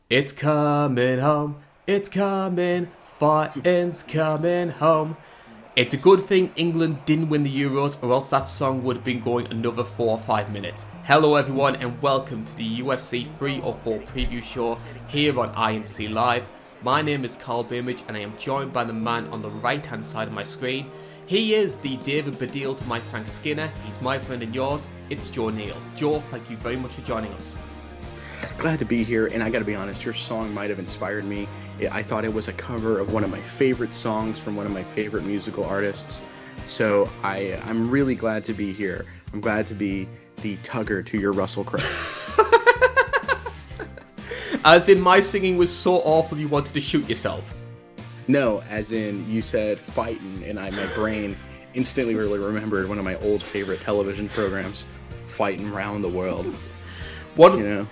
It's coming home, it's coming, fighting's coming home. It's a good thing England didn't win the Euros, or else that song would have been going another 4 or 5 minutes. Hello everyone and welcome to the UFC 304 preview show here on INC Live. My name is Karl Bainbridge and I am joined by the man on the right hand side of my screen. He is the David Baddiel to my Frank Skinner, he's my friend and yours, it's Joe Neal. Joe, thank you very much for joining us. Glad to be here, and I gotta be honest, your song might have inspired me. I thought it was a cover of one of my favorite songs from one of my favorite musical artists. So I'm really glad to be here. I'm glad to be the Tugger to your Russell Crowe. As in, my singing was so awful you wanted to shoot yourself. No, as in you said fighting, and my brain instantly really remembered one of my old favorite television programs, Fighting Round the World.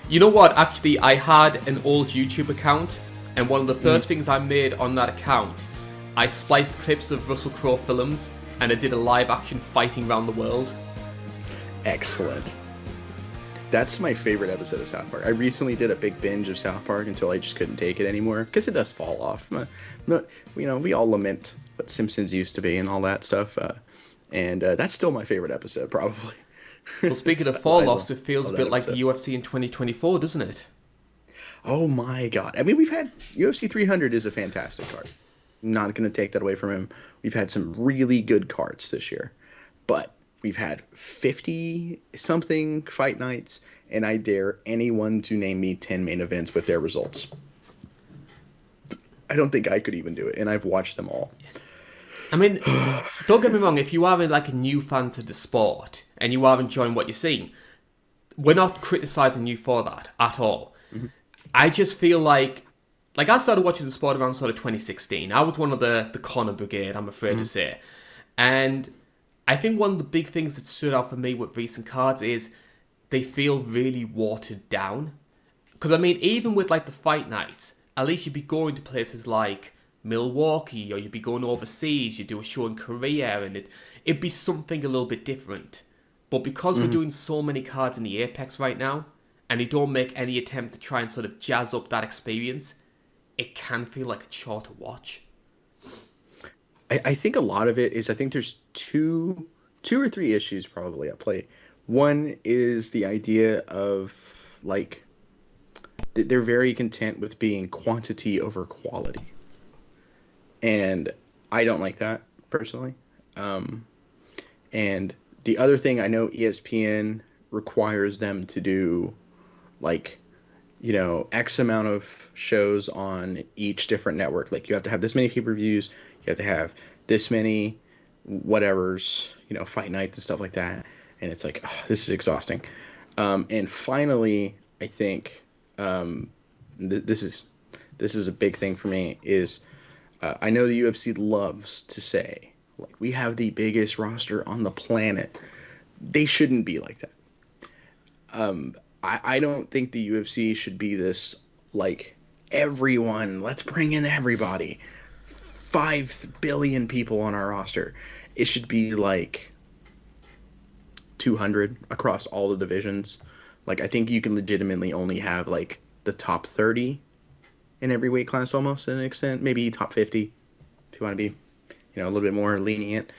You know what? Actually, I had an old YouTube account, and one of the first things I made on that account, I spliced clips of Russell Crowe films, and I did a live-action fighting around the world. Excellent. That's my favorite episode of South Park. I recently did a big binge of South Park until I just couldn't take it anymore, because it does fall off. We all lament what Simpsons used to be and all that stuff, and that's still my favorite episode, probably. Well, speaking of fall-offs, it feels a bit like the UFC in 2024, doesn't it? Oh my god. I mean, we've had... UFC 300 is a fantastic card. I'm not going to take that away from him. We've had some really good cards this year. But we've had 50-something fight nights, and I dare anyone to name me 10 main events with their results. I don't think I could even do it, and I've watched them all. I mean, don't get me wrong, if you are like a new fan to the sport and you are enjoying what you're seeing, we're not criticising you for that at all. Mm-hmm. I just feel like I started watching the sport around sort of 2016. I was one of the Conor Brigade, I'm afraid to say. And I think one of the big things that stood out for me with recent cards is they feel really watered down. Because, I mean, even with like the fight nights, at least you'd be going to places like Milwaukee, or you'd be going overseas, you'd do a show in Korea, and it'd be something a little bit different. But because we're doing so many cards in the Apex right now, and they don't make any attempt to try and sort of jazz up that experience, it can feel like a chore to watch. I think a lot of it is, I think there's two or three issues probably at play. One is the idea of, like, they're very content with being quantity over quality. And I don't like that, personally. And the other thing, I know ESPN requires them to do, like, you know, X amount of shows on each different network. Like, you have to have this many pay-per-views, you have to have this many whatevers, you know, fight nights and stuff like that. And it's like, oh, this is exhausting. And finally, I think this is a big thing for me, is I know the UFC loves to say, like, we have the biggest roster on the planet. They shouldn't be like that. I don't think the UFC should be this, like, everyone, let's bring in everybody. 5 billion people on our roster. It should be like 200 across all the divisions. Like, I think you can legitimately only have, like, the top 30 in every weight class, almost, to an extent. Maybe top 50 if you want to be, you know, a little bit more lenient.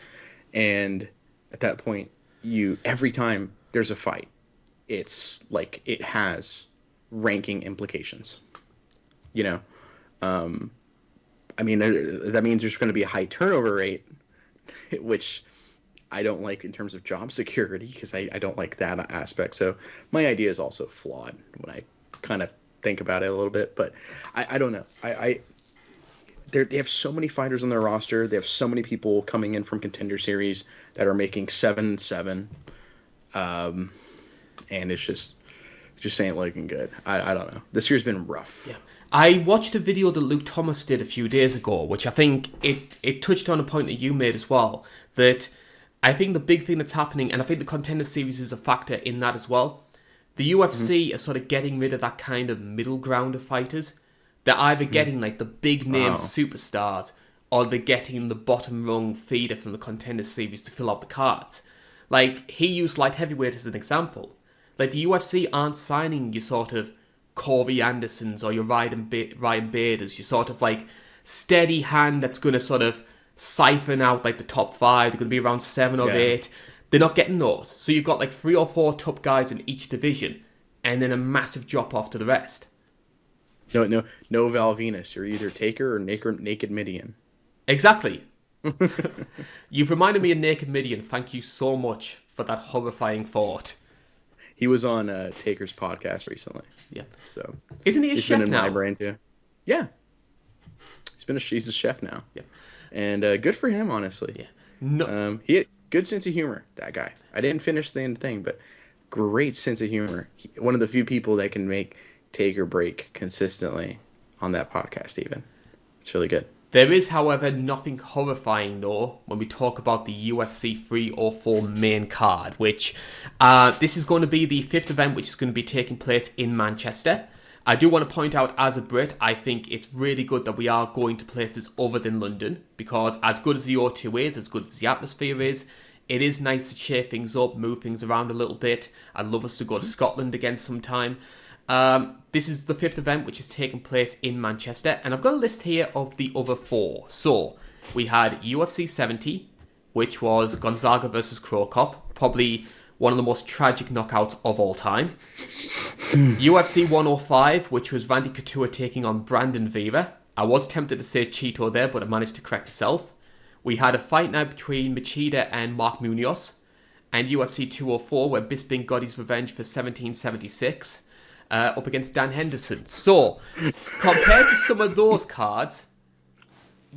And at that point, every time there's a fight, it's like it has ranking implications. You know, I mean, that means there's going to be a high turnover rate, which I don't like in terms of job security, because I don't like that aspect. So my idea is also flawed when I kind of think about it a little bit, but I don't know. They have so many fighters on their roster. They have so many people coming in from Contender Series that are making 7-7, and it's just ain't looking good. I don't know. This year's been rough. Yeah. I watched a video that Luke Thomas did a few days ago, which I think it touched on a point that you made as well, that I think the big thing that's happening, and I think the Contender Series is a factor in that as well, the UFC are sort of getting rid of that kind of middle ground of fighters. They're either getting like the big name superstars, or they're getting the bottom rung feeder from the Contender Series to fill out the cards. Like, he used light heavyweight as an example. Like, the UFC aren't signing your sort of Corey Andersons or your Ryan Bader's, your sort of like steady hand that's going to sort of siphon out like the top five. They're going to be around 7 or 8. They're not getting those. So you've got like 3 or 4 top guys in each division, and then a massive drop off to the rest. No Val Venus. You're either Taker or Naked Midian. Exactly. You've reminded me of Naked Midian. Thank you so much for that horrifying thought. He was on Taker's podcast recently. Yeah. So isn't he a chef now? He's been in my brain too. Yeah. He's a chef now. Yeah. And good for him, honestly. Yeah. No. He had good sense of humor. That guy. I didn't finish the end thing, but great sense of humor. One of the few people that can make take or break consistently on that podcast. Even it's really good. There is, however, nothing horrifying, though, when we talk about the UFC 304 main card, which this is going to be the 5th event, which is going to be taking place in Manchester. I do want to point out, as a Brit, I think it's really good that we are going to places other than London, because as good as the O2 is, as good as the atmosphere is, it is nice to shake things up, move things around a little bit. I'd love us to go to Scotland again sometime. This is the 5th event, which is taking place in Manchester, and I've got a list here of the other 4. So, we had UFC 70, which was Gonzaga versus Crow Cop, probably one of the most tragic knockouts of all time. UFC 105, which was Randy Couture taking on Brandon Vera. I was tempted to say Cheeto there, but I managed to correct myself. We had a fight night between Machida and Mark Munoz, and UFC 204, where Bisping got his revenge for 1776. Up against Dan Henderson. So, compared to some of those cards,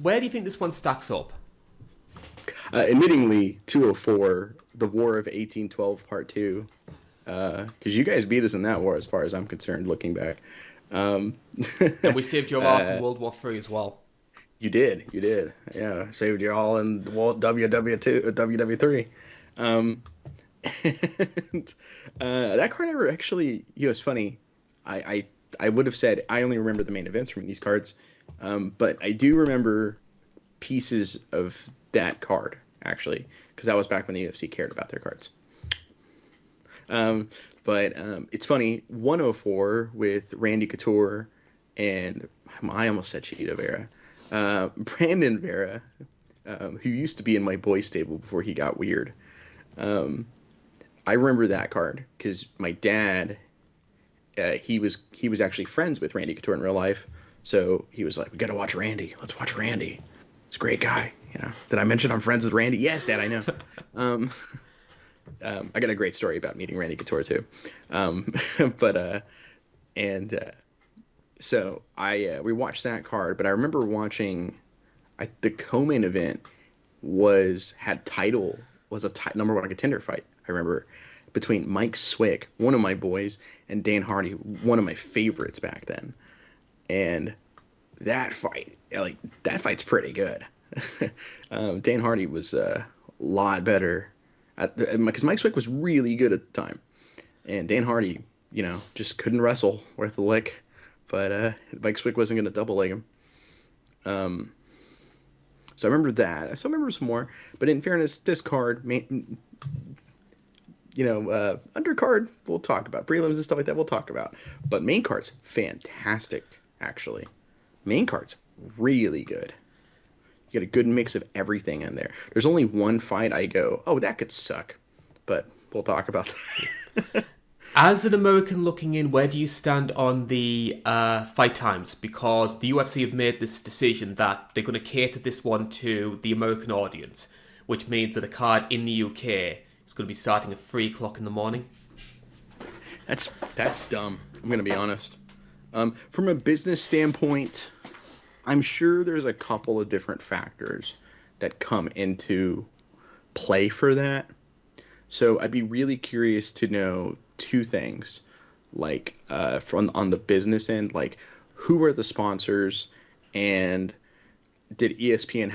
where do you think this one stacks up? Admittingly, 204, the War of 1812 Part 2, because you guys beat us in that war as far as I'm concerned, looking back. And we saved your ass in World War III as well. You did. Yeah, saved you all in WW3. That card ever actually, it's funny. I would have said I only remember the main events from these cards, but I do remember pieces of that card actually, because that was back when the UFC cared about their cards. But it's funny, 104 with Randy Couture and I almost said Cheeto Vera, Brandon Vera, who used to be in my boy stable before he got weird. I remember that card because my dad, he was actually friends with Randy Couture in real life, so he was like, "We gotta watch Randy. Let's watch Randy. He's a great guy." Did I mention I'm friends with Randy? Yes, Dad, I know. I got a great story about meeting Randy Couture too. So we watched that card, but I remember watching the co-main event was a number 1 contender fight. I remember between Mike Swick, one of my boys, and Dan Hardy, one of my favorites back then. And that fight's pretty good. Dan Hardy was a lot better because Mike Swick was really good at the time, and Dan Hardy, just couldn't wrestle worth a lick. But Mike Swick wasn't going to double leg him. So I remember that. I still remember some more. But in fairness, this card, undercard, we'll talk about. Prelims and stuff like that, we'll talk about. But main card's fantastic, actually. Main card's really good. You get a good mix of everything in there. There's only one fight I go, oh, that could suck. But we'll talk about that. As an American looking in, where do you stand on the fight times? Because the UFC have made this decision that they're going to cater this one to the American audience, which means that a card in the UK is going to be starting at 3 o'clock in the morning. That's dumb. I'm going to be honest. From a business standpoint, I'm sure there's a couple of different factors that come into play for that. So I'd be really curious to know 2 things, like on the business end, like who are the sponsors, and did ESPN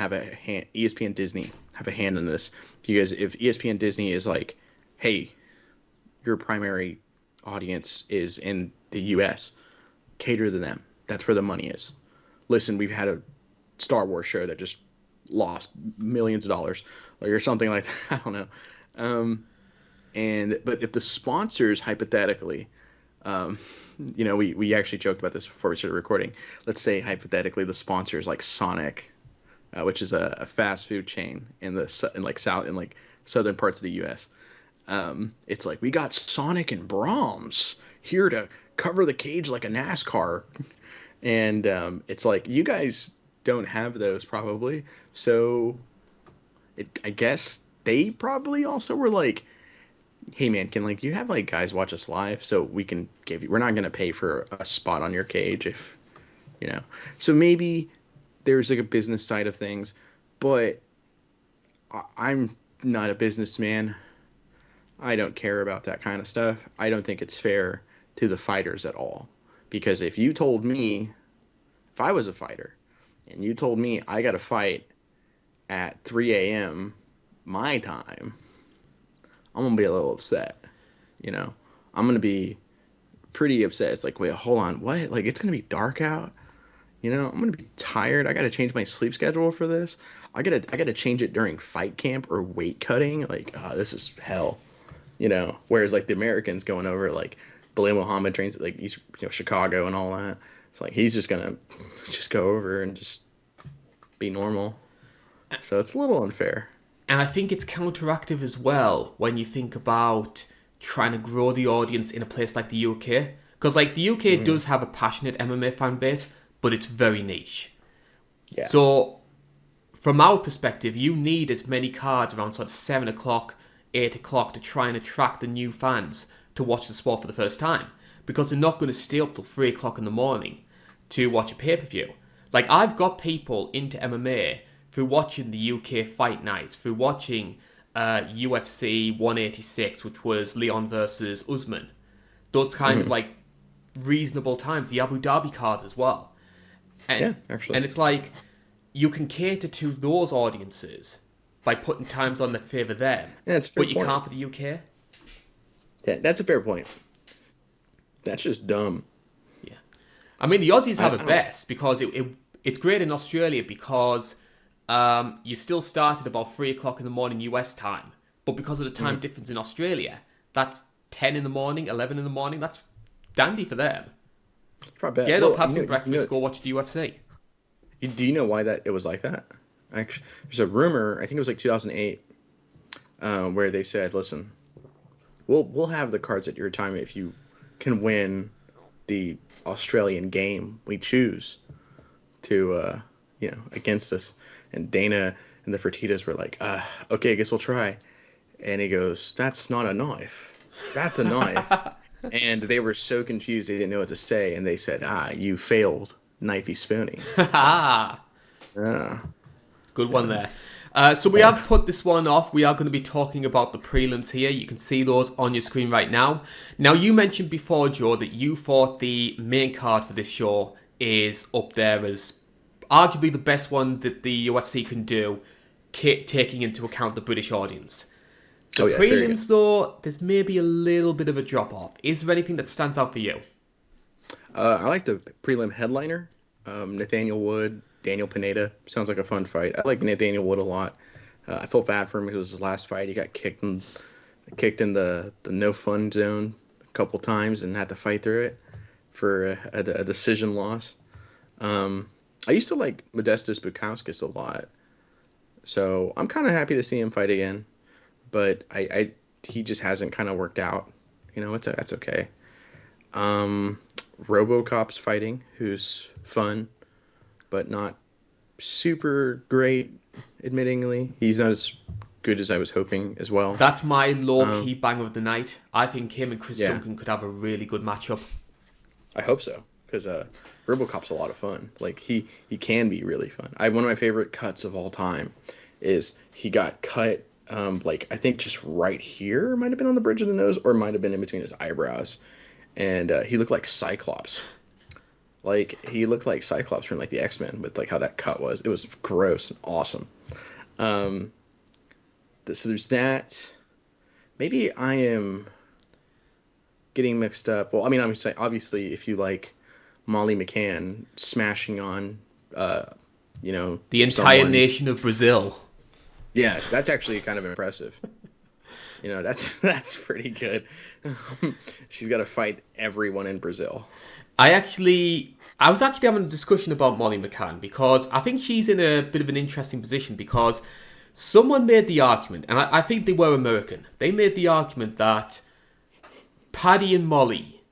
Disney have a hand in this? Because if ESPN Disney is like, hey, your primary audience is in the US, cater to them. That's where the money is. Listen, we've had a Star Wars show that just lost millions of dollars, or something like that. I don't know. But if the sponsors, hypothetically, We actually joked about this before we started recording. Let's say hypothetically the sponsor is like Sonic, which is a fast food chain in like southern parts of the U.S. It's like, we got Sonic and Brahms here to cover the cage like a NASCAR, and it's like, you guys don't have those probably, so I guess they probably also were like, hey man, can like you have like guys watch us live so we can give you, we're not gonna pay for a spot on your cage if you know. So maybe there's like a business side of things, but I'm not a businessman. I don't care about that kind of stuff. I don't think it's fair to the fighters at all. Because if you told me, if I was a fighter, and you told me I got to fight at 3 a.m. my time, I'm going to be a little upset. You know, I'm going to be pretty upset. It's like, wait, hold on, what? Like, it's going to be dark out? You know, I'm going to be tired. I got to change my sleep schedule for this. I got to change it during fight camp or weight cutting. Like, this is hell. You know, whereas like the Americans going over, like Belal Muhammad trains at like East, Chicago and all that. It's like he's just gonna just go over and just be normal. So it's a little unfair. And I think it's counteractive as well when you think about trying to grow the audience in a place like the UK. Because like the UK does have a passionate MMA fan base, but it's very niche. Yeah. So from our perspective, you need as many cards around sort of 7 o'clock, 8 o'clock to try and attract the new fans to watch the sport for the first time, because they're not going to stay up till 3 o'clock in the morning to watch a pay-per-view. Like, I've got people into MMA through watching the UK fight nights, through watching UFC 186, which was Leon versus Usman. Those kind of like reasonable times, the Abu Dhabi cards as well. And, yeah, actually. And it's like, you can cater to those audiences by putting times on that favour them. Yeah, that's a fair but you point. can't for the UK. Yeah, that's a fair point. That's just dumb. Yeah. I mean, the Aussies have it best because it's great in Australia because you still start at about 3 o'clock in the morning US time. But because of the time difference in Australia, that's 10 in the morning, 11 in the morning. That's dandy for them. It's not bad. Get up, have some breakfast, go watch the UFC. Do you know why it was like that? Actually, there's a rumor, I think it was like 2008, where they said, listen, we'll have the cards at your time if you can win the Australian game we choose to, against us. And Dana and the Fertitas were like, okay, I guess we'll try. And he goes, that's not a knife. That's a knife. And they were so confused they didn't know what to say. And they said, you failed, knifey spoony. Good one there. So we have put this one off. We are going to be talking about the prelims here. You can see those on your screen right now. Now, you mentioned before, Joe, that you thought the main card for this show is up there as arguably the best one that the UFC can do, taking into account the British audience. The prelims, though, there's maybe a little bit of a drop-off. Is there anything that stands out for you? I like the prelim headliner, Nathaniel Wood, Daniel Pineda. Sounds like a fun fight. I like Nathaniel Wood a lot. I felt bad for him. It was his last fight. He got kicked in the no fun zone a couple times and had to fight through it for a decision loss. I used to like Modestas Bukauskas a lot, so I'm kind of happy to see him fight again. But he just hasn't kind of worked out. That's okay. RoboCop's fighting, who's fun, but not super great, admittingly. He's not as good as I was hoping as well. That's my low-key bang of the night. I think him and Chris Duncan could have a really good matchup. I hope so, because RoboCop's a lot of fun. Like, he can be really fun. One of my favorite cuts of all time is he got cut, I think just right here, might have been on the bridge of the nose, or might have been in between his eyebrows. And he looked like Cyclops. Like, he looked like Cyclops from, the X-Men with, how that cut was. It was gross and awesome. So there's that. Maybe I am getting mixed up. Well, I mean, obviously, if you like Molly McCann smashing on, the entire nation of Brazil. Yeah, that's actually kind of impressive. That's pretty good. She's got to fight everyone in Brazil. I was actually having a discussion about Molly McCann because I think she's in a bit of an interesting position because someone made the argument, and I think they were American. They made the argument that Paddy and Molly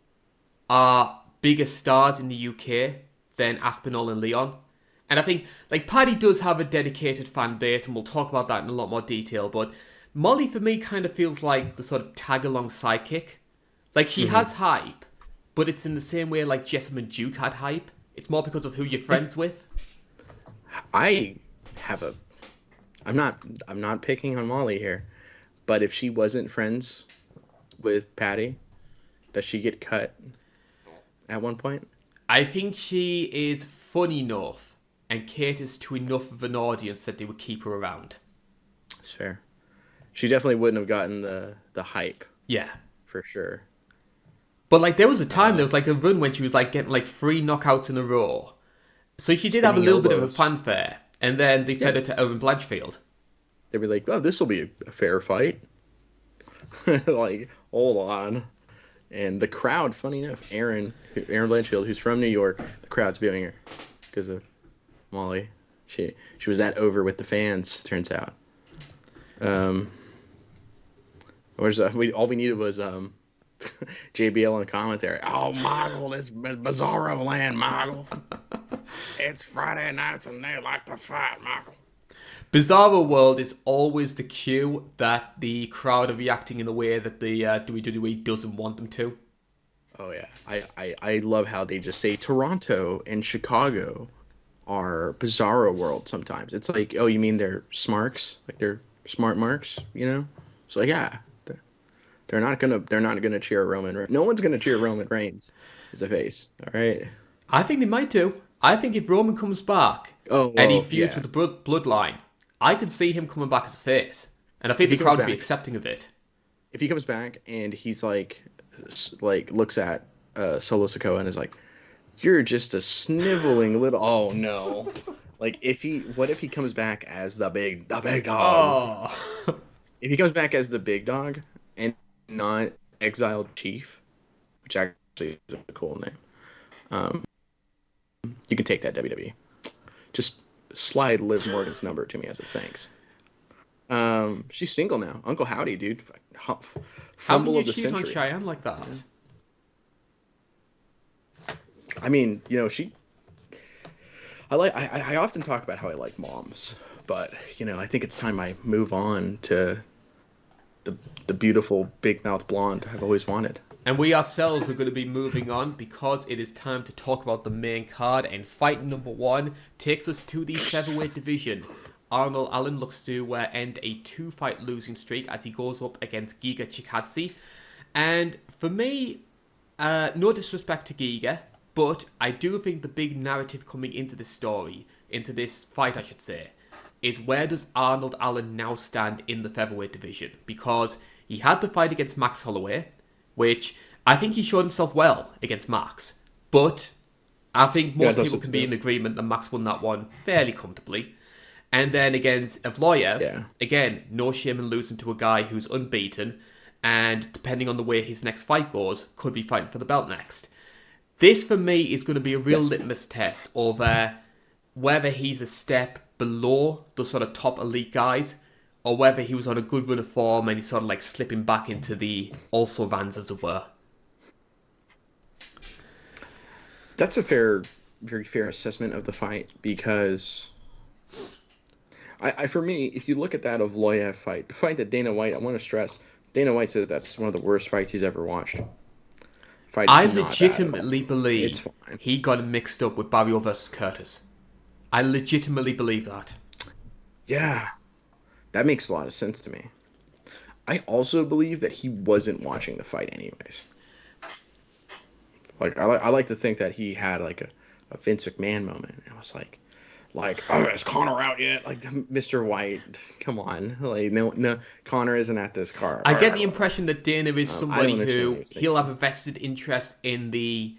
are bigger stars in the UK than Aspinall and Leon. And I think like Paddy does have a dedicated fan base, and we'll talk about that in a lot more detail. But Molly, for me, kind of feels like the sort of tag along sidekick. Like she has hype, but it's in the same way like Jessamine Duke had hype. It's more because of who you're friends with. I have a. I'm not picking on Molly here, but if she wasn't friends with Patty, does she get cut at one point? I think she is funny enough and caters to enough of an audience that they would keep her around. It's fair. She definitely wouldn't have gotten the hype Yeah. for sure. But like there was a time, there was like a run when she was like getting like 3 knockouts in a row. So she did have a Spinning little bit of a elbows. fanfare. And then they fed her to Owen Blanchfield. They'd be like, "Oh, this will be a fair fight." Like, hold on. And the crowd, funny enough, Aaron Blanchfield, who's from New York, the crowd's viewing her because of Molly. She was that over with the fans. Turns out. All we needed was JBL on commentary. Oh, Michael, this bizarro land, Michael. It's Friday nights and they like to fight, Michael. Bizarro World is always the cue that the crowd are reacting in a way that the WWE doesn't want them to. Oh yeah, I love how they just say Toronto and Chicago are Bizarro World sometimes. It's like, oh, you mean they're smarks, like they're smart marks, you know? So like, yeah, they're not gonna cheer Roman. No one's gonna cheer Roman Reigns as a face. All right. I think they might do. I think if Roman comes back Oh, and he well, feuds yeah. with the bloodline, I could see him coming back as a face. And I think He the comes crowd would be back. accepting of it. If he comes back and he's like looks at Solo Sikoa and is like, "You're just a sniveling little." Oh no! Like what if he comes back as the big dog? Oh. If he comes back as the big dog and not exiled chief, which actually is a cool name, you can take that WWE. Just slide Liv Morgan's number to me as a thanks. She's single now. Uncle Howdy, dude. How can Fumble you of the cheat on century. Cheyenne like that? I mean, I often talk about how I like moms, but I think it's time I move on to the beautiful big mouth blonde I've always wanted. And we ourselves are going to be moving on because it is time to talk about the main card. And fight number 1 takes us to the featherweight division. Arnold Allen looks to end a 2-fight losing streak as he goes up against Giga Chikadze. And for me, no disrespect to Giga, but I do think the big narrative coming into this story, into this fight I should say, is where does Arnold Allen now stand in the featherweight division? Because he had the fight against Max Holloway, which I think he showed himself well against Max. But I think most people can be in agreement that Max won that one fairly comfortably. And then against Evloev, again, no shame in losing to a guy who's unbeaten, and depending on the way his next fight goes, could be fighting for the belt next. This, for me, is going to be a real litmus test over whether he's a step below the sort of top elite guys, or whether he was on a good run of form and he's sort of like slipping back into the also vans, as it were. That's a very fair assessment of the fight because for me, if you look at that Evloev fight, the fight that Dana White, I want to stress, Dana White said that's one of the worst fights he's ever watched. I legitimately believe he got mixed up with Barrio versus Curtis. I legitimately believe that. Yeah, that makes a lot of sense to me. I also believe that he wasn't watching the fight anyways. Like I like to think that he had like a Vince McMahon moment. It was like, oh, is Connor out yet? Like, Mr. White, come on. Like, no, Connor isn't at this card. I get the impression that Dana is somebody who he'll have a vested interest in the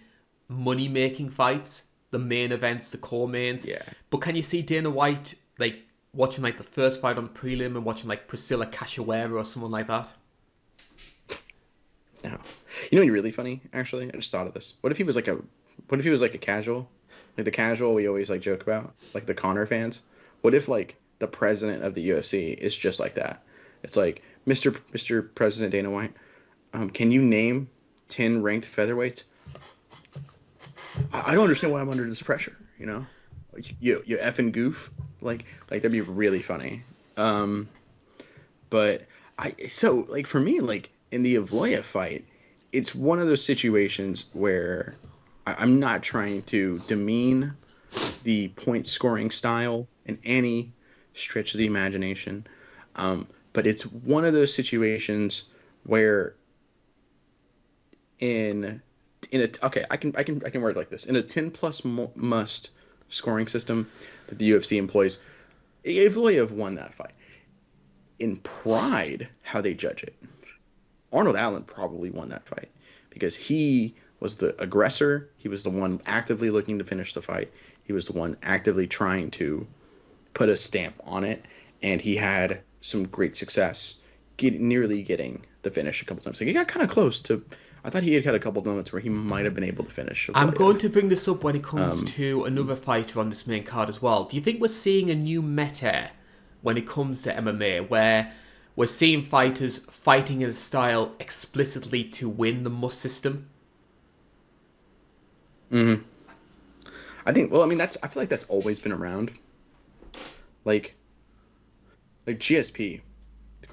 money-making fights, the main events, the core mains. Yeah. But can you see Dana White, like, watching, like, the first fight on the prelim and watching, like, Priscilla Cachoeira or someone like that? No. You know what's really funny? Actually, I just thought of this. What if he was like a casual, like the casual we always like joke about, like the Connor fans? What if like the president of the UFC is just like that? It's like Mr. President Dana White. Can you name 10 ranked featherweights? I don't understand why I'm under this pressure. You know, like, you effing goof. Like that'd be really funny. Um, but so like for me, like in the Evloev fight, it's one of those situations where I'm not trying to demean the point scoring style in any stretch of the imagination. But it's one of those situations where in I can word it like this. In a 10 plus must scoring system that the UFC employs, Evloev won that fight. In pride, how they judge it, Arnold Allen probably won that fight because he was the aggressor. He was the one actively looking to finish the fight. He was the one actively trying to put a stamp on it, and he had some great success nearly getting the finish a couple times. Like he got kind of close to. I thought he had a couple moments where he might have been able to finish. I'm going to bring this up when it comes to another fighter on this main card as well. Do you think we're seeing a new meta when it comes to MMA where we're seeing fighters fighting in a style explicitly to win the must system? Mm-hmm. I think. Well, I mean, I feel like that's always been around. Like, like GSP, the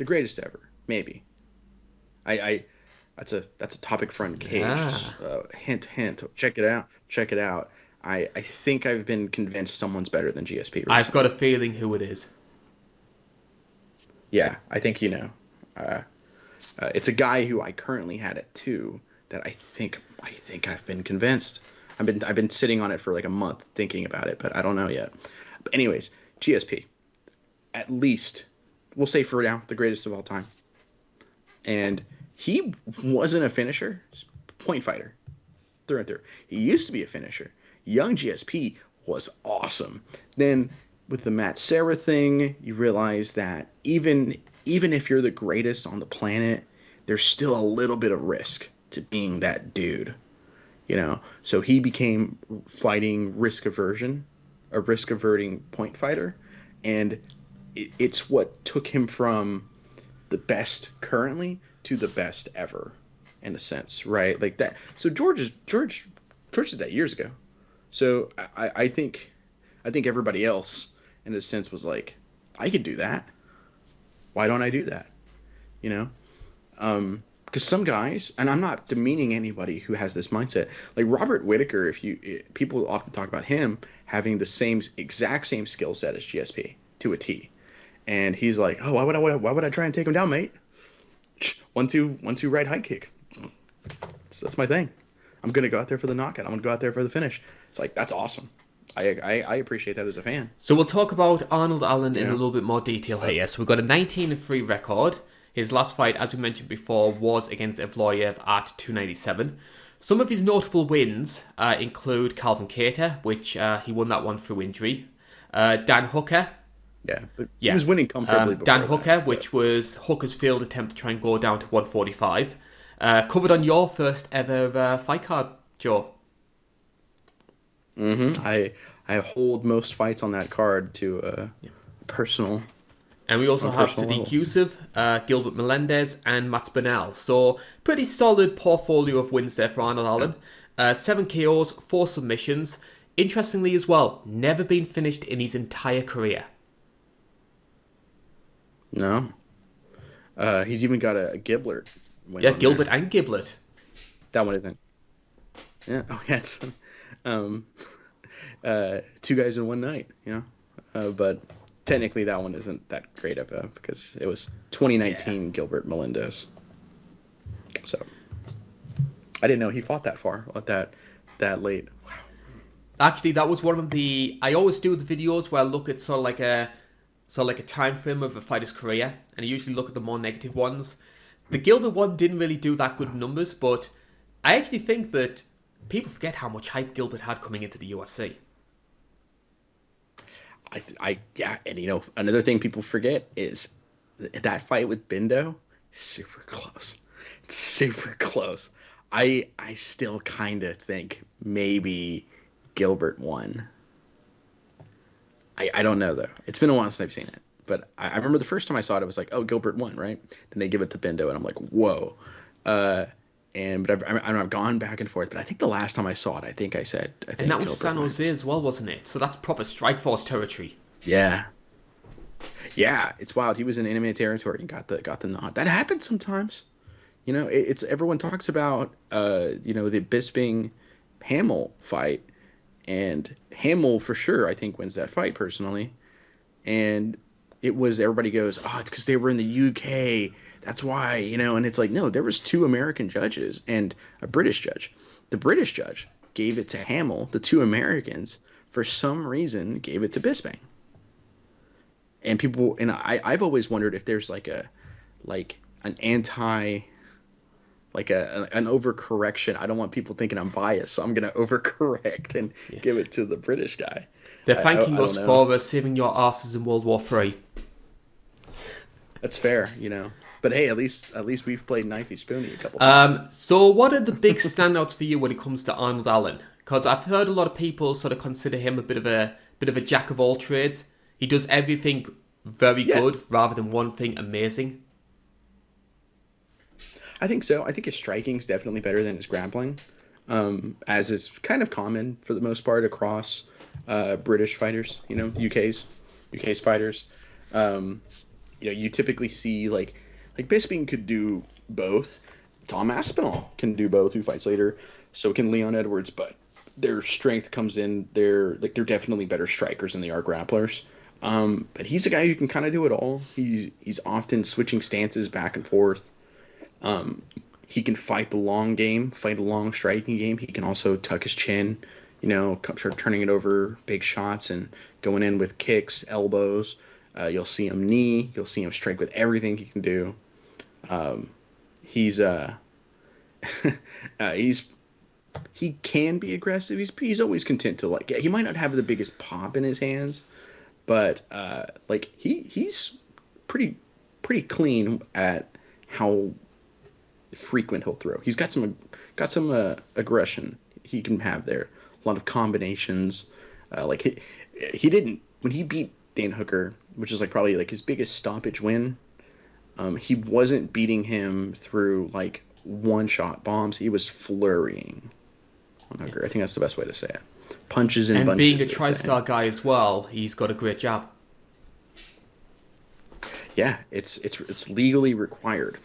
greatest ever, maybe. I that's a topic for Uncaged. Ah, Hint, hint. Check it out. Check it out. I think I've been convinced someone's better than GSP I've got recently. a feeling who it is. Yeah, I think you know. Uh, it's a guy who I currently had at 2 that I think I've been convinced. I've been sitting on it for like a month thinking about it, but I don't know yet. But anyways, GSP, at least we'll say for now the greatest of all time. And he wasn't a finisher, point fighter through and through. He used to be a finisher. Young GSP was awesome. Then with the Matt Serra thing, you realize that even if you're the greatest on the planet, there's still a little bit of risk to being that dude. So he became fighting risk aversion, a risk averting point fighter, and it's what took him from the best currently to the best ever, in a sense, right? Like that. So George did that years ago. So I think everybody else, in a sense, was like, I could do that. Why don't I do that? You know, because some guys, and I'm not demeaning anybody who has this mindset. Like Robert Whitaker, people often talk about him having the exact same skill set as GSP to a T, and he's like, oh, why would I try and take him down, mate? 1-2, 1-2 right high kick. That's my thing. I'm gonna go out there for the knockout. I'm gonna go out there for the finish. It's like that's awesome. I appreciate that as a fan. So we'll talk about Arnold Allen in a Yeah. little bit more detail here. So we've got a 19-3 record. His last fight, as we mentioned before, was against Evloev at 297. Some of his notable wins include Calvin Kattar, which he won that one through injury. Dan Hooker. Yeah, but he Yeah. was winning comfortably before Dan Hooker, that. which was Hooker's failed attempt to try and go down to 145. Covered on your first ever fight card, Joe. I hold most fights on that card to personal And we also on a have personal Sadiq level. Yusuf, Gilbert Melendez, and Aspinall. So, pretty solid portfolio of wins there for Arnold Yeah. Allen. 7 KOs, 4 submissions. Interestingly as well, never been finished in his entire career. No, he's even got a Giblet win Yeah, on there. Gilbert and Giblet. That one isn't. Yeah. Oh, yeah. Um, 2 guys in one night. But technically that one isn't that great of a because it was Yeah. 2019 Gilbert Melendez. So I didn't know he fought that far, that late. Wow. Actually, that was one of the... I always do the videos where I look at sort of like a time frame of a fighter's career, and I usually look at the more negative ones. The Gilbert one didn't really do that good numbers, but I actually think that people forget how much hype Gilbert had coming into the UFC. Yeah, and another thing people forget is that fight with Bindo, super close. super close. I still kind of think maybe Gilbert won. I don't know though. It's been a while since I've seen it, but I remember the first time I saw it, it was like, oh, Gilbert won, right? Then they give it to Bendo, and I'm like, whoa. Uh, but I've gone back and forth. But I think the last time I saw it, I think And that was Gilbert San Jose wins. as well, wasn't it? So that's proper Strikeforce territory. Yeah, yeah, it's wild. He was in enemy territory and got the nod. That happens sometimes. It's everyone talks about the Bisping Hamill fight, and Hamill for sure I think wins that fight personally. And it was everybody goes, oh, it's because they were in the UK. That's why, and it's like, no, there was two American judges and a British judge. The British judge gave it to Hamill. The two Americans, for some reason, gave it to Bisping. And people, and I've always wondered if there's like an anti, an overcorrection. I don't want people thinking I'm biased, so I'm going to overcorrect and give it to the British guy. They're thanking I us don't know. for saving your asses in World War Three. That's fair, But hey, at least we've played Knifey Spoony a couple times. So what are the big standouts for you when it comes to Arnold Allen? Because I've heard a lot of people sort of consider him a bit of a jack of all trades. He does everything very Yeah, good rather than one thing amazing. I think so. I think his striking's definitely better than his grappling, as is kind of common for the most part across British fighters. UK's fighters. Um, you typically see like Bisping could do both. Tom Aspinall can do both, who fights later. So can Leon Edwards, but their strength comes in. They're definitely better strikers than they are grapplers. But he's a guy who can kind of do it all. He's often switching stances back and forth. He can fight the long game, fight a long striking game. He can also tuck his chin, start turning it over big shots and going in with kicks, elbows. You'll see him knee. You'll see him strike with everything he can do. Um, he's he's he can be aggressive. He's always content to he might not have the biggest pop in his hands, but he's pretty clean at how frequent he'll throw. He's got some aggression he can have there. A lot of combinations. He didn't when he beat Dan Hooker, which is probably his biggest stoppage win. He wasn't beating him through one shot bombs. He was flurrying on Hooker. I think that's the best way to say it. Punches and And bunches. being a they say. TriStar guy as well, he's got a great jab. Yeah, it's legally required.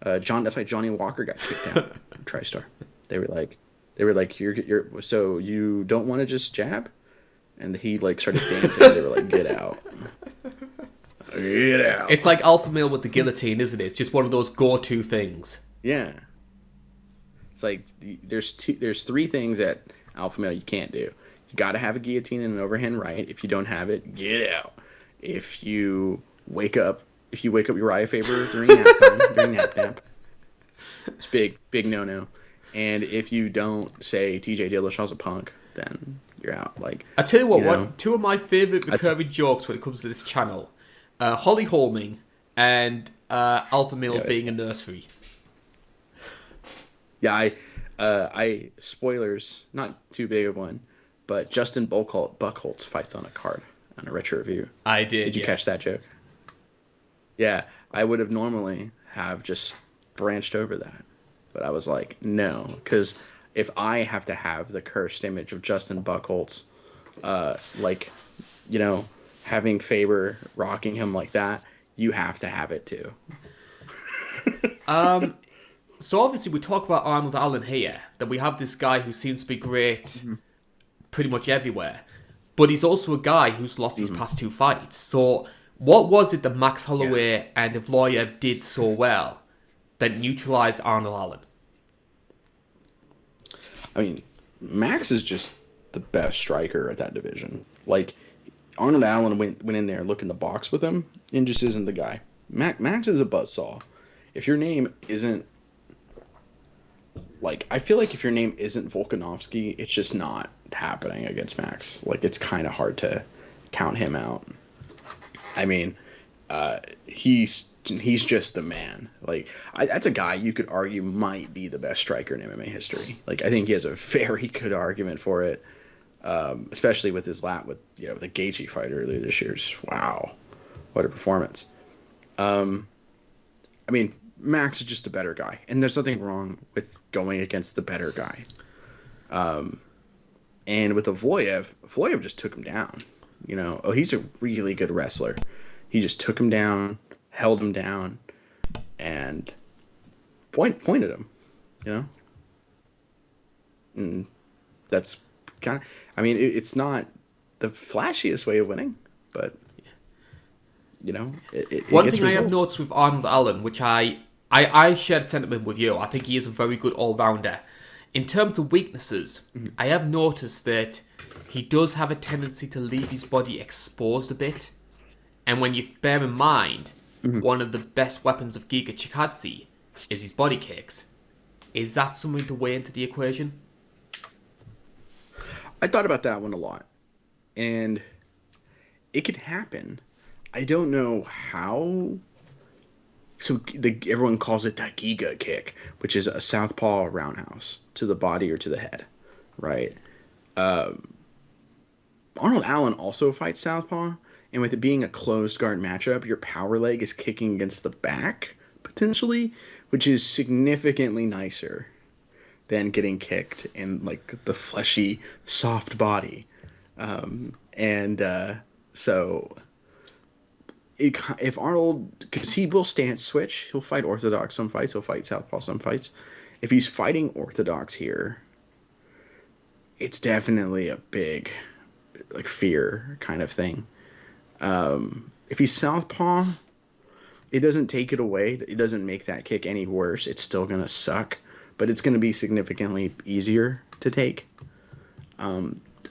That's why Johnny Walker got kicked out from TriStar. They were like, you're so you don't want to just jab, and he started dancing. They were like, get out, get out. It's like Alpha Male with the guillotine, isn't it? It's just one of those go-to things. Yeah, it's like there's three things at Alpha Male you can't do. You got to have a guillotine and an overhand right. If you don't have it, get out. If you wake up Uriah Faber during nap time, during nap, it's big no. And if you don't say TJ Dillashaw's a punk, then you're out. I tell you what, two of my favourite recurring jokes when it comes to this channel, Holly Holming and Alpha Male being a nursery. Yeah, I spoilers, not too big of one, but Justin Buchholz fights on a card on a retro review. I did. Did you catch that joke? Yeah, I would have normally have just branched over that, but I was like, no, because if I have to have the cursed image of Justin Buchholz, having Faber rocking him like that, you have to have it too. So obviously we talk about Arnold Allen here, that we have this guy who seems to be great pretty much everywhere, but he's also a guy who's lost his past two fights. So what was it that Max Holloway and Evloev did so well that neutralized Arnold Allen? I mean, Max is just the best striker at that division. Arnold Allen went in there, looked in the box with him, and just isn't the guy. Max is a buzzsaw. If your name isn't I feel like if your name isn't Volkanovski, it's just not happening against Max. It's kind of hard to count him out. I mean, He's just the man. Like that's a guy you could argue might be the best striker in MMA history. Like I think he has a very good argument for it, especially with his lap with the Gaethje fight earlier this year. Just, wow, what a performance. I mean, Max is just a better guy, and there's nothing wrong with going against the better guy. And with Evloev just took him down. He's a really good wrestler. He just took him down, held him down, and pointed him. And that's kind of. I mean, it's not the flashiest way of winning, but One gets thing I have results. noticed with Arnold Allen, which I shared sentiment with you, I think he is a very good all-rounder. In terms of weaknesses, I have noticed that he does have a tendency to leave his body exposed a bit. And when you bear in mind, one of the best weapons of Giga Chikadze is his body kicks, is that something to weigh into the equation? I thought about that one a lot, and it could happen. I don't know how. So everyone calls it the Giga kick, which is a southpaw roundhouse to the body or to the head, right? Arnold Allen also fights southpaw, and with it being a closed guard matchup, your power leg is kicking against the back, potentially, which is significantly nicer than getting kicked in, like, the fleshy, soft body. So if Arnold, because he will stance switch, he'll fight orthodox some fights, he'll fight southpaw some fights. If he's fighting orthodox here, it's definitely a big, like, fear kind of thing. If he's southpaw, it doesn't take it away. It doesn't make that kick any worse. It's still gonna suck, but it's gonna be significantly easier to take.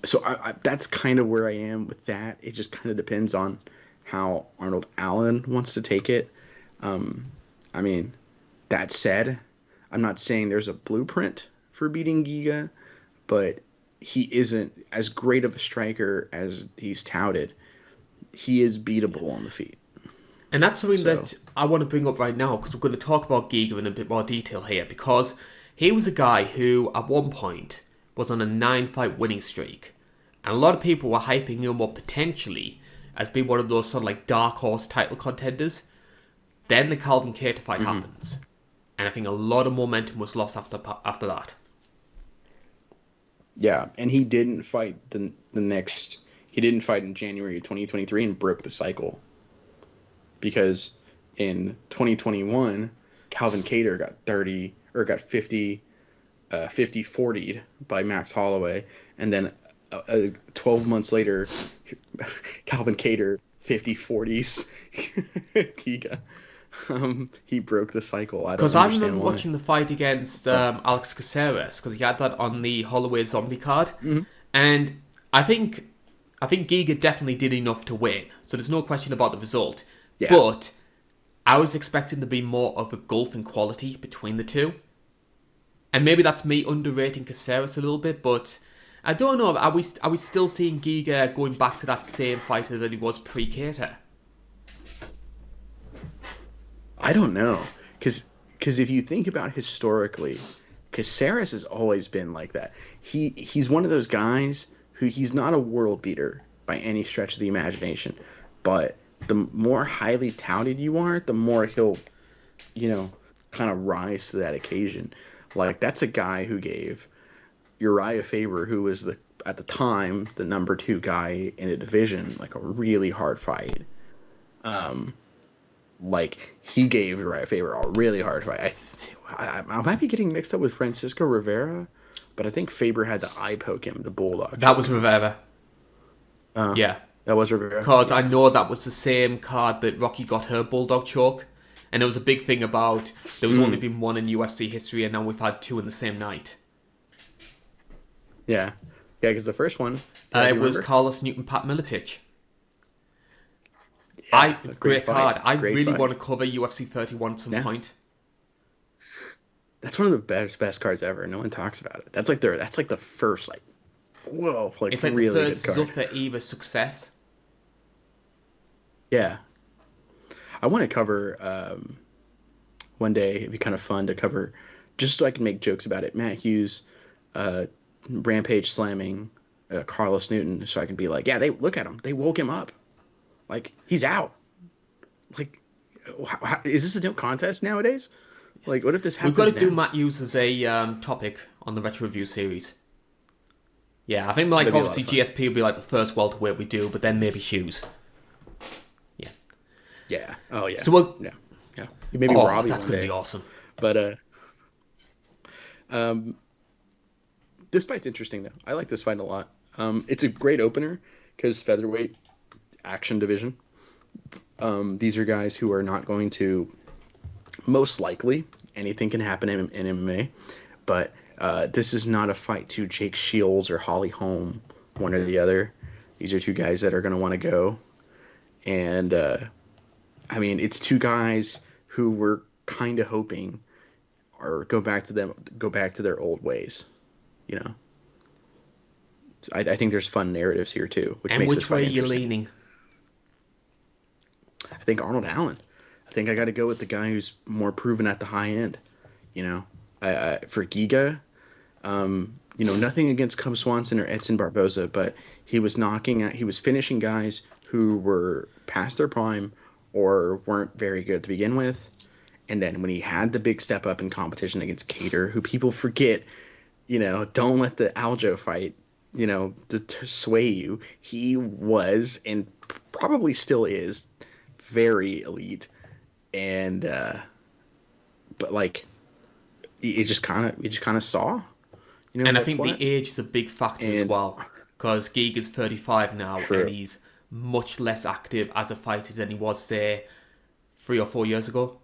So that's kind of where I am with that. It just kind of depends on how Arnold Allen wants to take it. I mean, that said, I'm not saying there's a blueprint for beating Giga, but he isn't as great of a striker as he's touted. He is beatable on the feet. And that's something that I want to bring up right now, because we're going to talk about Giga in a bit more detail here, because he was a guy who, at one point, was on a 9-fight winning streak. And a lot of people were hyping him up potentially as being one of those sort of like dark horse title contenders. Then the Calvin Kattar fight happens. And I think a lot of momentum was lost after that. Yeah, and he didn't fight he didn't fight in January of 2023 and broke the cycle. Because in 2021, Calvin Kattar got 50-40'd by Max Holloway, and then 12 months later, Calvin Kattar 50-40s Giga. He broke the cycle. Because I remember watching the fight against Alex Caceres, because he had that on the Holloway Zombie card, and I think Giga definitely did enough to win. So there's no question about the result. Yeah. But I was expecting to be more of a gulf in quality between the two. And maybe that's me underrating Caceres a little bit, but I don't know. Are we still seeing Giga going back to that same fighter that he was pre-Kattar? I don't know. Because if you think about historically, Caceres has always been like that. He's one of those guys who he's not a world beater by any stretch of the imagination, but the more highly touted you are, the more he'll, kind of rise to that occasion. Like, that's a guy who gave Uriah Faber, who was at the time the number 2 guy in a division, like, a really hard fight. Like, he gave Uriah Faber a really hard fight. I might be getting mixed up with Francisco Rivera, but I think Faber had to eye poke him, the bulldog. That was Rivera. Yeah. That was Rivera. Because I know that was the same card that Rocky got her bulldog choke. And there was a big thing about there was only been one in UFC history, and now we've had 2 in the same night. Yeah. Yeah, because the first one... it was Carlos Newton, Pat Miletich. Yeah, great card. I really want to cover UFC 31 at some point. That's one of the best cards ever. No one talks about it. That's like the first, like, whoa, like, it's like really the first good card. Zuffa Eva success. Yeah. I want to cover one day. It'd be kind of fun to cover, just so I can make jokes about it. Matt Hughes, uh, rampage slamming Carlos Newton, so I can be like, yeah, they look at him. They woke him up. Like he's out. Like, is this a new contest nowadays? Like, what if this We've happens got to now? do Matt Hughes as a topic on the Retro Review series. Yeah, I think like That'd be a lot obviously of fun. GSP will be like the first welterweight we do, but then maybe Hughes. Yeah. Yeah. Oh yeah. So we'll. Yeah. Yeah. Maybe Oh, Robbie that's one gonna day. be awesome. But um, this fight's interesting though. I like this fight a lot. It's a great opener because featherweight action division. These are guys who are not going to, most likely, anything can happen in MMA, but this is not a fight to Jake Shields or Holly Holm, one or the other. These are two guys that are going to want to go. And, I mean, it's two guys who were kind of hoping or go back to their old ways, you know? I think there's fun narratives here too, which And makes this which way fight are you interesting. leaning? I think Arnold Allen. I think I got to go with the guy who's more proven at the high end. You know, for Giga, nothing against Cub Swanson or Edson Barboza, but he was finishing guys who were past their prime or weren't very good to begin with. And then when he had the big step up in competition against Cater, who people forget, don't let the Aljo fight, to sway you. He was and probably still is very elite, and but like it just kind of saw, And I what's think the what. age is a big factor as And well, because Giga's 35 now, and true. he's much less active as a fighter than he was, say, 3 or 4 years ago.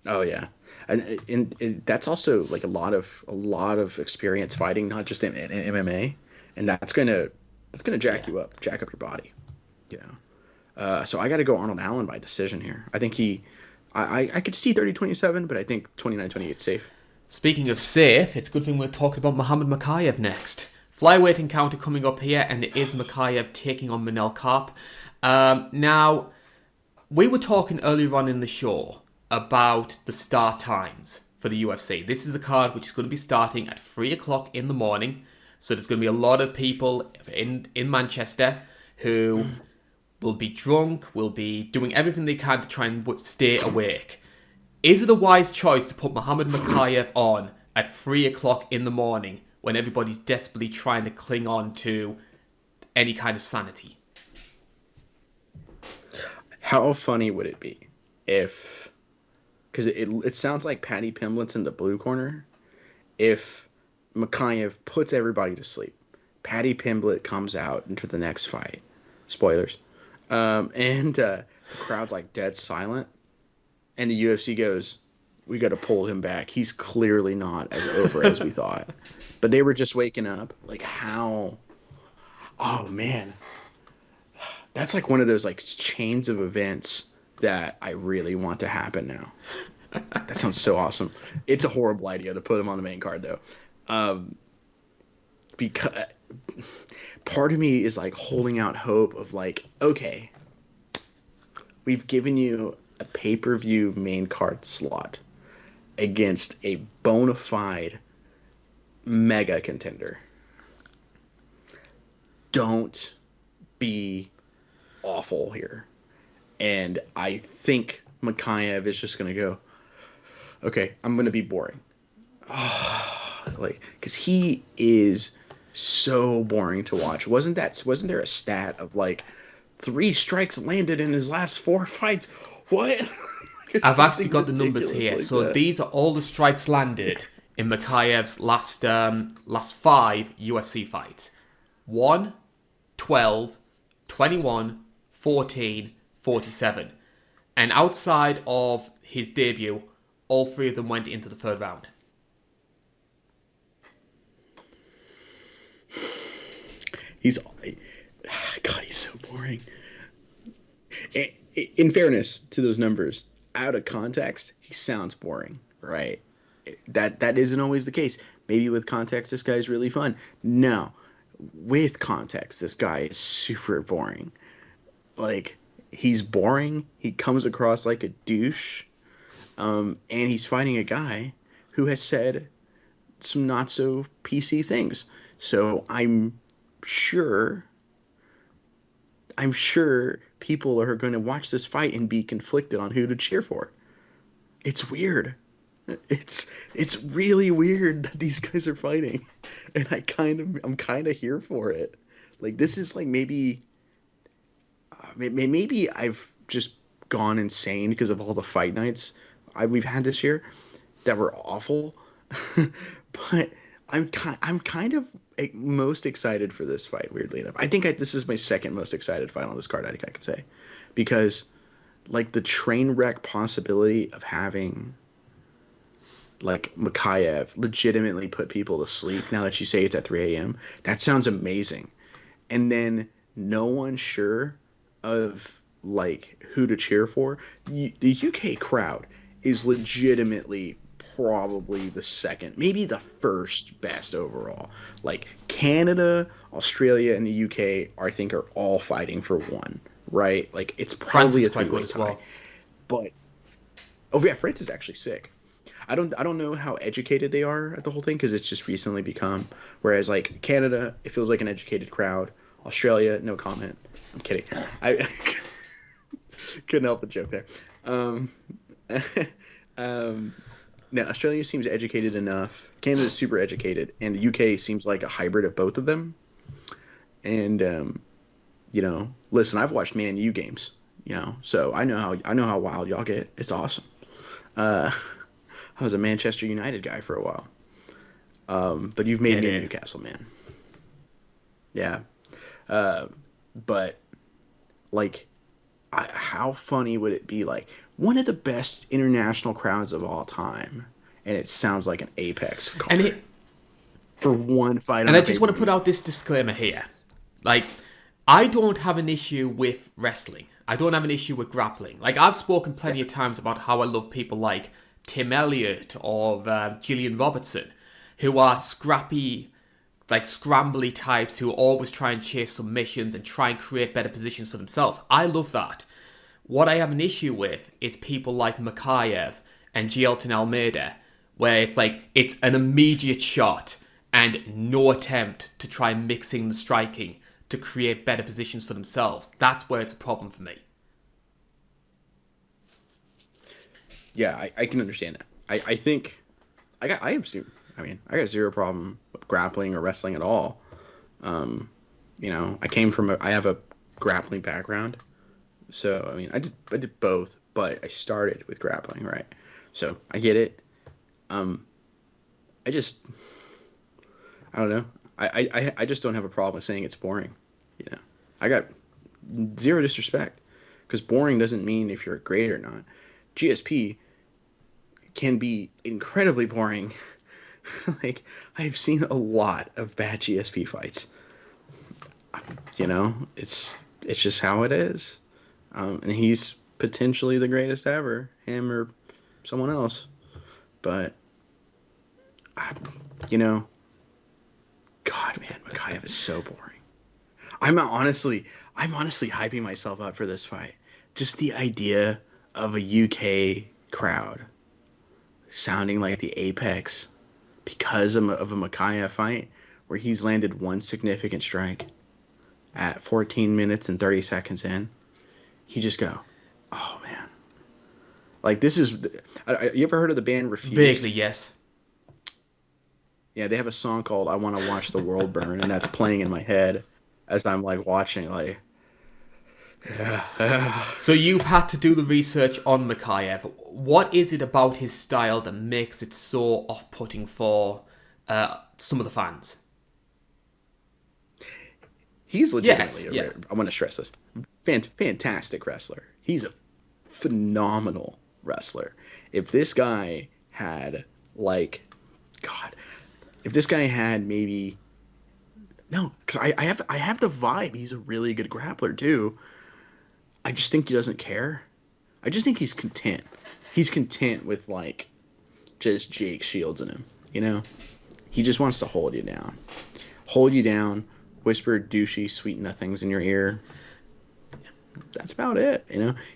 Oh yeah, and that's also like a lot of experience fighting, not just in MMA, and that's gonna Yeah. jack up your body, you know. So I got to go Arnold Allen by decision here. I think I could see 30-27, but I think 29-28 safe. Speaking of safe, it's a good thing we're talking about Muhammad Makayev next. Flyweight encounter coming up here, and it is Makayev taking on Manel Karp. Now, we were talking earlier on in the show about the start times for the UFC. This is a card which is going to be starting at 3 o'clock in the morning. So there's going to be a lot of people in Manchester who will be drunk, will be doing everything they can to try and stay awake. Is it a wise choice to put Muhammad Makayev on at 3 o'clock in the morning when everybody's desperately trying to cling on to any kind of sanity? How funny would it be if, because it sounds like Patty Pimblett's in the blue corner, if Makayev puts everybody to sleep. Patty Pimblett comes out into the next fight. Spoilers. And the crowd's like dead silent. And the UFC goes, we got to pull him back. He's clearly not as over as we thought. But they were just waking up. Like, how? Oh, man. That's like one of those like chains of events that I really want to happen now. That sounds so awesome. It's a horrible idea to put him on the main card, though. Because part of me is like holding out hope of like, okay, we've given you a pay-per-view main card slot against a bona fide mega contender. Don't be awful here. And I think Makayev is just going to go, okay, I'm going to be boring. Like, because he is so boring to watch. Wasn't there a stat of like 3 strikes landed in his last 4 fights? What? I've actually Something got the numbers ridiculous here. like So that. these are all the strikes landed in Makayev's last 5 UFC fights. 1, 12, 21, 14, 47. And outside of his debut, all 3 of them went into the 3rd round. He's God, he's so boring. In fairness to those numbers, out of context, he sounds boring, right? That isn't always the case. Maybe with context, this guy's really fun. No, with context, this guy is super boring. Like, he's boring. He comes across like a douche. And he's fighting a guy who has said some not so PC things. So sure, I'm sure people are going to watch this fight and be conflicted on who to cheer for. It's weird. It's really weird that these guys are fighting, and I'm kind of here for it. Like this is like maybe I've just gone insane because of all the fight nights we've had this year that were awful. But I'm kind of most excited for this fight. Weirdly enough, I think this is my second most excited fight on this card. I think I could say, because like the train wreck possibility of having like Makayev legitimately put people to sleep. Now that you say it's at 3 a.m., that sounds amazing. And then no one's sure of like who to cheer for. The UK crowd is legitimately probably the second, maybe the first best overall. Like Canada, Australia, and the UK, I think, are all fighting for one, right? Like it's probably a quite good as well. But oh yeah, France is actually sick. I don't know how educated they are at the whole thing because it's just recently become. Whereas like Canada, it feels like an educated crowd. Australia, no comment. I'm kidding. I couldn't help the joke there. Now Australia seems educated enough. Canada's super educated, and the UK seems like a hybrid of both of them. And listen, I've watched Man U games, so I know how wild y'all get. It's awesome. I was a Manchester United guy for a while. But you've made me a Newcastle man. Yeah. But like, how funny would it be? Like one of the best international crowds of all time, and it sounds like an Apex card for one fight. And I just want to put out this disclaimer here: like, I don't have an issue with wrestling. I don't have an issue with grappling. Like I've spoken plenty of times about how I love people like Tim Elliott or Gillian Robertson, who are scrappy, like scrambly types who always try and chase submissions and try and create better positions for themselves. I love that. What I have an issue with is people like Makayev and Gielton Almeida, where it's like it's an immediate shot and no attempt to try mixing the striking to create better positions for themselves. That's where it's a problem for me. Yeah, I can understand that. I think I got zero problem with grappling or wrestling at all. I have a grappling background, so I mean I did both, but I started with grappling, right? So I get it. I don't know. I just don't have a problem with saying it's boring. I got zero disrespect because boring doesn't mean if you're great or not. GSP can be incredibly boring. Like I've seen a lot of bad GSP fights. It's just how it is. And he's potentially the greatest ever, him or someone else. But God, man, Makayev is so boring. I'm honestly hyping myself up for this fight. Just the idea of a UK crowd sounding like the Apex because of a Makayev fight where he's landed one significant strike at 14 minutes and 30 seconds in. You just go, oh, man. Like, this is... You ever heard of the band Refused? Vaguely, yes. Yeah, they have a song called I Want to Watch the World Burn, and that's playing in my head as I'm, like, watching, like... So you've had to do the research on Makayev. What is it about his style that makes it so off-putting for some of the fans? He's legitimately I want to stress this. Fantastic wrestler. He's a phenomenal wrestler. If this guy had if this guy had maybe because I have the vibe he's a really good grappler too. I just think he doesn't care. I just think he's content. He's content with just Jake Shields in him, He just wants to hold you down, whisper douchey sweet nothings in your ear. that's about it.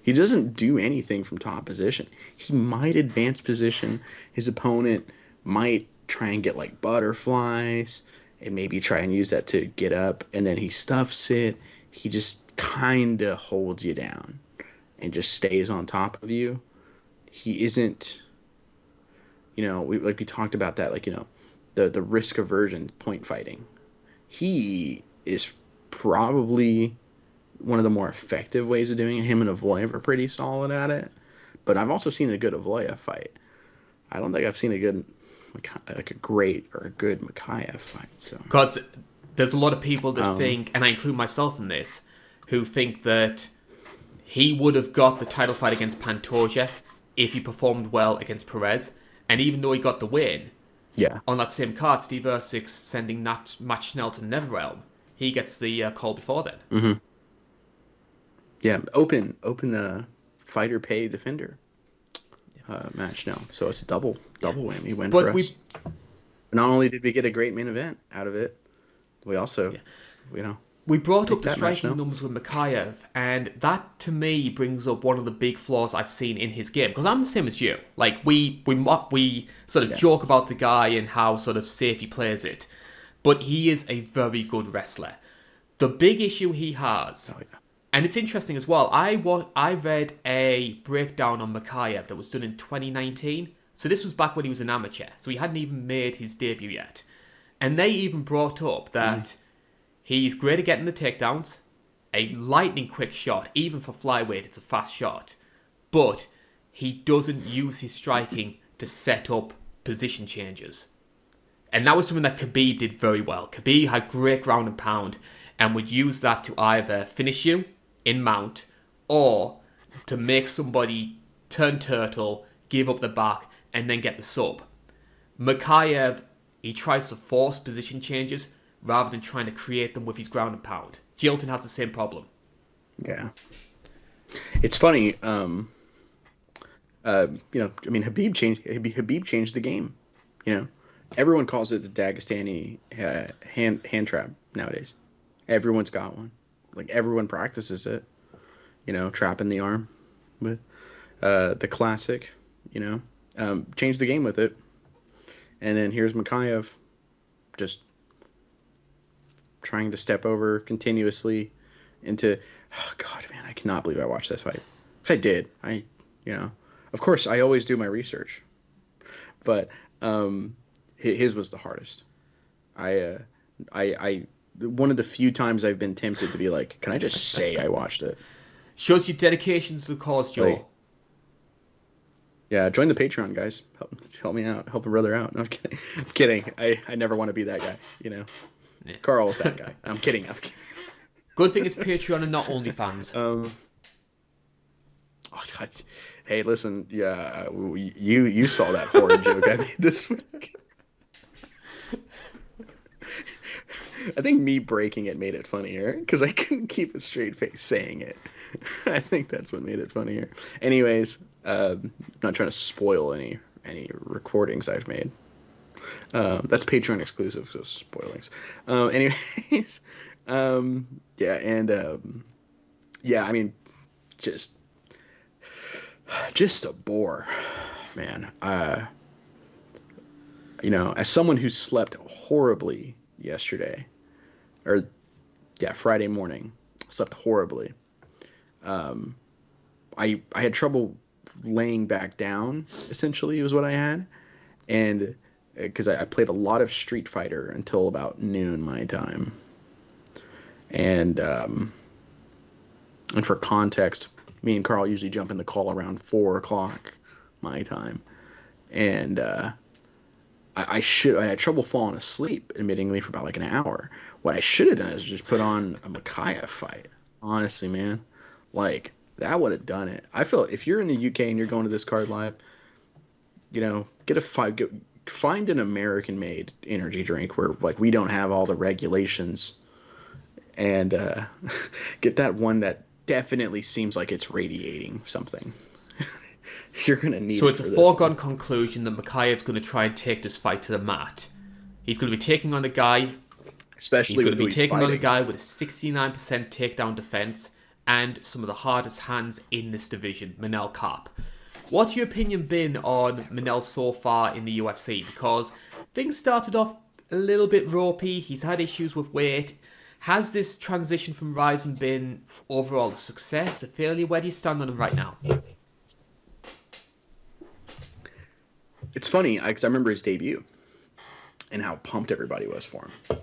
He doesn't do anything from top position. He might advance position. His opponent might try and get like butterflies and maybe try and use that to get up, and then he stuffs it. He just kind of holds you down and just stays on top of you. He isn't, we talked about that, the risk aversion point fighting. He is probably one of the more effective ways of doing it. Him and Avoyev are pretty solid at it. But I've also seen a good Avoyev fight. I don't think I've seen a good, like a great or a good Mikhaev fight. So because there's a lot of people that think, and I include myself in this, who think that he would have got the title fight against Pantoja if he performed well against Perez. And even though he got the win, on that same card, Steve Ercik sending that match Schnell to Netherrealm, he gets the call before then. Mm-hmm. Yeah, open fighter pay defender match now. So it's a double whammy win for us. Not only did we get a great main event out of it, we also, we brought up the striking numbers with Mikhaev, and that to me brings up one of the big flaws I've seen in his game. Because I'm the same as you. Like we sort of joke about the guy and how sort of safe he plays it, but he is a very good wrestler. The big issue he has, and it's interesting as well. I read a breakdown on Mikhaev that was done in 2019. So this was back when he was an amateur. So he hadn't even made his debut yet, and they even brought up that. He's great at getting the takedowns, a lightning quick shot, even for flyweight, it's a fast shot. But he doesn't use his striking to set up position changes. And that was something that Khabib did very well. Khabib had great ground and pound and would use that to either finish you in mount or to make somebody turn turtle, give up the back, and then get the sub. Mikhaev, he tries to force position changes rather than trying to create them with his ground and pound. Jilton has the same problem. Yeah. It's funny, Habib changed the game. Everyone calls it the Dagestani hand trap nowadays. Everyone's got one. Like, everyone practices it. Trapping the arm with the classic, changed the game with it. And then here's Mikhaev just trying to step over continuously into, oh God, man, I cannot believe I watched this fight. Because I did. Of course, I always do my research. But his was the hardest. I one of the few times I've been tempted to be like, can I just say I watched it? Shows your dedication to the cause, Joe. Yeah, join the Patreon, guys. Help me out. Help a brother out. No, I'm kidding. I'm kidding. I never want to be that guy, Yeah. Karl's that guy. I'm kidding. Good thing it's Patreon and not OnlyFans. Oh God. Hey, listen. Yeah, you saw that horrid joke I made this week. I think me breaking it made it funnier because I couldn't keep a straight face saying it. I think that's what made it funnier. Anyways, I'm not trying to spoil any recordings I've made. That's Patreon exclusive, so spoilings. Anyways, just a bore, man. As someone who slept horribly yesterday, Friday morning, slept horribly. I had trouble laying back down, essentially, was what I had. And because I played a lot of Street Fighter until about noon my time. And for context, me and Karl usually jump in the call around 4 o'clock my time. And I had trouble falling asleep, admittingly, for about like an hour. What I should have done is just put on a Mikhaev fight. Honestly, man. Like, that would have done it. I feel if you're in the UK and you're going to this card live, get a fight. Find an American-made energy drink where, like, we don't have all the regulations, and get that one that definitely seems like it's radiating something. You're gonna need. So it's a foregone conclusion that Mikhaev's going to try and take this fight to the mat. He's going to be taking on a guy. Especially he's going to be taking on a guy with a 69% takedown defense and some of the hardest hands in this division, Manel Kape. What's your opinion been on Manel so far in the UFC? Because things started off a little bit ropey. He's had issues with weight. Has this transition from Ryzen been overall a success, a failure? Where do you stand on him right now? It's funny because I remember his debut and how pumped everybody was for him.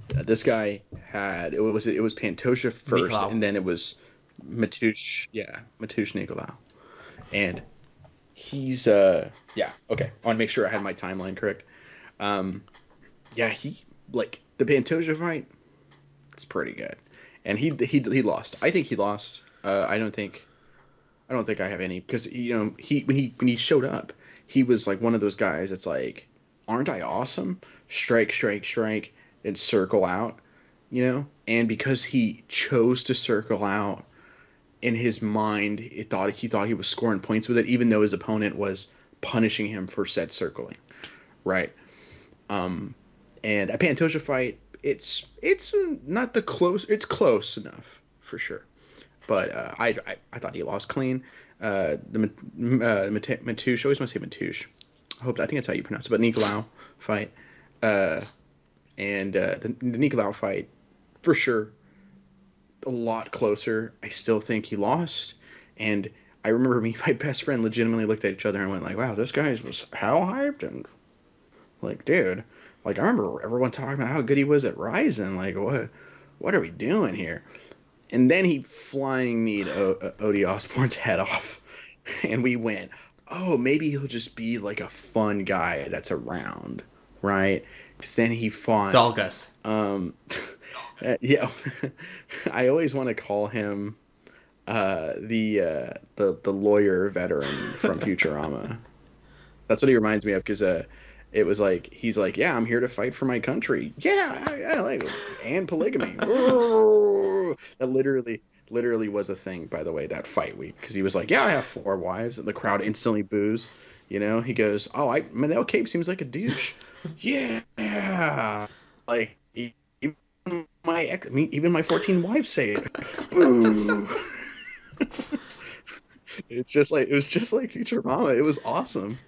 This guy had it was Pantoja first, Nicolau. and then it was Mateusz Nicolau, and he's okay. I want to make sure I had my timeline correct. He like the Pantoja fight. It's pretty good, and he lost. I think he lost. I don't think I have any because when he showed up, he was like one of those guys that's like, aren't I awesome? Strike, strike, strike, and circle out, And because he chose to circle out, in his mind, he thought he was scoring points with it, even though his opponent was punishing him for said circling, right? And a Pantoja fight, it's not the close. It's close enough for sure, but I thought he lost clean. The Mateusz, I always want to say Mateusz. I think that's how you pronounce it. But Nicolau fight, and the Nicolau fight, for sure, a lot closer. I still think he lost, and I remember my best friend legitimately looked at each other and went like, "Wow, this guy was how hyped?" And like, dude, like I remember everyone talking about how good he was at Ryzen. Like, what are we doing here? And then he flying kneed Odie Osborne's head off, and we went, oh, maybe he'll just be like a fun guy that's around, right? Because then he fought Zalgas. Yeah, I always want to call him the lawyer veteran from Futurama. That's what he reminds me of because it was like he's like, yeah, I'm here to fight for my country. Yeah, I like it. And polygamy. That literally was a thing, by the way, that fight week, because he was like, yeah, I have 4 wives, and the crowd instantly boos. He goes, oh, Manel Kape seems like a douche. Yeah, like even my 14 wives say it. Boo. It was just like Futurama. It was awesome.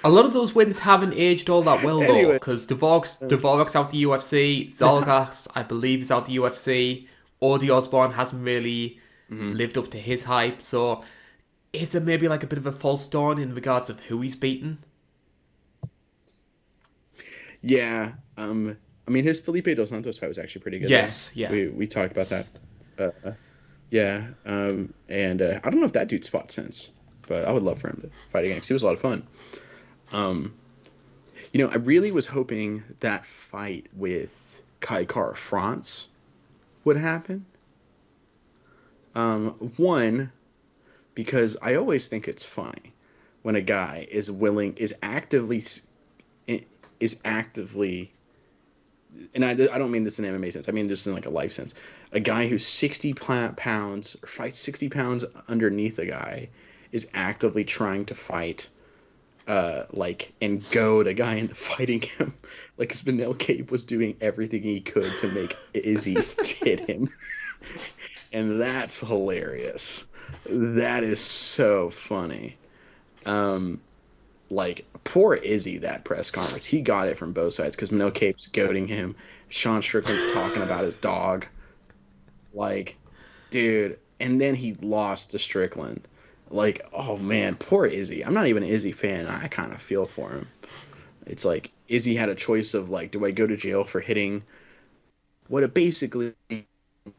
A lot of those wins haven't aged all that well, though, Anyway. because Dvorak's out the UFC, Zalgas, I believe, is out the UFC, Odie Osborne hasn't really lived up to his hype, so is there maybe like a bit of a false dawn in regards of who he's beaten? Yeah, his Felipe Dos Santos fight was actually pretty good. Yes, though. yeah. We talked about that. And I don't know if that dude's fought since, but I would love for him to fight again because he was a lot of fun. I really was hoping that fight with Kai Kara France would happen. One, because I always think it's funny when a guy is actively, and I don't mean this in MMA sense. I mean just in like a life sense. A guy who's 60 pounds or fights 60 pounds underneath a guy is actively trying to fight, and goad a guy into fighting him. Like Aspinall Kape was doing everything he could to make Izzy hit him. And that's hilarious. That is so funny. Poor Izzy, that press conference. He got it from both sides because Manel Kape's goading him. Sean Strickland's talking about his dog. Like, dude. And then he lost to Strickland. Like, oh man, poor Izzy. I'm not even an Izzy fan. I kind of feel for him. It's like Izzy had a choice of like, do I go to jail for hitting what would basically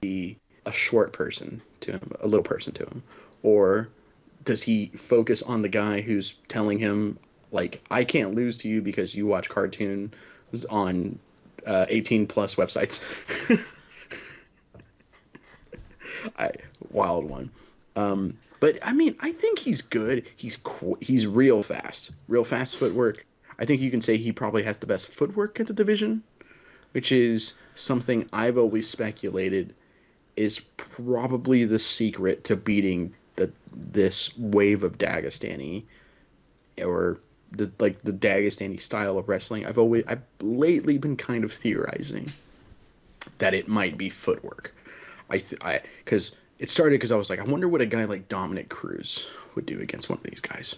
be a short person to him, a little person to him, or does he focus on the guy who's telling him like, I can't lose to you because you watch cartoons on 18 plus websites. Wild one. But I mean, I think he's good. He's real fast footwork. I think you can say he probably has the best footwork at the division, which is something I've always speculated is probably the secret to beating this wave of Dagestani, or the Dagestani style of wrestling. I've lately been kind of theorizing that it might be footwork. Because it started because I was like, I wonder what a guy like Dominic Cruz would do against one of these guys.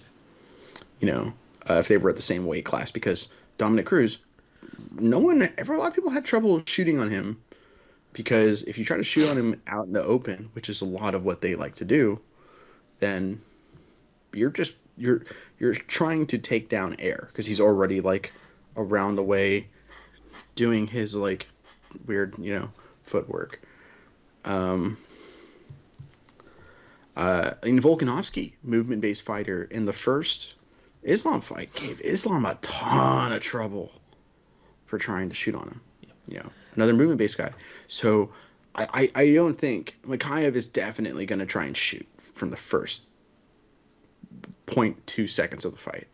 You know, if they were at the same weight class, because Dominic Cruz, a lot of people had trouble shooting on him because if you try to shoot on him out in the open, which is a lot of what they like to do, then you're just you're trying to take down air because he's already like around the way doing his like weird, footwork. Um, in Volkanovski, movement-based fighter, in the first Islam fight, gave Islam a ton of trouble for trying to shoot on him. Another movement-based guy. So I don't think Mikhaev is definitely going to try and shoot from the first 0.2 seconds of the fight.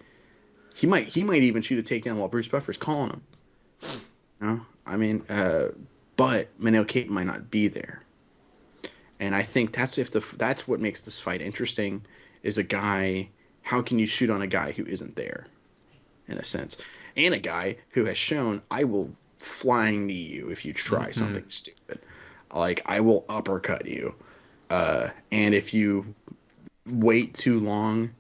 He might even shoot a takedown while Bruce Buffer's calling him. But Manel Kape might not be there. And I think that's what makes this fight interesting is a guy. How can you shoot on a guy who isn't there, in a sense, and a guy who has shown I will flying knee you if you try something stupid, like I will uppercut you, and if you wait too long,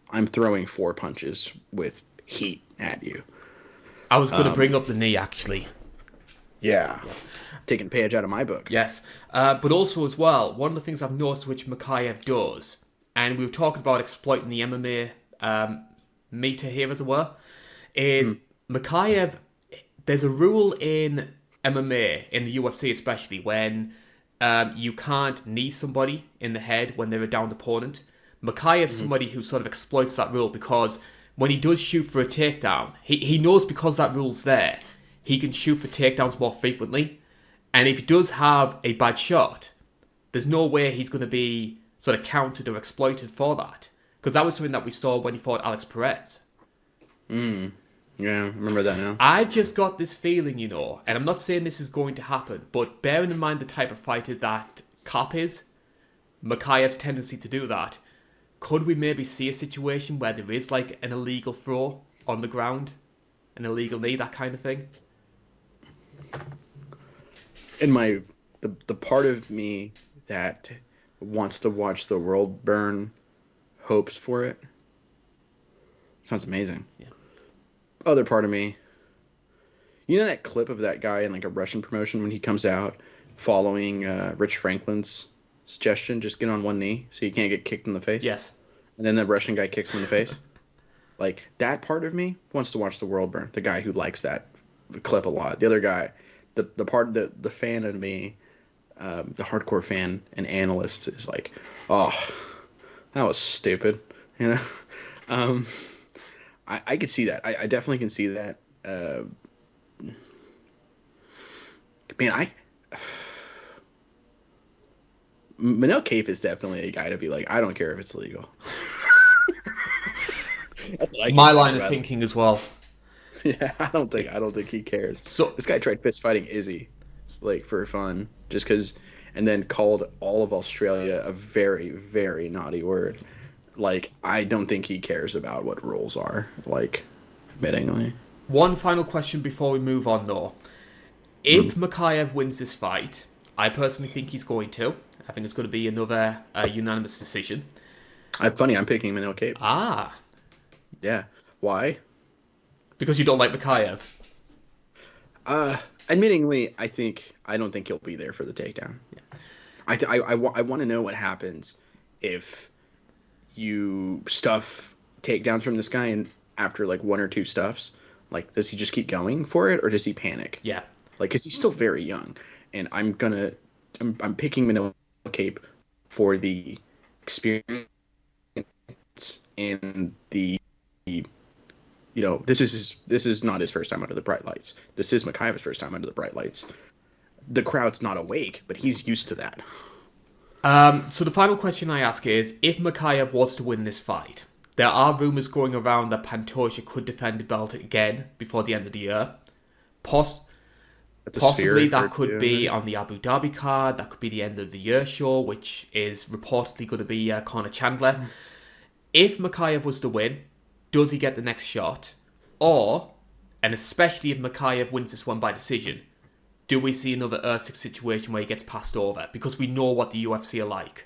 I'm throwing 4 punches with heat at you. I was going to bring up the knee actually. Yeah. Taking a page out of my book. Yes. But also as well, one of the things I've noticed which Mikhaev does, and we were talking about exploiting the MMA meter here as it were, is Mikhaev, there's a rule in MMA, in the UFC especially, when you can't knee somebody in the head when they're a downed opponent. Mikhaev's somebody who sort of exploits that rule because when he does shoot for a takedown, he knows because that rule's there, he can shoot for takedowns more frequently. And if he does have a bad shot, there's no way he's going to be sort of countered or exploited for that. Because that was something that we saw when he fought Alex Perez. Yeah, I remember that now. I just got this feeling, and I'm not saying this is going to happen, but bearing in mind the type of fighter that Cop is, Mikhaev's tendency to do that, could we maybe see a situation where there is like an illegal throw on the ground, an illegal knee, that kind of thing? In the part of me that wants to watch the world burn hopes for it. Sounds amazing. Yeah. Other part of me, that clip of that guy in like a Russian promotion when he comes out following Rich Franklin's suggestion, just get on one knee so you can't get kicked in the face? Yes. And then the Russian guy kicks him in the face? Like, that part of me wants to watch the world burn. The guy who likes that clip a lot. The other guy, the fan of me, the hardcore fan and analyst is like, oh, that was stupid. I could see that. I definitely can see that. Manel Kape is definitely a guy to be like, I don't care if it's legal. That's what my line of thinking as well. Yeah, I don't think he cares. So this guy tried fist fighting Izzy, like for fun, just because, and then called all of Australia a very, very naughty word. Like, I don't think he cares about what rules are. Like, admittingly. One final question before we move on, though. If Mikhaev wins this fight, I personally think he's going to. I think it's going to be another unanimous decision. I'm picking Manel Kape. Ah. Yeah. Why? Because you don't like Mikhaev. Admittingly, I don't think he'll be there for the takedown. Yeah. I want to know what happens if you stuff takedowns from this guy and after like one or two stuffs, like, does he just keep going for it or does he panic? Yeah. Like, because he's still very young, and I'm picking Manel Kape for the experience and the, this is not his first time under the bright lights. This is Mikhaev's first time under the bright lights. The crowd's not awake, but he's used to that. So the final question I ask is, if Mikhaev was to win this fight, there are rumours going around that Pantoja could defend the belt again before the end of the year. Possibly that could be on the Abu Dhabi card, that could be the end of the year show, which is reportedly going to be Conor Chandler. If Mikhaev was to win, does he get the next shot? Or, and especially if Mikhaev wins this one by decision, do we see another Usyk situation where he gets passed over? Because we know what the UFC are like.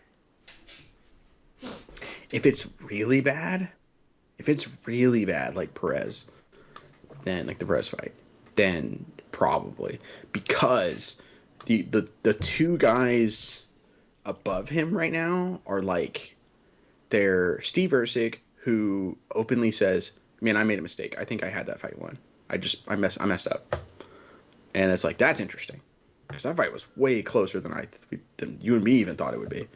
If it's really bad, like Perez, then like the Perez fight, then probably, because the two guys above him right now are like, they're Steve Usyk, who openly says, "Man, I made a mistake. I think I had that fight won. I messed up." And it's like, that's interesting, because that fight was way closer than you and me even thought it would be.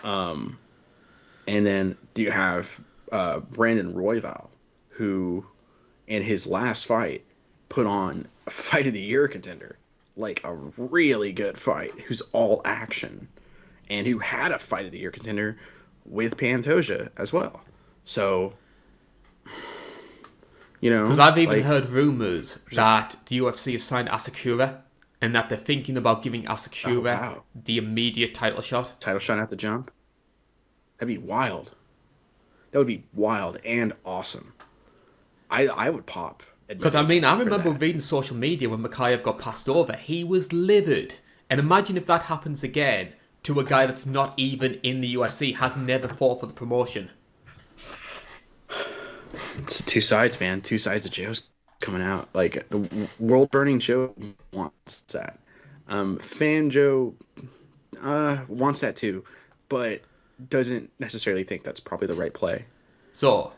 And then do you have Brandon Royval, who in his last fight put on a fight of the year contender, like a really good fight, who's all action, and who had a fight of the year contender with Pantoja as well. So, because I've even heard rumors that the UFC have signed Asakura, and that they're thinking about giving Asakura the immediate title shot. Title shot at the jump? That'd be wild. That would be wild and awesome. I would pop. Because I remember reading social media when Mikhaev got passed over. He was livid. And imagine if that happens again to a guy that's not even in the UFC, has never fought for the promotion. It's two sides, man. Two sides of Joe's coming out. Like, the world-burning Joe wants that. Fan Joe wants that too, but doesn't necessarily think that's probably the right play. So,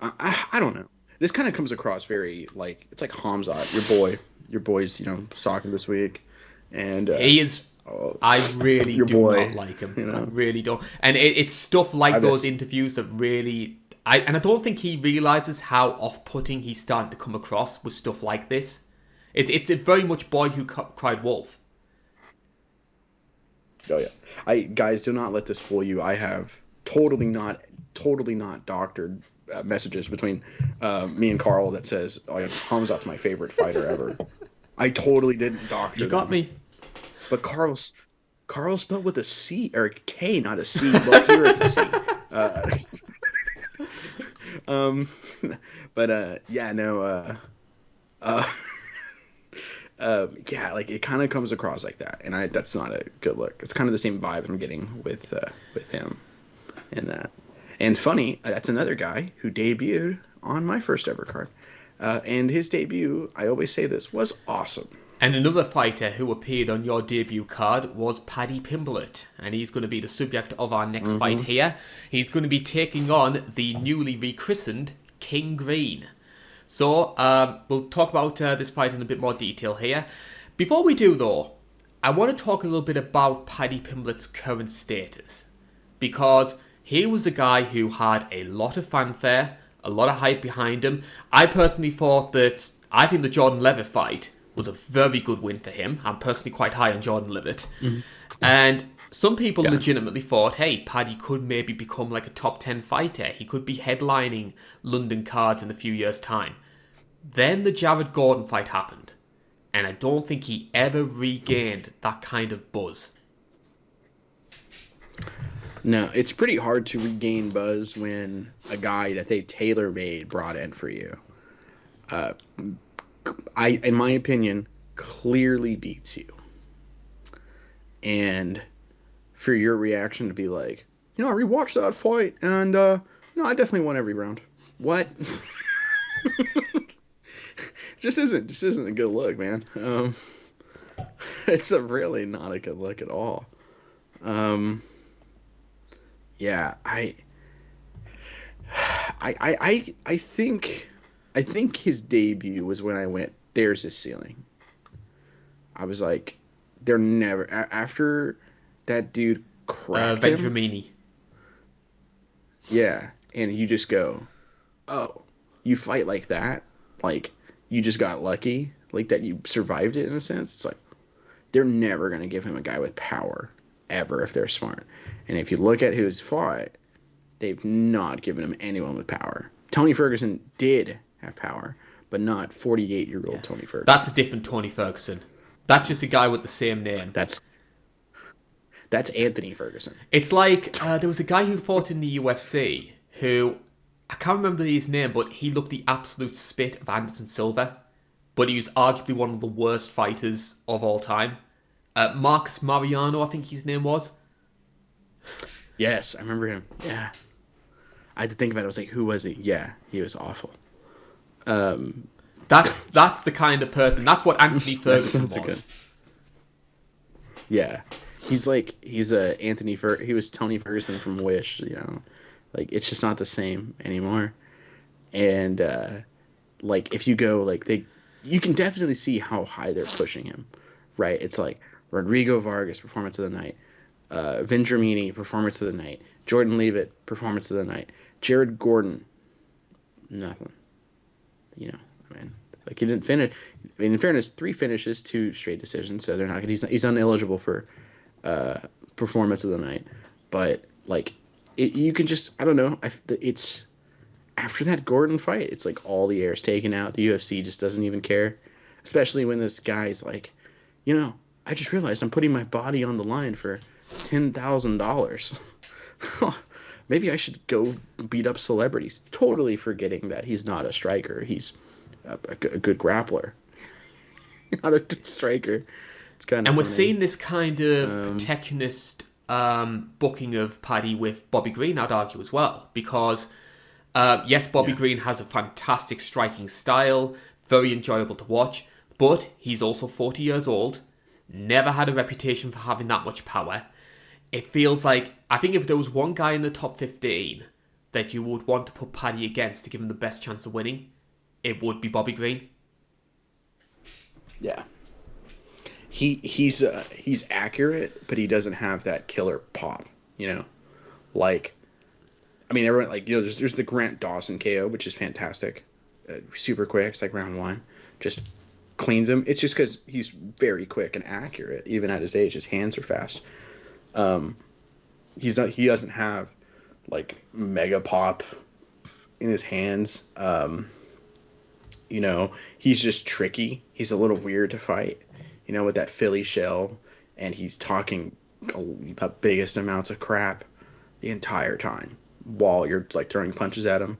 I don't know. This kind of comes across very like, it's like Hamzat, your boy's soccer this week, and he is. I really do not like him. I really don't. And it's stuff like those interviews that really. I don't think he realizes how off-putting he's starting to come across with stuff like this. It's a very much boy who cried wolf. Oh yeah, guys, do not let this fool you. I have totally not doctored messages between me and Karl that says, "Oh, Hamzat's my favorite fighter ever." I totally didn't doctor. You got me. But Karl's spelled with a C or a K, not a C. Well, here it's a C. Yeah, like it kind of comes across like that, and that's not a good look. It's kind of the same vibe I'm getting with him and that. And funny, that's another guy who debuted on my first ever card, and his debut, I always say this, was awesome. And another fighter who appeared on your debut card was Paddy Pimblett, and he's going to be the subject of our next fight here. He's going to be taking on the newly rechristened King Green. So, we'll talk about this fight in a bit more detail here. Before we do, though, I want to talk a little bit about Paddy Pimblett's current status. Because he was a guy who had a lot of fanfare, a lot of hype behind him. I personally thought that, I think the Jordan Levitt fight was a very good win for him. I'm personally quite high on Jordan Levitt. And some people legitimately thought, hey, Paddy could maybe become like a top 10 fighter. He could be headlining London cards in a few years' time. Then the Jared Gordon fight happened. And I don't think he ever regained that kind of buzz. No, it's pretty hard to regain buzz when a guy that they tailor-made brought in for you, in my opinion, clearly beats you. And for your reaction to be like, I rewatched that fight, and I definitely won every round. What? just isn't a good look, man. It's really not a good look at all. Yeah, I think his debut was when I went, there's his ceiling. I was like, they're never, after that dude cracked him. Vendramini. Yeah, and you just go, oh, you fight like that? Like, you just got lucky? Like, that you survived it in a sense? It's like, they're never going to give him a guy with power, ever, if they're smart. And if you look at who's fought, they've not given him anyone with power. Tony Ferguson did have power, but not 48-year-old Tony Ferguson. That's a different Tony Ferguson. That's just a guy with the same name. That's Anthony Ferguson. It's like there was a guy who fought in the UFC who, I can't remember his name, but he looked the absolute spit of Anderson Silva. but he was arguably one of the worst fighters of all time. Marcus Mariano, I think his name was. Yes, I remember him. Yeah. I had to think about it. I was like, who was he? Yeah, he was awful. That's the kind of person. That's what Anthony Ferguson was. Yeah, he's he was Tony Ferguson from Wish. You know, like it's just not the same anymore. And like if you go you can definitely see how high they're pushing him, right? It's like Rodrigo Vargas, performance of the night. Vendramini, performance of the night. Jordan Leavitt, performance of the night. Jared Gordon, nothing. You know, I mean, like he didn't finish. I mean, in fairness, 3 finishes, 2 straight decisions, so they're not. He's ineligible for performance of the night. But like, you can just I don't know. It's after that Gordon fight, it's like all the air's taken out. The UFC just doesn't even care, especially when this guy's like, you know, I just realized I'm putting my body on the line for $10,000. Maybe I should go beat up celebrities. Totally forgetting that he's not a striker. He's a good grappler. Not a good striker. It's kind of. And we're funny. seeing this kind of protectionist booking of Paddy with Bobby Green, I'd argue, as well. Because, yes, Bobby Green has a fantastic striking style, very enjoyable to watch, but he's also 40 years old, never had a reputation for having that much power. It feels like, I think if there was one guy in the top 15 that you would want to put Paddy against to give him the best chance of winning, it would be Bobby Green. Yeah. He's accurate, but he doesn't have that killer pop, you know? like, I mean, everyone, like, you know, there's the Grant Dawson KO, which is fantastic. Super quick. It's like round one. Just cleans him. It's just because he's very quick and accurate. Even at his age, his hands are fast. He doesn't have, like, mega pop in his hands. You know, he's just tricky. He's a little weird to fight, you know, with that Philly shell. And he's talking the biggest amounts of crap the entire time while you're, like, throwing punches at him.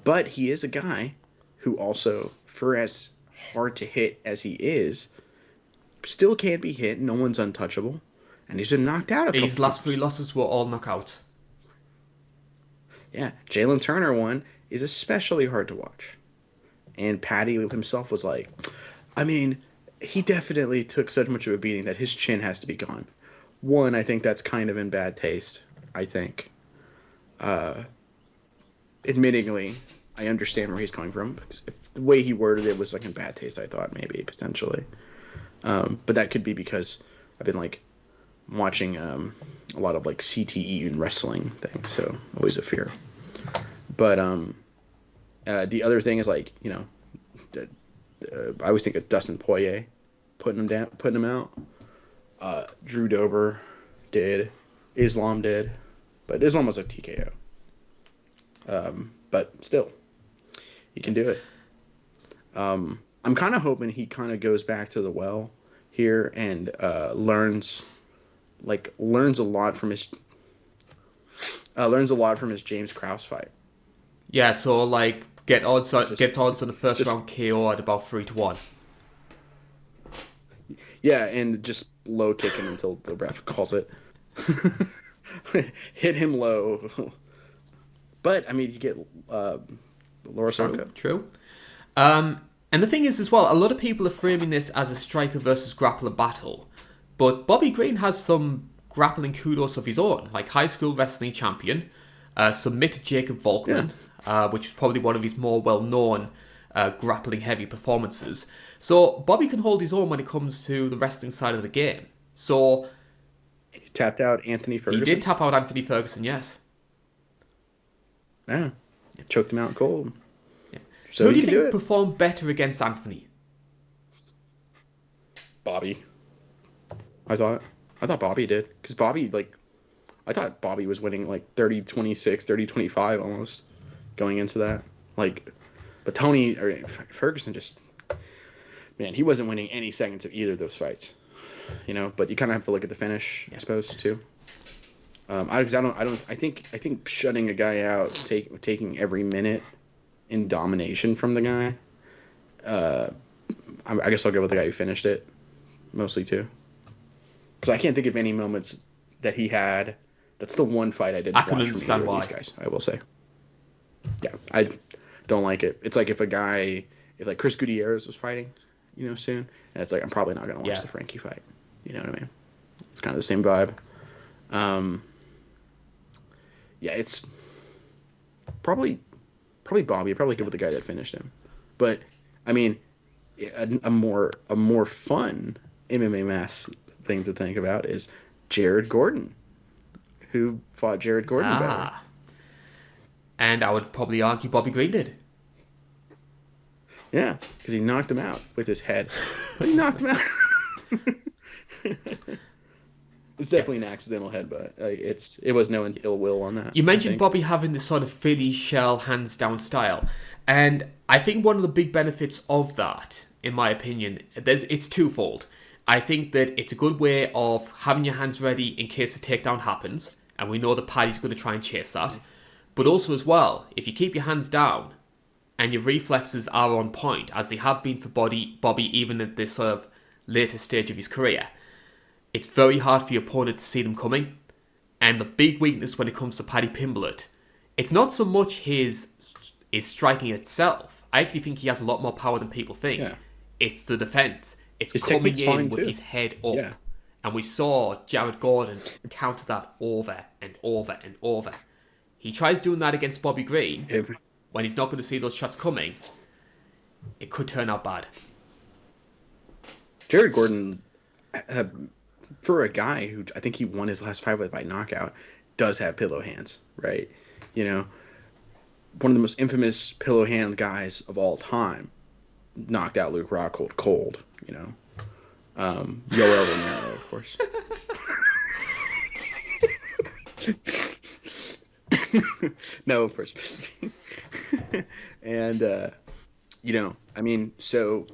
But he is a guy who also, for as hard to hit as he is, still can't be hit. No one's untouchable. And he's been knocked out a couple His last times. 3 losses were all knockouts. Yeah, Jalen Turner one is especially hard to watch. And Paddy himself was like, I mean, he definitely took such much of a beating that his chin has to be gone. One, I think that's kind of in bad taste, I think. Admittingly, I understand where he's coming from. The way he worded it was like in bad taste, I thought, maybe, potentially. But that could be because I've been, like, watching a lot of, like, CTE and wrestling things, so always a fear. But the other thing is, like, you know, I always think of Dustin Poirier putting him out. Drew Dober did. Islam did. But Islam was a TKO. But still, he can do it. I'm kind of hoping he kind of goes back to the well here and learns a lot from his James Krause fight. Yeah, so, like, get odds on the first round KO at about 3-1. Yeah, and just low kick him until the ref calls it. Hit him low. But I mean, you get Laura Sanko. True. And the thing is, as well, a lot of people are framing this as a striker versus grappler battle. But Bobby Green has some grappling kudos of his own, like high school wrestling champion, submitted Jacob Volkman, which is probably one of his more well-known grappling heavy performances. So Bobby can hold his own when it comes to the wrestling side of the game. So he tapped out Anthony Ferguson. He did tap out Anthony Ferguson, yes. Yeah. Choked him out cold. Yeah. So who do you think performed better against Anthony? Bobby. I thought Bobby did. Because Bobby, like, I thought Bobby was winning, like, 30-26, 30-25 almost going into that. Like, but Ferguson just, man, he wasn't winning any seconds of either of those fights. You know, but you kind of have to look at the finish, I suppose, too. I think shutting a guy out, taking every minute in domination from the guy, I guess I'll go with the guy who finished it, mostly too. Because I can't think of any moments that he had. That's the one fight I I didn't can watch from understand either of why. these guys, I will say. Yeah, I don't like it. It's like if like Chris Gutierrez was fighting, soon, and it's like I'm probably not going to watch Yeah. the Frankie fight. You know what I mean? It's kind of the same vibe. Yeah, it's probably Bobby. I'd probably go with the guy that finished him. But I mean, a more fun MMA mass thing to think about is Jared Gordon, who fought Jared Gordon better. Ah. And I would probably argue Bobby Green did. Yeah, because he knocked him out with his head, but he knocked him out. It's Yeah. definitely an accidental headbutt. It was no ill will on that. You I mentioned think. Bobby having this sort of Philly shell hands down style, and I think one of the big benefits of that, in my opinion, it's twofold. I think that it's a good way of having your hands ready in case a takedown happens, and we know that Paddy's going to try and chase that. But also as well, if you keep your hands down and your reflexes are on point, as they have been for Bobby even at this sort of later stage of his career, it's very hard for your opponent to see them coming. And the big weakness when it comes to Paddy Pimblett, it's not so much his striking itself. I actually think he has a lot more power than people think. Yeah. It's the defense. It's His coming technique's in fine, with too. his head up. Yeah. And we saw Jared Gordon counter that over and over and over. He tries doing that against Bobby Green when he's not going to see those shots coming. It could turn out bad. Jared Gordon, for a guy who I think he won his last fight by knockout, does have pillow hands, right? One of the most infamous pillow hand guys of all time knocked out Luke Rockhold cold, Yoel Romero, of course. No, of course. And, I mean, so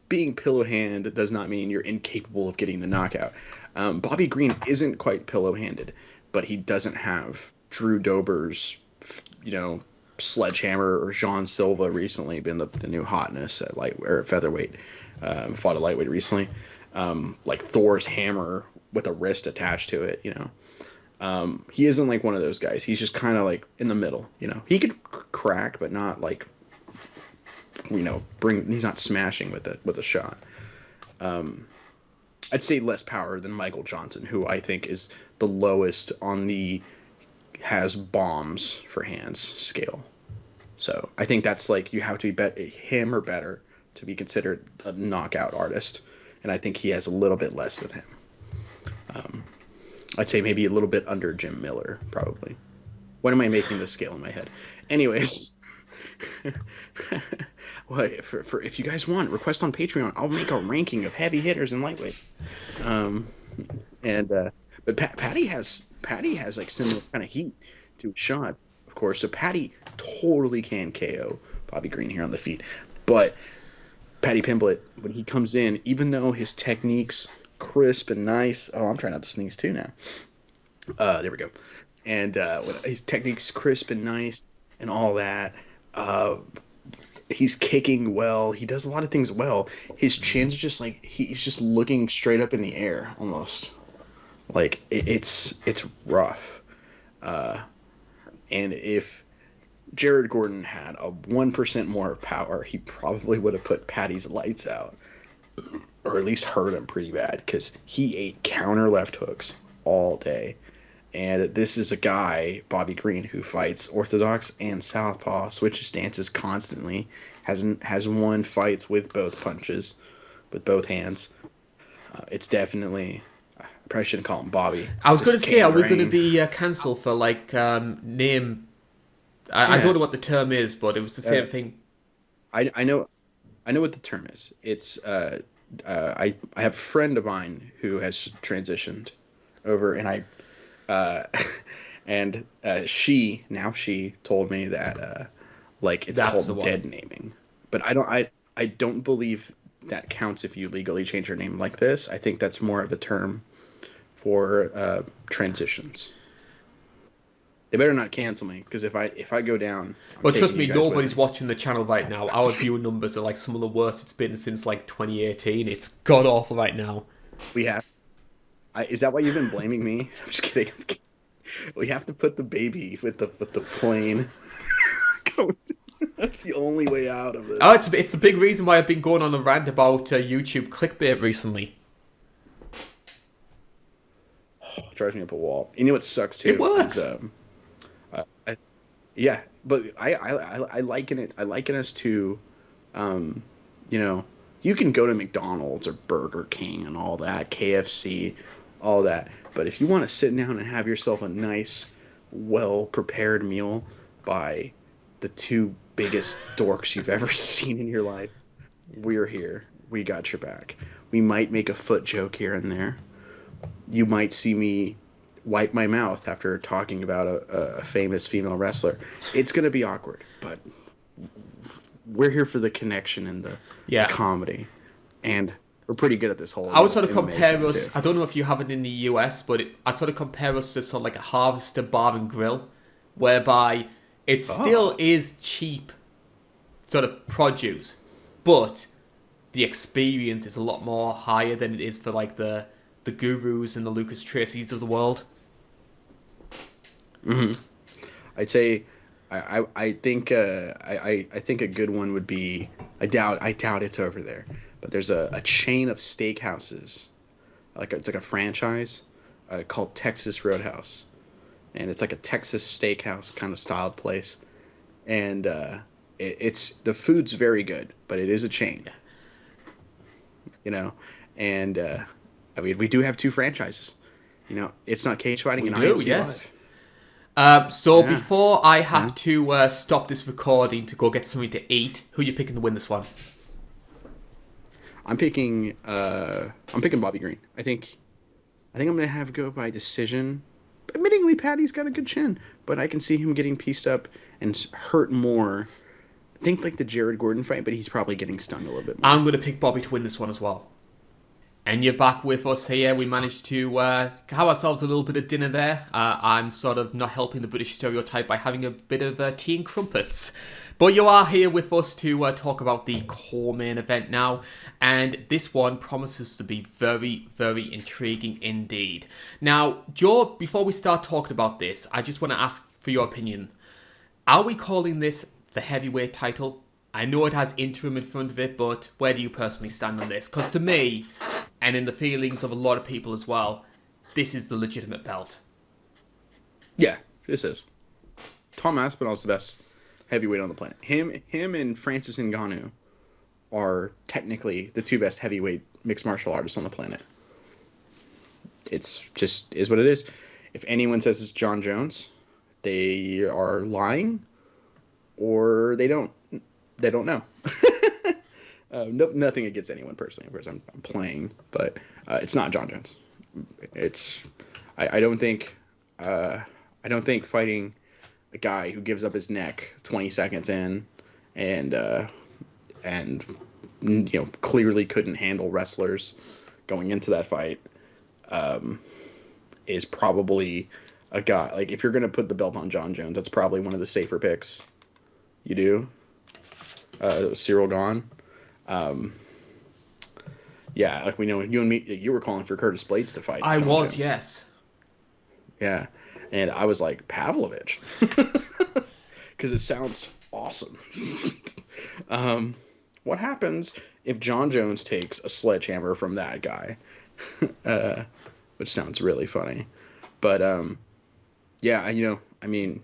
being pillow hand does not mean you're incapable of getting the knockout. Bobby Green isn't quite pillow handed, but he doesn't have Drew Dober's, sledgehammer, or Jean Silva recently been the new hotness at featherweight. Fought a lightweight recently. Like Thor's hammer with a wrist attached to it, He isn't like one of those guys. He's just kind of like in the middle, He could crack, but not like, he's not smashing with a shot. I'd say less power than Michael Johnson, who I think is the lowest on the has bombs for hands scale. So I think that's like you have to be him or better to be considered a knockout artist, and I think he has a little bit less than him. I'd say maybe a little bit under Jim Miller, probably. What am I making the scale in my head? Anyways, well, for if you guys want, request on Patreon. I'll make a ranking of heavy hitters and lightweight. But Patty has like similar kind of heat to Sean, of course. So Patty totally can KO Bobby Green here on the feet, but Paddy Pimblett, when he comes in, even though his technique's crisp and nice. Oh, I'm trying not to sneeze too now. There we go. And when his technique's crisp and nice and all that, he's kicking well. He does a lot of things well. His chin's just like he's just looking straight up in the air almost. Like it's rough. And if Jared Gordon had a 1% more of power, he probably would have put Patty's lights out, or at least hurt him pretty bad, because he ate counter left hooks all day. And this is a guy, Bobby Green, who fights orthodox and southpaw, switches stances constantly, has won fights with both punches, with both hands. It's definitely... I probably shouldn't call him Bobby. I was going to say, are we going to Rain. be cancelled for name? I don't know what the term is, but it was the same thing. I know what the term is. It's I have a friend of mine who has transitioned over, and she told me that it's That's called the dead naming. But I don't believe that counts if you legally change your name like this. I think that's more of a term for transitions. They better not cancel me, because if I go down, I'm Well, trust taking you me, guys with nobody's me. watching the channel right now. Our viewer numbers are like some of the worst it's been since like 2018. It's god awful right now. We have. Is that why you've been blaming me? I'm just kidding. We have to put the baby with the plane. That's the only way out of Oh, this. it's the big reason why I've been going on a rant about YouTube clickbait recently. It drives me up a wall. You know what sucks It too is works. I, yeah, but I liken it. I liken us to, um, you know, you can go to McDonald's or Burger King and all that, KFC, all that. But if you want to sit down and have yourself a nice, well prepared meal by the two biggest dorks you've ever seen in your life, we're here. We got your back. We might make a foot joke here and there. You might see me wipe my mouth after talking about a famous female wrestler. It's going to be awkward, but we're here for the connection and the Yeah. comedy. And we're pretty good at this whole I would sort of MMA compare thing, us. too. I don't know if you have it in the US, but I'd sort of compare us to sort of like a Harvester Bar and Grill, whereby it still Oh, is cheap sort of produce, but the experience is a lot more higher than it is for like the gurus and the Lucas Tracy's of the world. I'd say I think I think a good one would be I doubt it's over there, but there's a chain of steakhouses, it's like a franchise, called Texas Roadhouse, and it's like a Texas steakhouse kind of styled place, and it's the food's very good, but it is a chain, Yeah, you know, and I mean we do have two franchises, it's not cage fighting we and do. IMC Yes. Live. So Yeah, before I yeah. have to stop this recording to go get something to eat, who are you picking to win this one? I'm picking Bobby Green. I think I'm gonna have go by decision. Admittingly, Patty's got a good chin, but I can see him getting pieced up and hurt more. Think like the Jared Gordon fight, but he's probably getting stung a little bit more. I'm going to pick Bobby to win this one as well. And you're back with us here. We managed to have ourselves a little bit of dinner there. I'm sort of not helping the British stereotype by having a bit of tea and crumpets. But you are here with us to talk about the core main event now. And this one promises to be very, very intriguing indeed. Now, Joe, before we start talking about this, I just want to ask for your opinion. Are we calling this the heavyweight title? I know it has interim in front of it, but where do you personally stand on this? Because to me, and in the feelings of a lot of people as well, this is the legitimate belt. Yeah, this is. Tom Aspinall's the best heavyweight on the planet. Him and Francis Ngannou are technically the two best heavyweight mixed martial artists on the planet. It's just is what it is. If anyone says it's John Jones, they are lying, or they don't know. No, nothing against anyone personally. Of course, I'm playing, but it's not John Jones. It's I don't think I don't think fighting a guy who gives up his neck 20 seconds in and and clearly couldn't handle wrestlers going into that fight is probably a guy. Like, if you're gonna put the belt on John Jones, that's probably one of the safer picks. You do. Cyril Gahn. Yeah, like we know you and me, you were calling for Curtis Blaydes to fight I John was, Jones. yes. Yeah, and I was like Pavlovich, because it sounds awesome. What happens if John Jones takes a sledgehammer from that guy? uh, which sounds really funny, but yeah, I mean,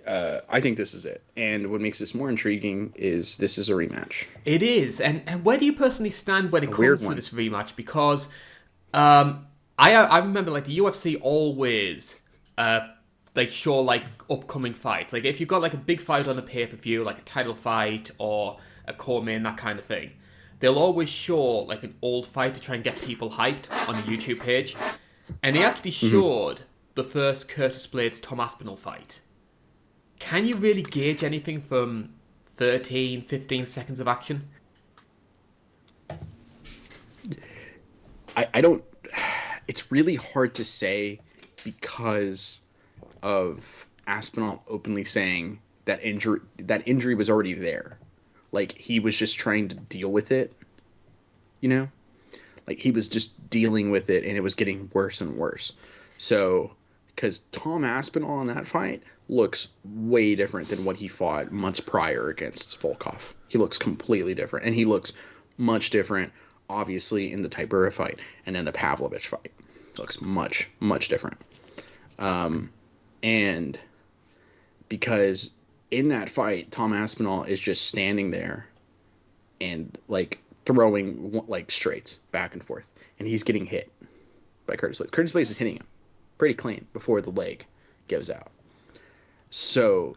I think this is it. And what makes this more intriguing is this is a rematch. It is. And where do you personally stand when it A weird comes to one. this rematch? Because I remember like the UFC always like show like upcoming fights. Like if you've got like a big fight on a pay-per-view, like a title fight or a core main, that kind of thing, they'll always show like an old fight to try and get people hyped on the YouTube page. And they actually showed the first Curtis Blaydes Tom Aspinall fight. Can you really gauge anything from 13, 15 seconds of action? I don't. It's really hard to say because of Aspinall openly saying that injury was already there. Like he was just trying to deal with it, you know? Like he was just dealing with it and it was getting worse and worse. So, because Tom Aspinall in that fight looks way different than what he fought months prior against Volkov. He looks completely different. And he looks much different, obviously, in the Tybura fight and then the Pavlovich fight. Looks much, much different. And because in that fight, Tom Aspinall is just standing there and like throwing like straights back and forth, and he's getting hit by Curtis Blaydes. Curtis Blaydes is hitting him pretty clean before the leg gives out. So,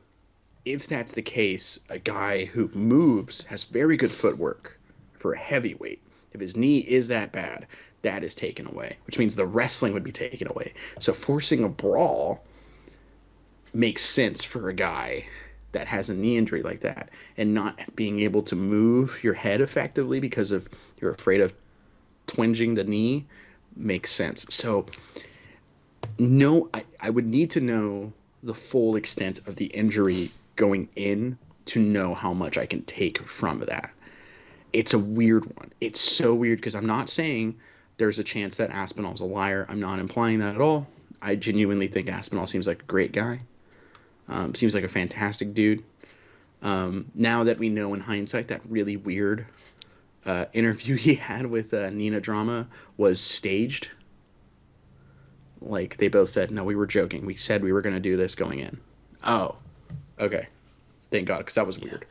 if that's the case, a guy who moves has very good footwork for a heavyweight. If his knee is that bad, that is taken away, which means the wrestling would be taken away. So, forcing a brawl makes sense for a guy that has a knee injury like that, and not being able to move your head effectively because of you're afraid of twinging the knee makes sense. So no, I would need to know the full extent of the injury going in to know how much I can take from that. It's a weird one. It's so weird because I'm not saying there's a chance that Aspinall's a liar. I'm not implying that at all. I genuinely think Aspinall seems like a great guy. Seems like a fantastic dude. Now that we know in hindsight that really weird interview he had with Nina Drama was staged. Like, they both said, no, we were joking. We said we were going to do this going in. Oh, okay. Thank God, because that was weird.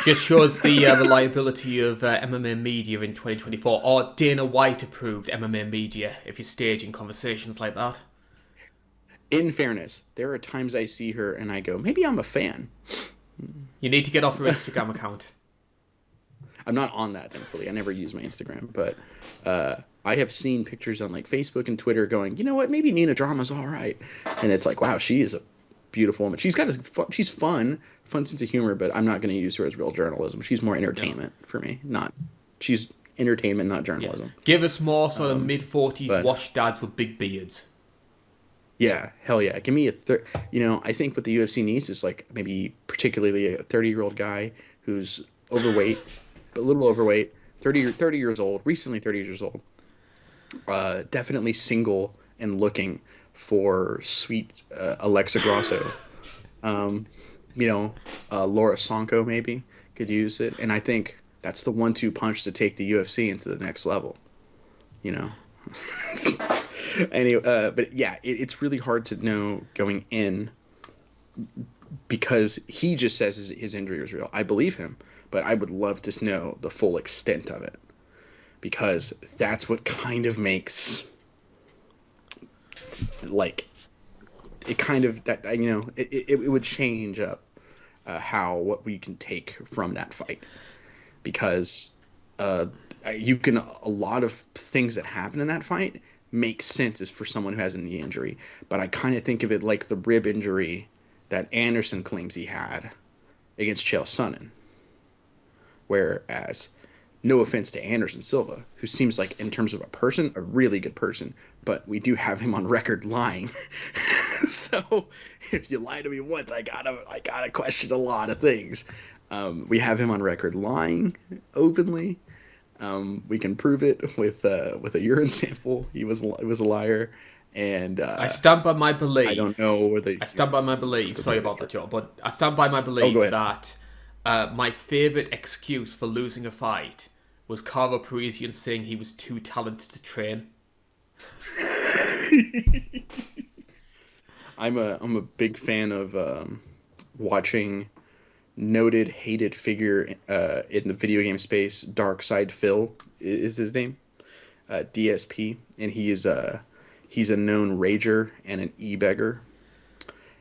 Just shows the reliability of MMA media in 2024, or Dana White approved MMA media, if you're staging conversations like that. In fairness, there are times I see her and I go, maybe I'm a fan. You need to get off her Instagram account. I'm not on that, thankfully. I never use my Instagram, but I have seen pictures on like Facebook and Twitter going, you know what, maybe Nina Drama's all right. And it's like, wow, she is a beautiful woman. She's she's fun sense of humor, but I'm not going to use her as real journalism. She's more entertainment for me. She's entertainment, not journalism. Yeah. Give us more sort of mid-40s wash dads with big beards. Yeah, hell yeah. Give me I think what the UFC needs is like maybe particularly a 30-year-old guy who's overweight, a little overweight, 30 years old, recently 30 years old. Definitely single and looking for sweet Alexa Grasso. Laura Sanko maybe could use it. And I think that's the 1-2 punch to take the UFC into the next level. Anyway, but yeah, it's really hard to know going in because he just says his injury was real. I believe him, but I would love to know the full extent of it because that's what kind of makes like it kind of that it would change up what we can take from that fight because a lot of things that happen in that fight make sense as for someone who has a knee injury, but I kind of think of it like the rib injury that Anderson claims he had against Chael Sonnen. Whereas, no offense to Anderson Silva, who seems like in terms of a person, a really good person, but we do have him on record lying. So if you lie to me once, I gotta question a lot of things. We have him on record lying openly. We can prove it with a urine sample. It was a liar, and I stand by my belief. I don't know whether I stand by my belief. Sorry about that, Joe, but I stand by my belief that my favorite excuse for losing a fight was Karl Parisian saying he was too talented to train. I'm a big fan of watching noted hated figure in the video game space, Dark Side Phil is his name, DSP, and he's a known rager and an e-beggar,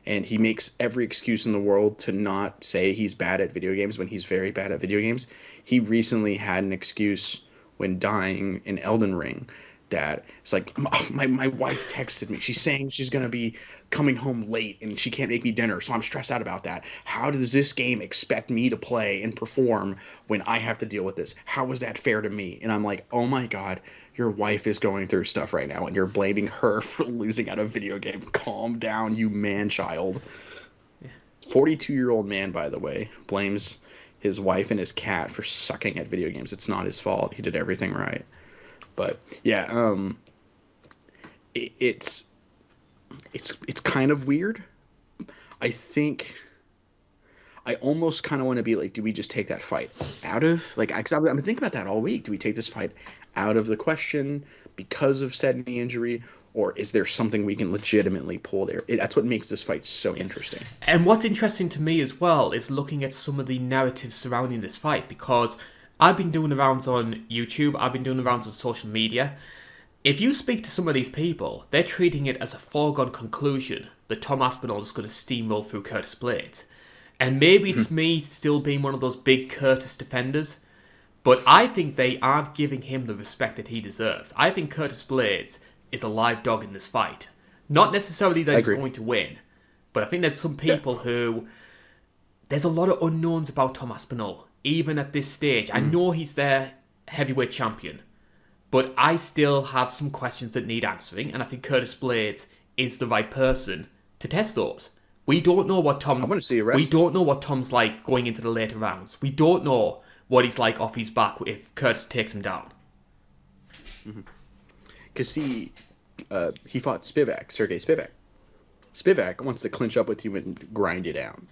and he makes every excuse in the world to not say he's bad at video games when he's very bad at video games. He recently had an excuse when dying in Elden Ring that it's like, my wife texted me. She's saying she's going to be coming home late and she can't make me dinner, so I'm stressed out about that. How does this game expect me to play and perform when I have to deal with this? How is that fair to me? And I'm like, oh my God, your wife is going through stuff right now and you're blaming her for losing at a video game. Calm down, you man-child. 42-year-old man, by the way, blames his wife and his cat for sucking at video games. It's not his fault. He did everything right. But yeah, it's kind of weird. I think I almost kind of want to be like, do we just take that fight out of, like, because I've been thinking about that all week. Do we take this fight out of the question because of said knee injury, or is there something we can legitimately pull there? That's what makes this fight so interesting. And what's interesting to me as well is looking at some of the narratives surrounding this fight, because I've been doing the rounds on YouTube, I've been doing the rounds on social media. If you speak to some of these people, they're treating it as a foregone conclusion that Tom Aspinall is going to steamroll through Curtis Blaydes. And maybe it's me still being one of those big Curtis defenders, but I think they aren't giving him the respect that he deserves. I think Curtis Blaydes is a live dog in this fight. Not necessarily that he's going to win, but I think there's some people who... There's a lot of unknowns about Tom Aspinall, even at this stage. I know he's their heavyweight champion, but I still have some questions that need answering, and I think Curtis Blaydes is the right person to test those. We don't know what Tom's... I want to see a wrestling. We don't know what Tom's like going into the later rounds. We don't know what he's like off his back if Curtis takes him down. Because he fought Sergey Spivak. Spivak wants to clinch up with you and grind you down.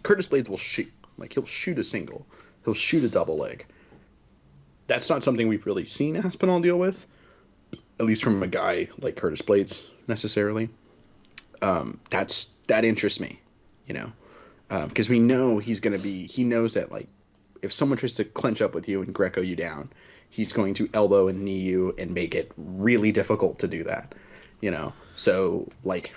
Curtis Blaydes will shoot. Like, he'll shoot a single. He'll shoot a double leg. That's not something we've really seen Aspinall deal with, at least from a guy like Curtis Blaydes, necessarily. That interests me, you know, because we know he knows that, like, if someone tries to clinch up with you and Greco you down, he's going to elbow and knee you and make it really difficult to do that, you know. So, like,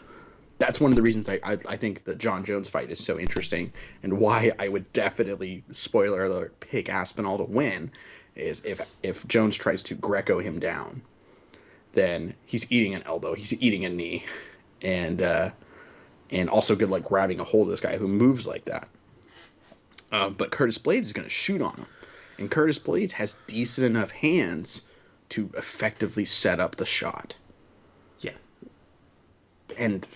that's one of the reasons I think the John Jones fight is so interesting, and why I would definitely, spoiler alert, pick Aspinall to win, is if Jones tries to Greco him down, then he's eating an elbow, he's eating a knee, and also good luck grabbing a hold of this guy who moves like that. But Curtis Blaydes is going to shoot on him. And Curtis Blaydes has decent enough hands to effectively set up the shot. Yeah. And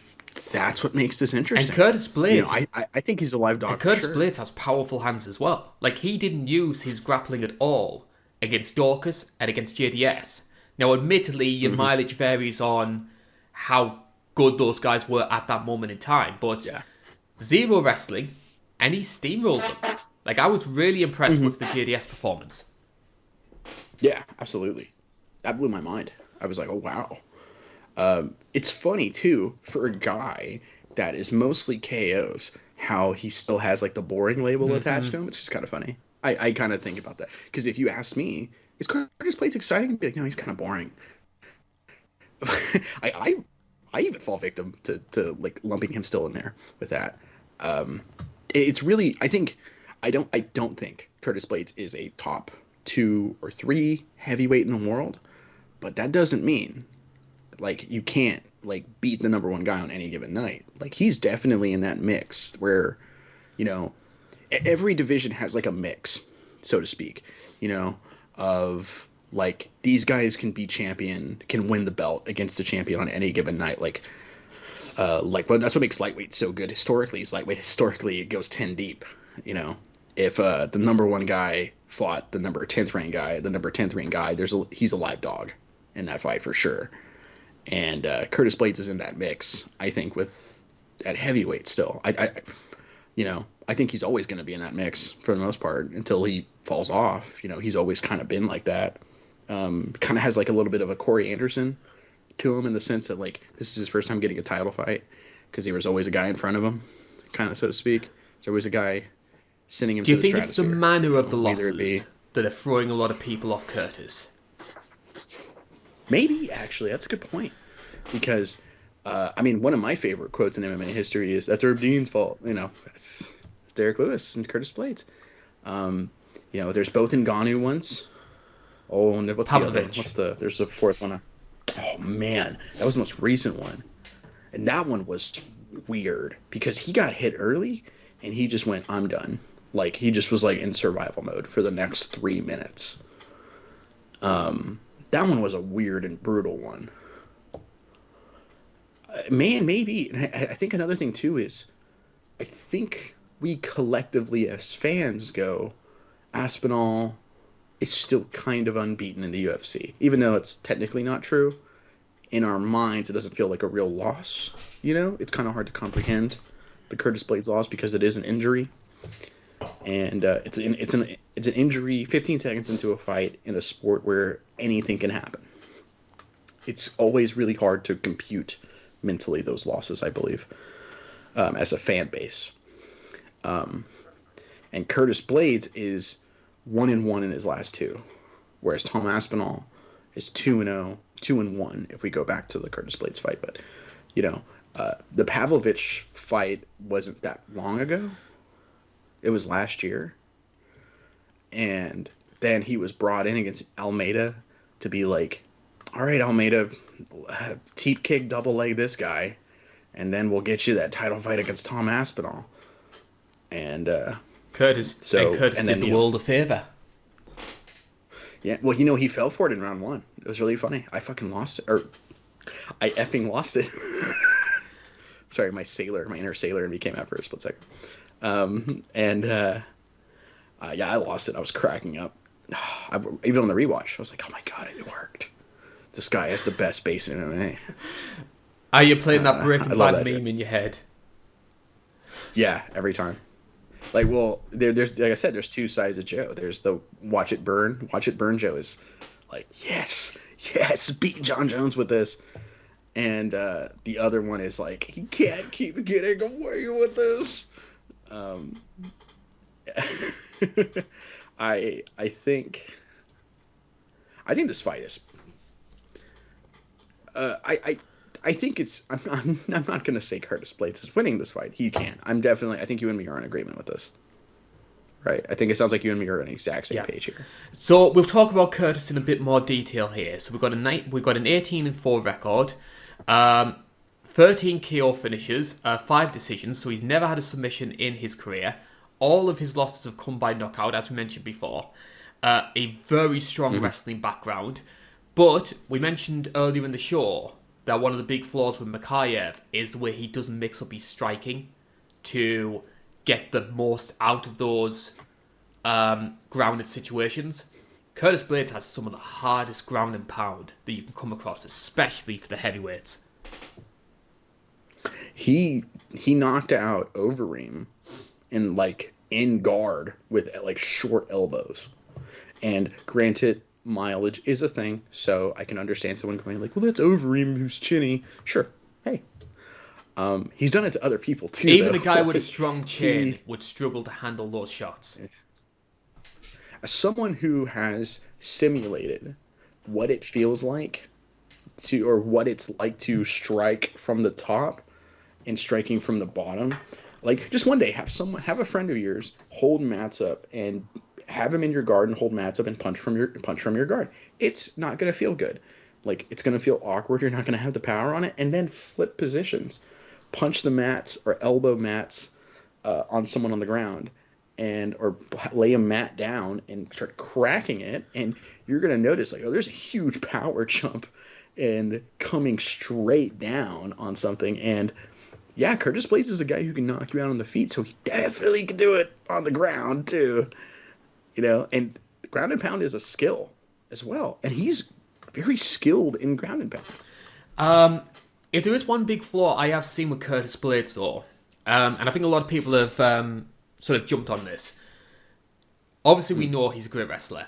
that's what makes this interesting. And Curtis Blaydes... You know, I think he's a live dog. And Curtis Blaydes has powerful hands as well. Like, he didn't use his grappling at all against Dorcas and against JDS. Now, admittedly, your mileage varies on how good those guys were at that moment in time. But zero wrestling, and he steamrolled them. Like, I was really impressed with the JDS performance. Yeah, absolutely. That blew my mind. I was like, oh, wow. It's funny, too, for a guy that is mostly KOs, how he still has, like, the boring label attached to him. It's just kind of funny. I kind of think about that. Because if you ask me, is Curtis Blaydes exciting? I'd be like, no, he's kind of boring. I even fall victim to like lumping him still in there with that. It's really, I don't think Curtis Blaydes is a top 2 or 3 heavyweight in the world, but that doesn't mean like you can't like beat the number 1 guy on any given night. Like, he's definitely in that mix where, you know, every division has like a mix, so to speak, you know, of like, these guys can be champion, can win the belt against the champion on any given night. Well, that's what makes lightweight so good historically. Is lightweight historically, it goes 10 deep. You know, if the number 1 guy fought the number 10th ranked guy, he's a live dog in that fight for sure. And Curtis Blaydes is in that mix, I think, with at heavyweight still. I think he's always going to be in that mix for the most part until he falls off. You know, he's always kind of been like that. Kind of has like a little bit of a Corey Anderson to him in the sense that, like, this is his first time getting a title fight because there was always a guy in front of him, kind of, so to speak. There's always a guy sending him to the stratosphere. Do you think it's the manner of the losses that are throwing a lot of people off Curtis? Maybe, actually. That's a good point. Because, one of my favorite quotes in MMA history is, "That's Herb Dean's fault." You know, it's Derek Lewis and Curtis Blaydes. You know, there's both Ngannou ones. Oh, and what's Pavlovich. The other one? There's a fourth one. Oh, man. That was the most recent one. And that one was weird because he got hit early and he just went, "I'm done." Like, he just was like in survival mode for the next 3 minutes. That one was a weird and brutal one. Man, maybe. And I think another thing too is, I think we collectively as fans go, Aspinall is still kind of unbeaten in the UFC, even though it's technically not true. In our minds, it doesn't feel like a real loss. It's kind of hard to comprehend the Curtis Blaydes loss because it is an injury, and it's an injury 15 seconds into a fight in a sport where anything can happen. It's always really hard to compute mentally those losses, I believe, as a fan base. And Curtis Blaydes is 1-1 in his last two, whereas Tom Aspinall is 2-0, 2-1 if we go back to the Curtis Blaydes fight. But the Pavlovich fight wasn't that long ago. It was last year, and then he was brought in against Almeida to be like, all right, Almeida, teep kick, double leg this guy, and then we'll get you that title fight against Tom Aspinall. And Curtis did the world a favor. Yeah, well, he fell for it in round one. It was really funny. I fucking lost it, or I effing lost it. Sorry, my inner sailor in me came out for a split second. Yeah, I lost it. I was cracking up. Even on the rewatch, I was like, oh my god, it worked. This guy has the best base in MMA. Are you playing that Breaking Bad meme in your head? Yeah, every time. Like, well, there's like I said, there's two sides of Joe. There's the watch it burn Joe is like, yes, beat John Jones with this. And the other one is like, he can't keep getting away with this. I think this fight is. I think it's. I'm not gonna say Curtis Blaydes is winning this fight. He can. I think you and me are in agreement with this. Right. I think it sounds like you and me are on the exact same page here. So we'll talk about Curtis in a bit more detail here. So we've got an 18-4 record, 13 KO finishes, 5 decisions. So he's never had a submission in his career. All of his losses have come by knockout, as we mentioned before. A very strong wrestling background. But we mentioned earlier in the show that one of the big flaws with Mikhaev is the way he doesn't mix up his striking to get the most out of those grounded situations. Curtis Blaydes has some of the hardest ground and pound that you can come across, especially for the heavyweights. He knocked out Overeem in guard with short elbows. And granted, mileage is a thing, so I can understand someone going like, well, that's Overeem who's chinny. Sure. Hey. He's done it to other people too. Even a guy with a strong chin would struggle to handle those shots. As someone who has simulated what it feels like or what it's like to strike from the top and striking from the bottom, just one day have a friend of yours hold mats up and have him in your guard and hold mats up and punch from your guard. It's not going to feel good. It's going to feel awkward. You're not going to have the power on it. And then flip positions. Punch the mats or elbow mats on someone on the ground or lay a mat down and start cracking it. And you're going to notice there's a huge power jump and coming straight down on something. And yeah, Curtis Blaydes is a guy who can knock you out on the feet. So he definitely can do it on the ground too. And ground and pound is a skill as well. And he's very skilled in ground and pound. If there is one big flaw I have seen with Curtis Blaydes, though, and I think a lot of people have sort of jumped on this. Obviously, we know he's a great wrestler.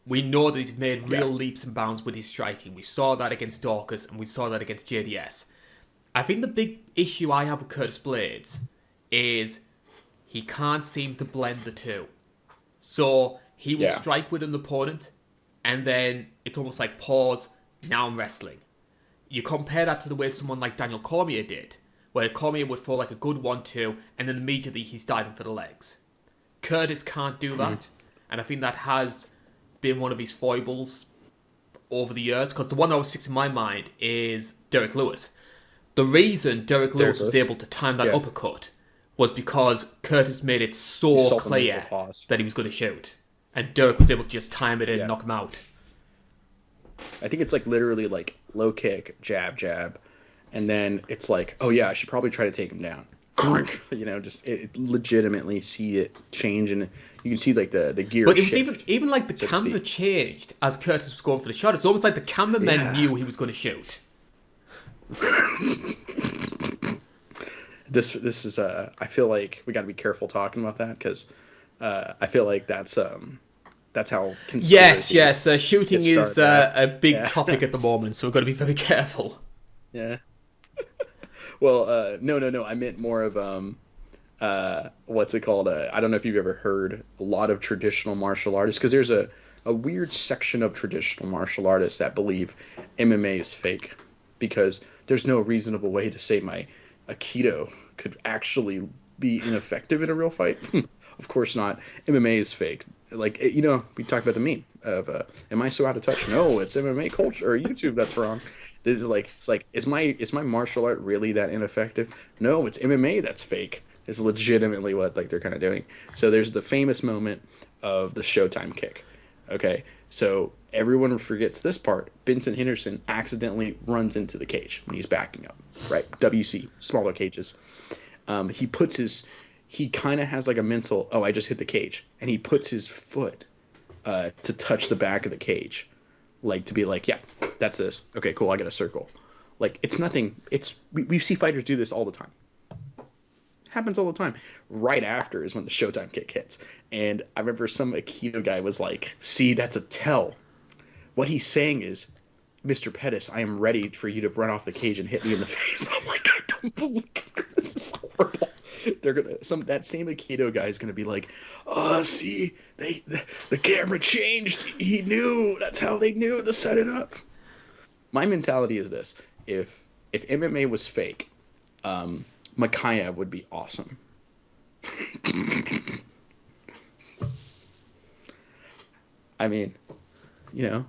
We know that he's made real leaps and bounds with his striking. We saw that against Dorcas, and we saw that against JDS. I think the big issue I have with Curtis Blaydes is he can't seem to blend the two. So he will strike with an opponent, and then it's almost like, pause, now I'm wrestling. You compare that to the way someone like Daniel Cormier did, where Cormier would throw a good 1-2, and then immediately he's diving for the legs. Curtis can't do that, and I think that has been one of his foibles over the years, because the one that always sticks in my mind is Derek Lewis. The reason Derek Lewis was able to time that uppercut was because Curtis made it so clear that he was going to shoot. And Derek was able to just time it in and knock him out. I think it's like literally like low kick, jab, jab, and then it's like, oh yeah, I should probably try to take him down. You know, just legitimately see it change, and you can see like the gear But it was shift, even like the so to camera speak. changed as Curtis was going for the shot. It's almost like the cameramen Yeah. knew he was going to shoot. This is I feel like we got to be careful talking about that because I feel like that's how Yes, conspiracies yes. Shooting get is started. Yeah. a big Yeah. topic at the moment, so we've got to be very careful. Yeah. Well, no, no, no. I meant more of what's it called? I don't know if you've ever heard a lot of traditional martial artists because there's a weird section of traditional martial artists that believe MMA is fake because there's no reasonable way to say my Aikido could actually be ineffective in a real fight. Of course not. MMA is fake. Like you know, we talked about the meme of "Am I so out of touch?" No, it's MMA culture or YouTube that's wrong. This is like it's like is my martial art really that ineffective? No, it's MMA that's fake. Is legitimately what like they're kind of doing. So there's the famous moment of the Showtime kick. Okay, so everyone forgets this part. Benson Henderson accidentally runs into the cage when he's backing up. Right, WC smaller cages. He puts his he kind of has like a mental oh I just hit the cage and he puts his foot to touch the back of the cage, like to be like yeah that's this okay cool I got a circle. Like it's nothing. It's we see fighters do this all the time. Happens all the time. Right after is when the Showtime kick hits. And I remember some Aikido guy was like, see, that's a tell. What he's saying is, Mr. Pettis, I am ready for you to run off the cage and hit me in the face. I'm like, I don't believe this is horrible. They're gonna that same Aikido guy is gonna be like, see, the camera changed. He knew. That's how they knew to set it up. My mentality is this: if MMA was fake, Makayev would be awesome. I mean, you know,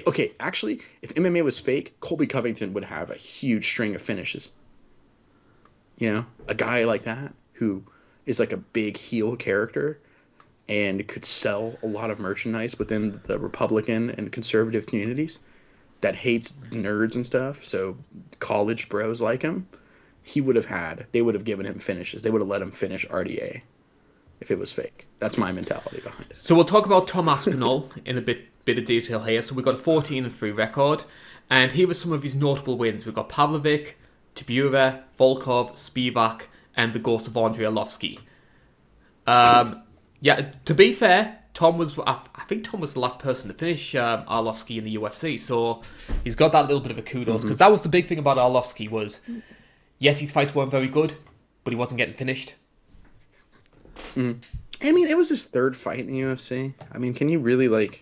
okay. Actually, if MMA was fake, Colby Covington would have a huge string of finishes. You know, a guy like that who is like a big heel character and could sell a lot of merchandise within the Republican and conservative communities that hates nerds and stuff. So college bros like him. They would have given him finishes. They would have let him finish RDA if it was fake. That's my mentality behind it. So we'll talk about Tom Aspinall in a bit of detail here. So we've got a 14-3 record, and here are some of his notable wins. We've got Pavlovic, Tibura, Volkov, Spivak, and the ghost of Andrei Arlovsky. Yeah, to be fair, I think Tom was the last person to finish Arlovsky in the UFC, so he's got that little bit of a kudos, because that was the big thing about Arlovsky was, yes, his fights weren't very good, but he wasn't getting finished. Mm. I mean, it was his third fight in the UFC. I mean, can you really, like,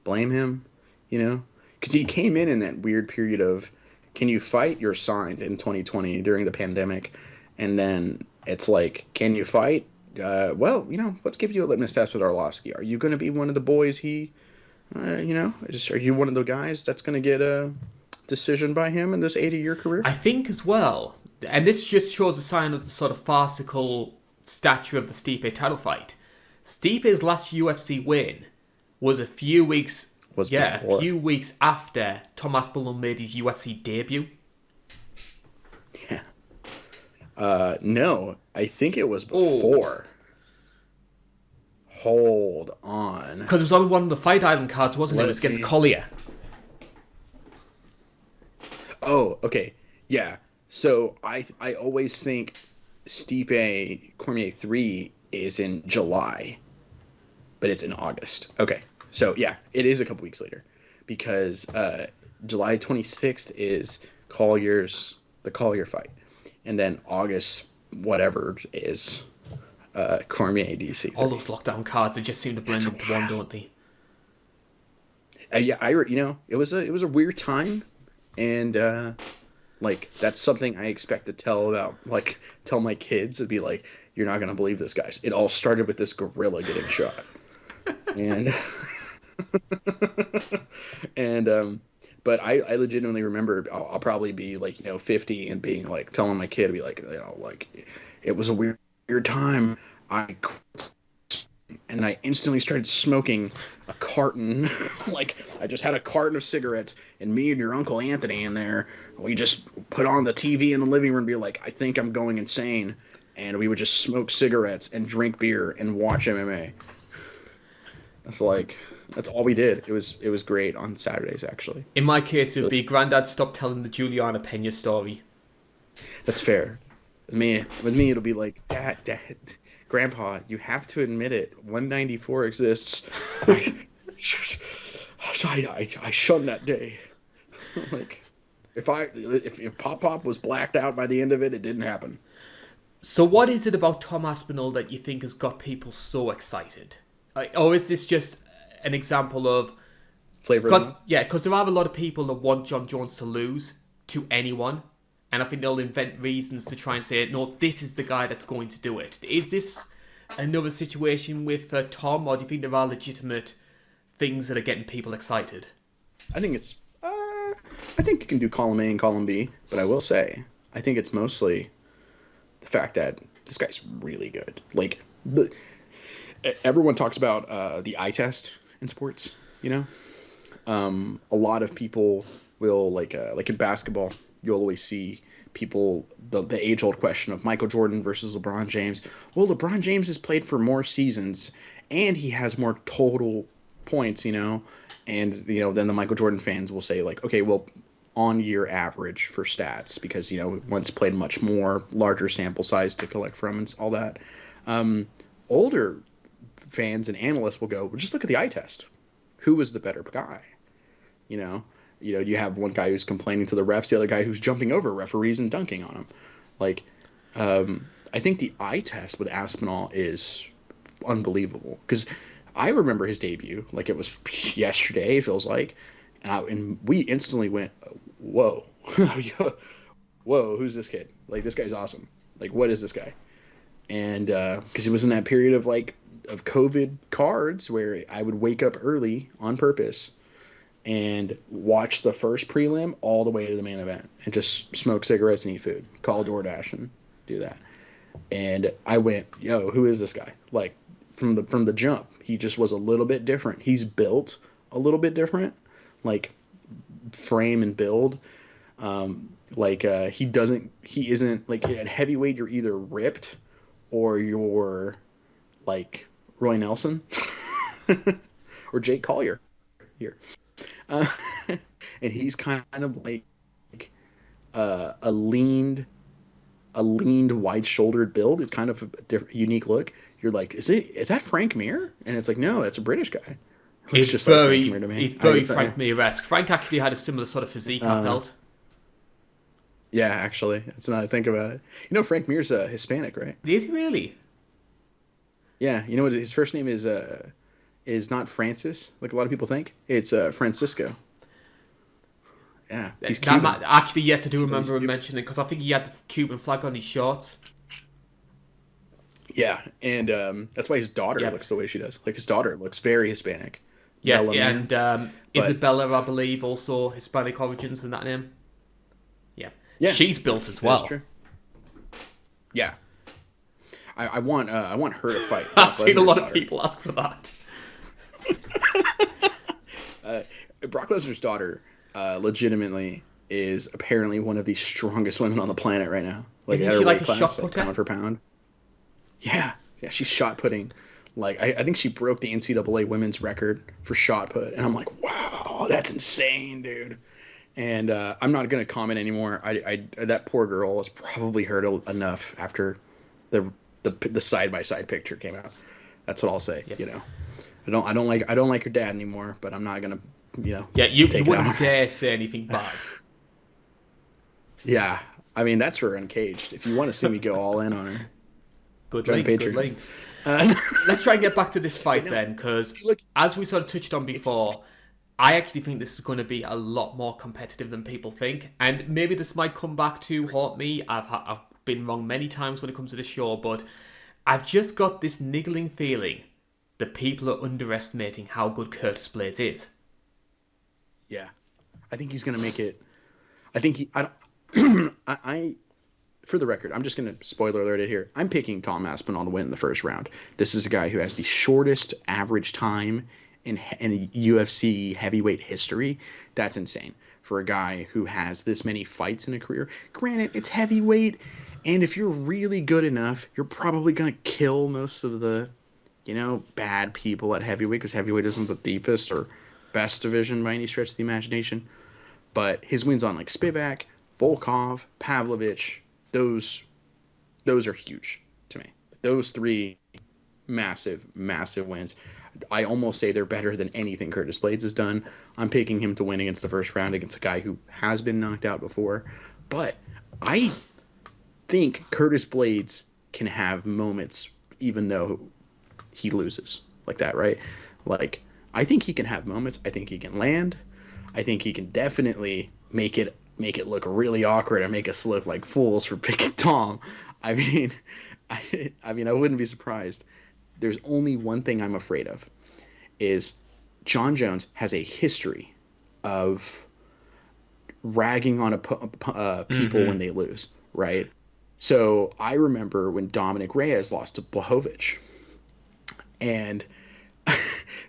blame him? You know? Because he came in that weird period of, can you fight? You're signed in 2020 during the pandemic. And then it's like, can you fight? Well, you know, let's give you a litmus test with Arlovsky. Are you going to be one of the boys you know, are you one of the guys that's going to get a decision by him in this 80-year career? I think as well, and this just shows a sign of the sort of farcical stature of the Stipe title fight. Stipe's last UFC win was a few weeks after Tom Aspinall made his UFC debut. Yeah. No, I think it was before. Hold on. Because it was on one of the Fight Island cards, wasn't it? It was against Collier. Oh, okay. Yeah. So I always think Stipe Cormier 3 is in July, but it's in August. Okay. So yeah, it is a couple weeks later because July 26th is the Collier fight. And then August whatever is Cormier DC. All those lockdown cards, they just seem to blend into one, don't they? Yeah, it was a weird time, and like that's something I expect to tell my kids. It'd be like, you're not gonna believe this, guys. It all started with this gorilla getting shot, and and but I legitimately remember I'll probably be like 50 and being like telling my kid to be like like it was a weird time. I quit and I instantly started smoking a carton. Like, I just had a carton of cigarettes, and me and your Uncle Anthony in there, we just put on the TV in the living room and be like, I think I'm going insane. And we would just smoke cigarettes and drink beer and watch MMA. That's like, that's all we did. It was great on Saturdays, actually. In my case, it would Really, be Grandad stopped telling the Juliana Pena story. that's fair. With me, it'll be like, Dad, Grandpa, you have to admit it. 194 exists. I shunned that day. Like, if Pop Pop was blacked out by the end of it, it didn't happen. So, what is it about Tom Aspinall that you think has got people so excited? Or is this just an example of... Flavor of Because the month? yeah, because there are a lot of people that want John Jones to lose to anyone, and I think they'll invent reasons to try and say, no, this is the guy that's going to do it. Is this another situation with Tom, or do you think there are legitimate things that are getting people excited? I think it's. I think you can do column A and column B, but I will say, I think it's mostly the fact that this guy's really good. Like, everyone talks about the eye test in sports. You know, a lot of people will like in basketball, you'll always see people the age old question of Michael Jordan versus LeBron James. Well, LeBron James has played for more seasons and he has more total points, and then the Michael Jordan fans will say like, okay, well, on year average for stats because once played much more larger sample size to collect from and all that. Older fans and analysts will go, well, just look at the eye test. Who was the better guy? You have one guy who's complaining to the refs, the other guy who's jumping over referees and dunking on them. Like, I think the eye test with Aspinall is unbelievable because I remember his debut like it was yesterday. It feels like, and we instantly went, "Whoa, whoa, who's this kid? Like, this guy's awesome. Like, what is this guy?" And because it was in that period of COVID cards where I would wake up early on purpose and watch the first prelim all the way to the main event and just smoke cigarettes and eat food, call DoorDash and do that. And I went, yo, who is this guy? Like, from the jump, he just was a little bit different. He's built a little bit different, like frame and build. He isn't like at heavyweight. You're either ripped or you're like Roy Nelson or Jake Collier here. And he's kind of like a leaned, wide-shouldered build. It's kind of a unique look. You're like, is that Frank Mir? And it's like, no, it's a British guy. It's just very, like Frank Mir to me. It's very Frank Mir-esque. Frank actually had a similar sort of physique, I felt. Yeah, actually, that's now I think about it. Frank Mir's Hispanic, right? Is he really? Yeah, you know what his first name is not Francis, like a lot of people think. It's Francisco. Yeah, he's Cuban. Actually, yes, I do remember him mentioning it because I think he had the Cuban flag on his shorts. Yeah, and that's why his daughter looks the way she does. Like, his daughter looks very Hispanic. Yes, and Isabella, I believe, also Hispanic origins in that name. Yeah, she's built as well. True. Yeah, I want her to fight. I've seen a lot of people ask for that. Brock Lesnar's daughter legitimately is apparently one of the strongest women on the planet right now. Like, isn't she like a shot putter? Pound for pound. Yeah, she's shot putting. Like, I think she broke the NCAA women's record for shot put, and I'm like, wow, that's insane, dude. And I'm not gonna comment anymore. I that poor girl has probably heard enough after the side by side picture came out. That's what I'll say. Yep. I don't like your dad anymore, but I'm not gonna Yeah, you wouldn't dare say anything bad. Yeah, I mean, that's for Uncaged. If you want to see me go all in on her, good link. Let's try and get back to this fight then, because as we sort of touched on before, I actually think this is going to be a lot more competitive than people think, and maybe this might come back to haunt me. I've been wrong many times when it comes to this show, but I've just got this niggling feeling that people are underestimating how good Curtis Blaydes is. Yeah, I think he's going to make it. I think I for the record, I'm just going to spoiler alert it here. I'm picking Tom Aspinall to win in the first round. This is a guy who has the shortest average time in UFC heavyweight history. That's insane for a guy who has this many fights in a career. Granted, it's heavyweight, and if you're really good enough, you're probably going to kill most of the, bad people at heavyweight, because heavyweight isn't the deepest or best division by any stretch of the imagination. But his wins on like Spivak, Volkov, Pavlovich, those are huge to me. Those three massive wins. I almost say they're better than anything Curtis Blaydes has done. I'm picking him to win against the first round against a guy who has been knocked out before. But I think Curtis Blaydes can have moments even though he loses like that, right? Like, I think he can have moments. I think he can land. I think he can definitely make it look really awkward and make us look like fools for picking Tom. I mean, I wouldn't be surprised. There's only one thing I'm afraid of, is John Jones has a history of ragging on people when they lose, right? So I remember when Dominic Reyes lost to Blachowicz, and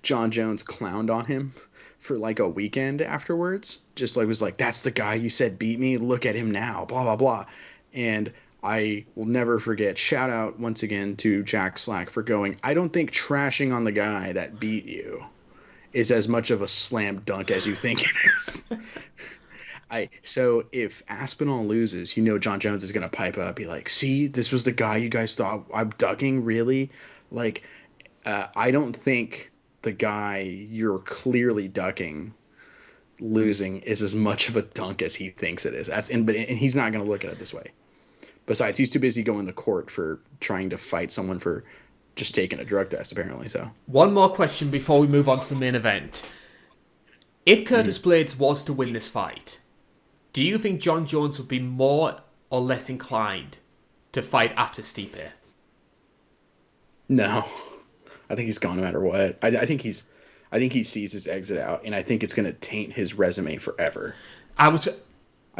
John Jones clowned on him for like a weekend afterwards. Just like was like, that's the guy you said beat me. Look at him now, blah, blah, blah. And I will never forget. Shout out once again to Jack Slack for going, I don't think trashing on the guy that beat you is as much of a slam dunk as you think it is. So if Aspinall loses, John Jones is going to pipe up, be like, see, this was the guy you guys thought I'm ducking, really? Like, I don't think the guy you're clearly ducking losing is as much of a dunk as he thinks it is. And he's not going to look at it this way. Besides, he's too busy going to court for trying to fight someone for just taking a drug test, apparently. So one more question before we move on to the main event. If Curtis Blaydes was to win this fight, do you think John Jones would be more or less inclined to fight after Stipe? No. I think he's gone no matter what. I think he sees his exit out, and I think it's going to taint his resume forever. I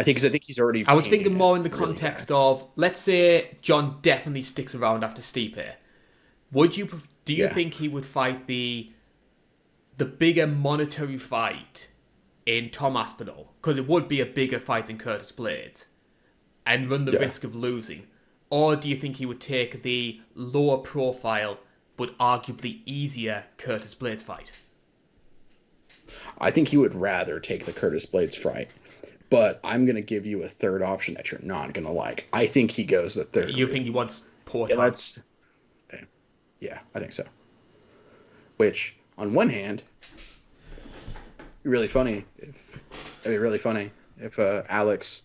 think he's already. I was thinking more in the context of, let's say John definitely sticks around after Stipe. Do you think he would fight the bigger monetary fight in Tom Aspinall, because it would be a bigger fight than Curtis Blaydes, and run the risk of losing, or do you think he would take the lower profile but arguably easier Curtis Blaydes fight? I think he would rather take the Curtis Blaydes fight, but I'm going to give you a third option that you're not going to like. I think he goes the third. You think he wants Porter? Yeah, I think so. Which, on one hand, really funny if Alex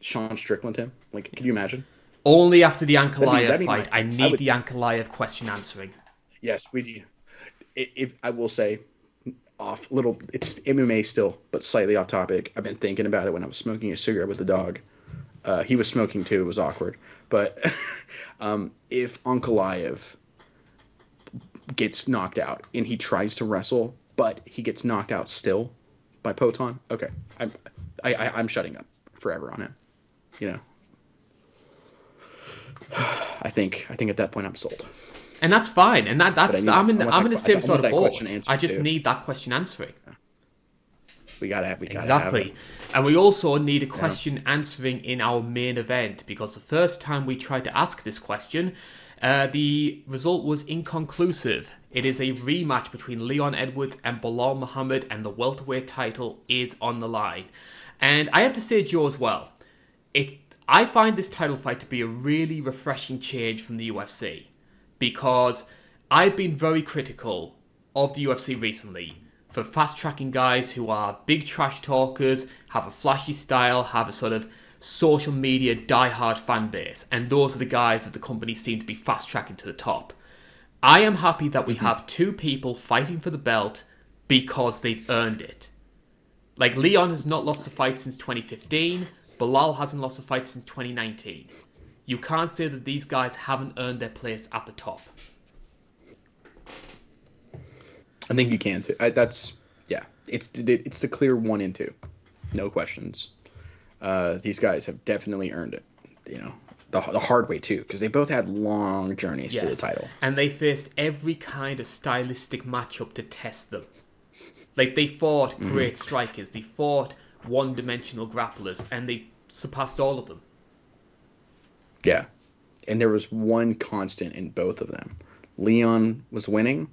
Sean Strickland him. Like, can you imagine? Only after the Ankalaev fight. I need the Ankalaev question answering. Yes, we do. If I will say, it's MMA still, but slightly off topic. I've been thinking about it when I was smoking a cigarette with the dog. He was smoking too. It was awkward. But if Ankalaev gets knocked out and he tries to wrestle, but he gets knocked out still by Poton, okay, I'm shutting up forever on him. I think at that point I'm sold. And that's fine. And I'm in the same sort of boat. I just need that question answering. We gotta exactly. Have it. And we also need a question answering in our main event, because the first time we tried to ask this question, the result was inconclusive. It is a rematch between Leon Edwards and Belal Muhammad, and the welterweight title is on the line. And I have to say, Joe, as well, I find this title fight to be a really refreshing change from the UFC, because I've been very critical of the UFC recently for fast-tracking guys who are big trash talkers, have a flashy style, have a sort of social media die-hard fan base, and those are the guys that the company seem to be fast-tracking to the top. I am happy that we have two people fighting for the belt because they've earned it. Like, Leon has not lost a fight since 2015. Belal hasn't lost a fight since 2019. You can't say that these guys haven't earned their place at the top. I think you can too. It's the clear 1 and 2, no questions. These guys have definitely earned it. the hard way too, because they both had long journeys to the title. And they faced every kind of stylistic matchup to test them. Like, they fought great strikers, they fought one-dimensional grapplers, and they surpassed all of them. Yeah. And there was one constant in both of them. Leon was winning,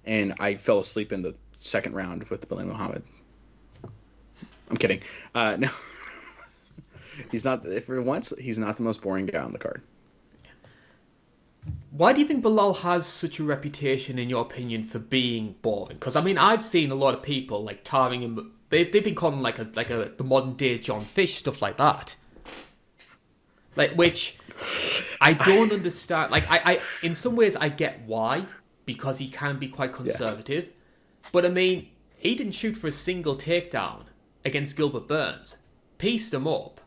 and I fell asleep in the second round with Belal Muhammad. I'm kidding. No. He's not, for once, he's not the most boring guy on the card. Why do you think Belal has such a reputation, in your opinion, for being boring? Because, I mean, I've seen a lot of people, like, tarring him... They've been calling him, the modern-day John Fish, stuff like that. Like, which... I don't understand. Like, I in some ways, I get why. Because he can be quite conservative. Yeah. But, I mean, he didn't shoot for a single takedown against Gilbert Burns. Pieced him up.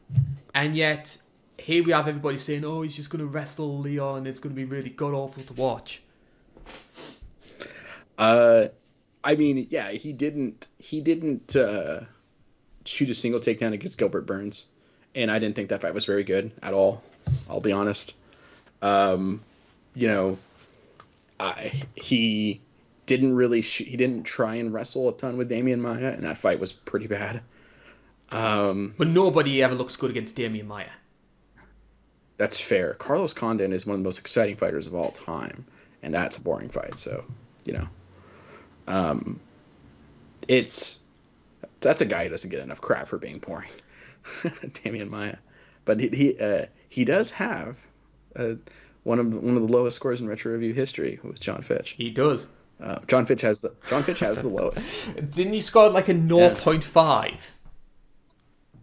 And yet... Here we have everybody saying, "Oh, he's just going to wrestle Leon. It's going to be really god awful to watch." I mean, yeah, he didn't shoot a single takedown against Gilbert Burns, and I didn't think that fight was very good at all. I'll be honest. You know, he didn't try and wrestle a ton with Damian Maia, and that fight was pretty bad. But nobody ever looks good against Damian Maia. That's fair. Carlos Condon is one of the most exciting fighters of all time, and that's a boring fight. So, you know, that's a guy who doesn't get enough crap for being boring, Damian Maia. But he does have one of the lowest scores in retro review history with John Fitch. He does. John Fitch has the lowest. Didn't he score like a 0.5?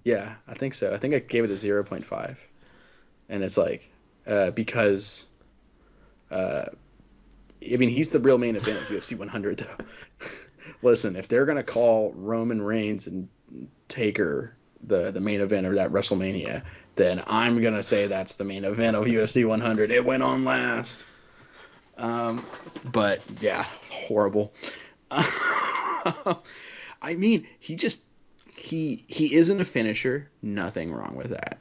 Yeah, I think so. I think I gave it a 0.5. And it's like, because, I mean, he's the real main event of UFC 100, though. Listen, if they're going to call Roman Reigns and Taker the main event of that WrestleMania, then I'm going to say that's the main event of UFC 100. It went on last. But, yeah, horrible. I mean, he isn't a finisher. Nothing wrong with that.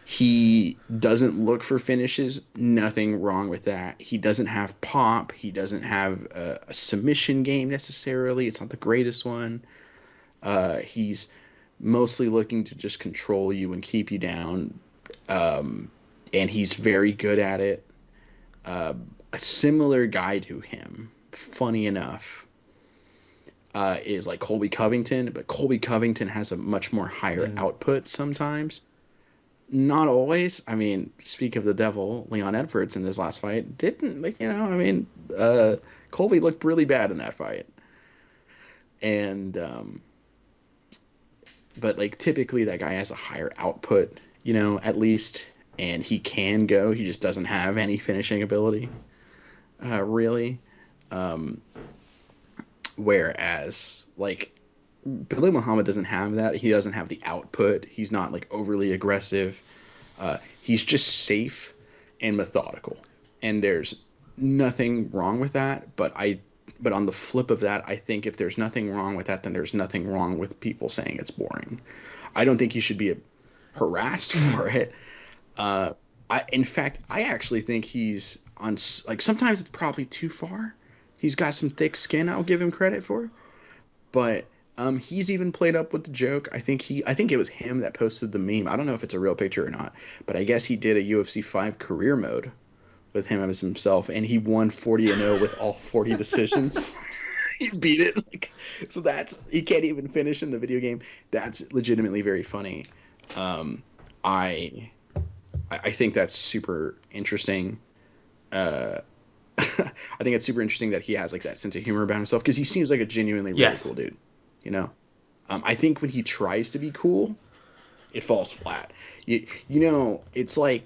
He doesn't look for finishes. Nothing wrong with that. He doesn't have pop. He doesn't have a submission game necessarily. It's not the greatest one. He's mostly looking to just control you and keep you down. And he's very good at it. A similar guy to him, funny enough, is like Colby Covington. But Colby Covington has a much more higher output sometimes. Not always. I mean, speak of the devil, Leon Edwards in his last fight didn't, like, you know, I mean, Colby looked really bad in that fight. And, but like typically that guy has a higher output, you know, at least, and he can go. He just doesn't have any finishing ability, really. Whereas, like, Belal Muhammad doesn't have that. He doesn't have the output. He's not like overly aggressive. He's just safe and methodical. And there's nothing wrong with that. But on the flip of that, I think if there's nothing wrong with that, then there's nothing wrong with people saying it's boring. I don't think you should be harassed for it. In fact, I actually think he's on, like, sometimes it's probably too far. He's got some thick skin, I'll give him credit for. But he's even played up with the joke. I think it was him that posted the meme. I don't know if it's a real picture or not, but I guess he did a UFC 5 career mode with him as himself, and he won 40-0 with all 40 decisions. He beat it. Like, so he can't even finish in the video game. That's legitimately very funny. I think that's super interesting. I think it's super interesting that he has like that sense of humor about himself, because he seems like a genuinely really cool dude. You know, I think when he tries to be cool, it falls flat. You know, it's like,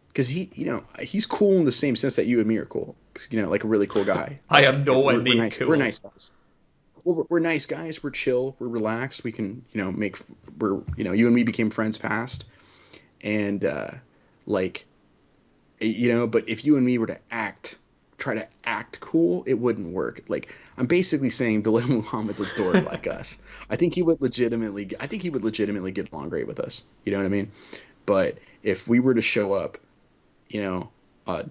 because he's cool in the same sense that you and me are cool. You know, like a really cool guy. I am nowhere near nice, cool. We're nice guys. We're nice guys. We're chill. We're relaxed. We can, you know, you and me became friends fast. And, like, you know, but if you and me were to act try to act cool, it wouldn't work. Like I'm basically saying Belal Muhammad's a dork like us. I think he would legitimately get along great with us. You know what I mean? But if we were to show up, you know,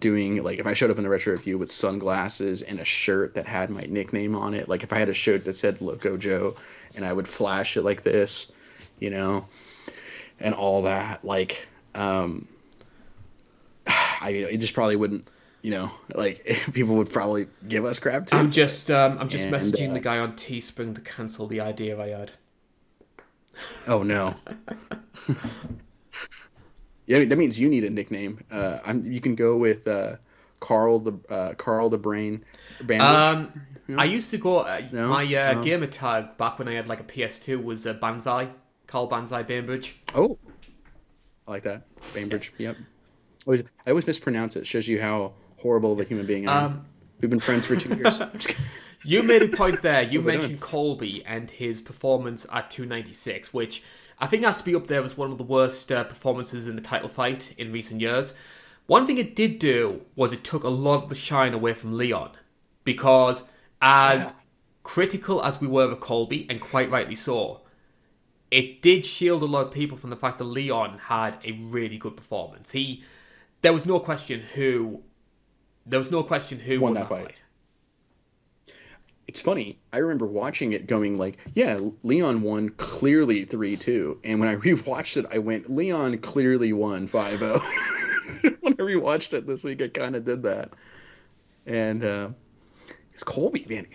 doing like if I showed up in the retro review with sunglasses and a shirt that had my nickname on it, like if I had a shirt that said Loco Joe and I would flash it like this, you know, and all that, like, it just probably wouldn't, you know, like people would probably give us crap too. I'm just messaging the guy on Teespring to cancel the idea I had. Oh no. Yeah, that means you need a nickname. You can go with Karl the Brain. Bainbridge. I used to go. No? My No? gamer tag back when I had like a PS2 was Banzai, Karl Banzai Bainbridge. Oh, I like that. Bainbridge. Yep. I always mispronounce it. Shows you how horrible of a human being I am. We've been friends for 2 years. You made a point there. You mentioned Colby and his performance at 296, which I think has to be up there as one of the worst performances in the title fight in recent years. One thing it did do was it took a lot of the shine away from Leon, because as critical as we were of Colby, and quite rightly so, it did shield a lot of people from the fact that Leon had a really good performance. There was no question who won that fight. It's funny. I remember watching it going like, yeah, Leon won clearly 3-2. And when I rewatched it, I went, Leon clearly won 5-0. When I rewatched it this week, I kind of did that. And because Colby, man,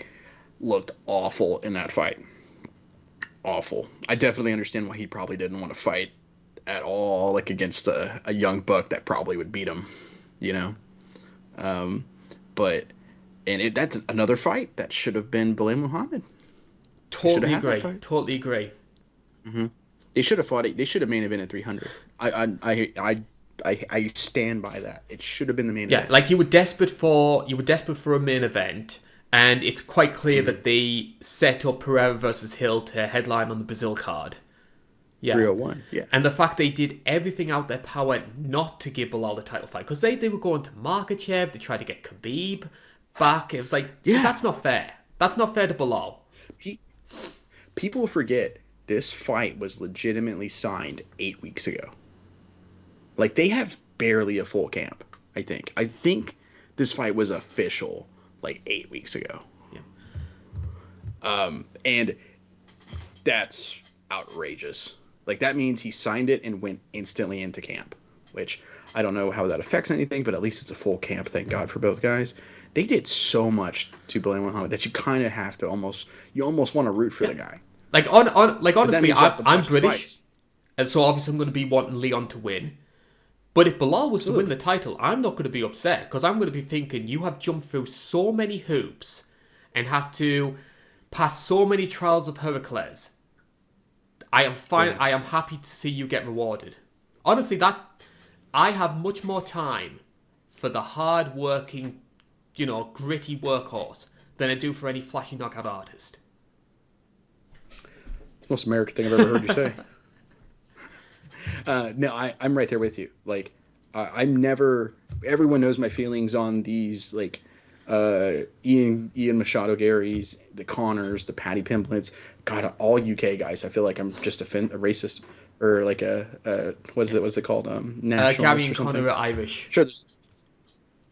looked awful in that fight. Awful. I definitely understand why he probably didn't want to fight at all, like against a young buck that probably would beat him, you know? But... And that's another fight that should have been Belal Muhammad. Totally agree. Totally agree. Mm-hmm. They should have fought it. They should have main evented 300. I stand by that. It should have been the main event. Yeah, like you were desperate for a main event, and it's quite clear that they set up Pereira versus Hill to headline on the Brazil card. Yeah. 301. Yeah. And the fact they did everything out their power not to give Belal the title fight, because they were going to Makachev, they tried to get Khabib back. It was like, that's not fair. That's not fair to Belal. People forget this fight was legitimately signed 8 weeks ago. Like, they have barely a full camp, I think. I think this fight was official like 8 weeks ago. Yeah. And that's outrageous. Like, that means he signed it and went instantly into camp, which I don't know how that affects anything, but at least it's a full camp. Thank God for both guys. They did so much to Belal Muhammad that you kind of have to almost want to root for the guy. Like honestly, I'm British, fights. And so obviously I'm going to be wanting Leon to win. But if Belal was to win the title, I'm not going to be upset, because I'm going to be thinking, you have jumped through so many hoops and had to pass so many trials of Heracles. I am fine. Yeah. I am happy to see you get rewarded. Honestly, I have much more time for the hard-working, gritty workhorse than I do for any flashy knockout artist. It's the most American thing I've ever heard you say. No, I'm right there with you. Like, I'm never. Everyone knows my feelings on these, like, Ian Machado Gary's, the Connors, the Paddy Pimblets. God, all UK guys. I feel like I'm just a racist, or like what's it called? Gary and Connor are Irish. Sure.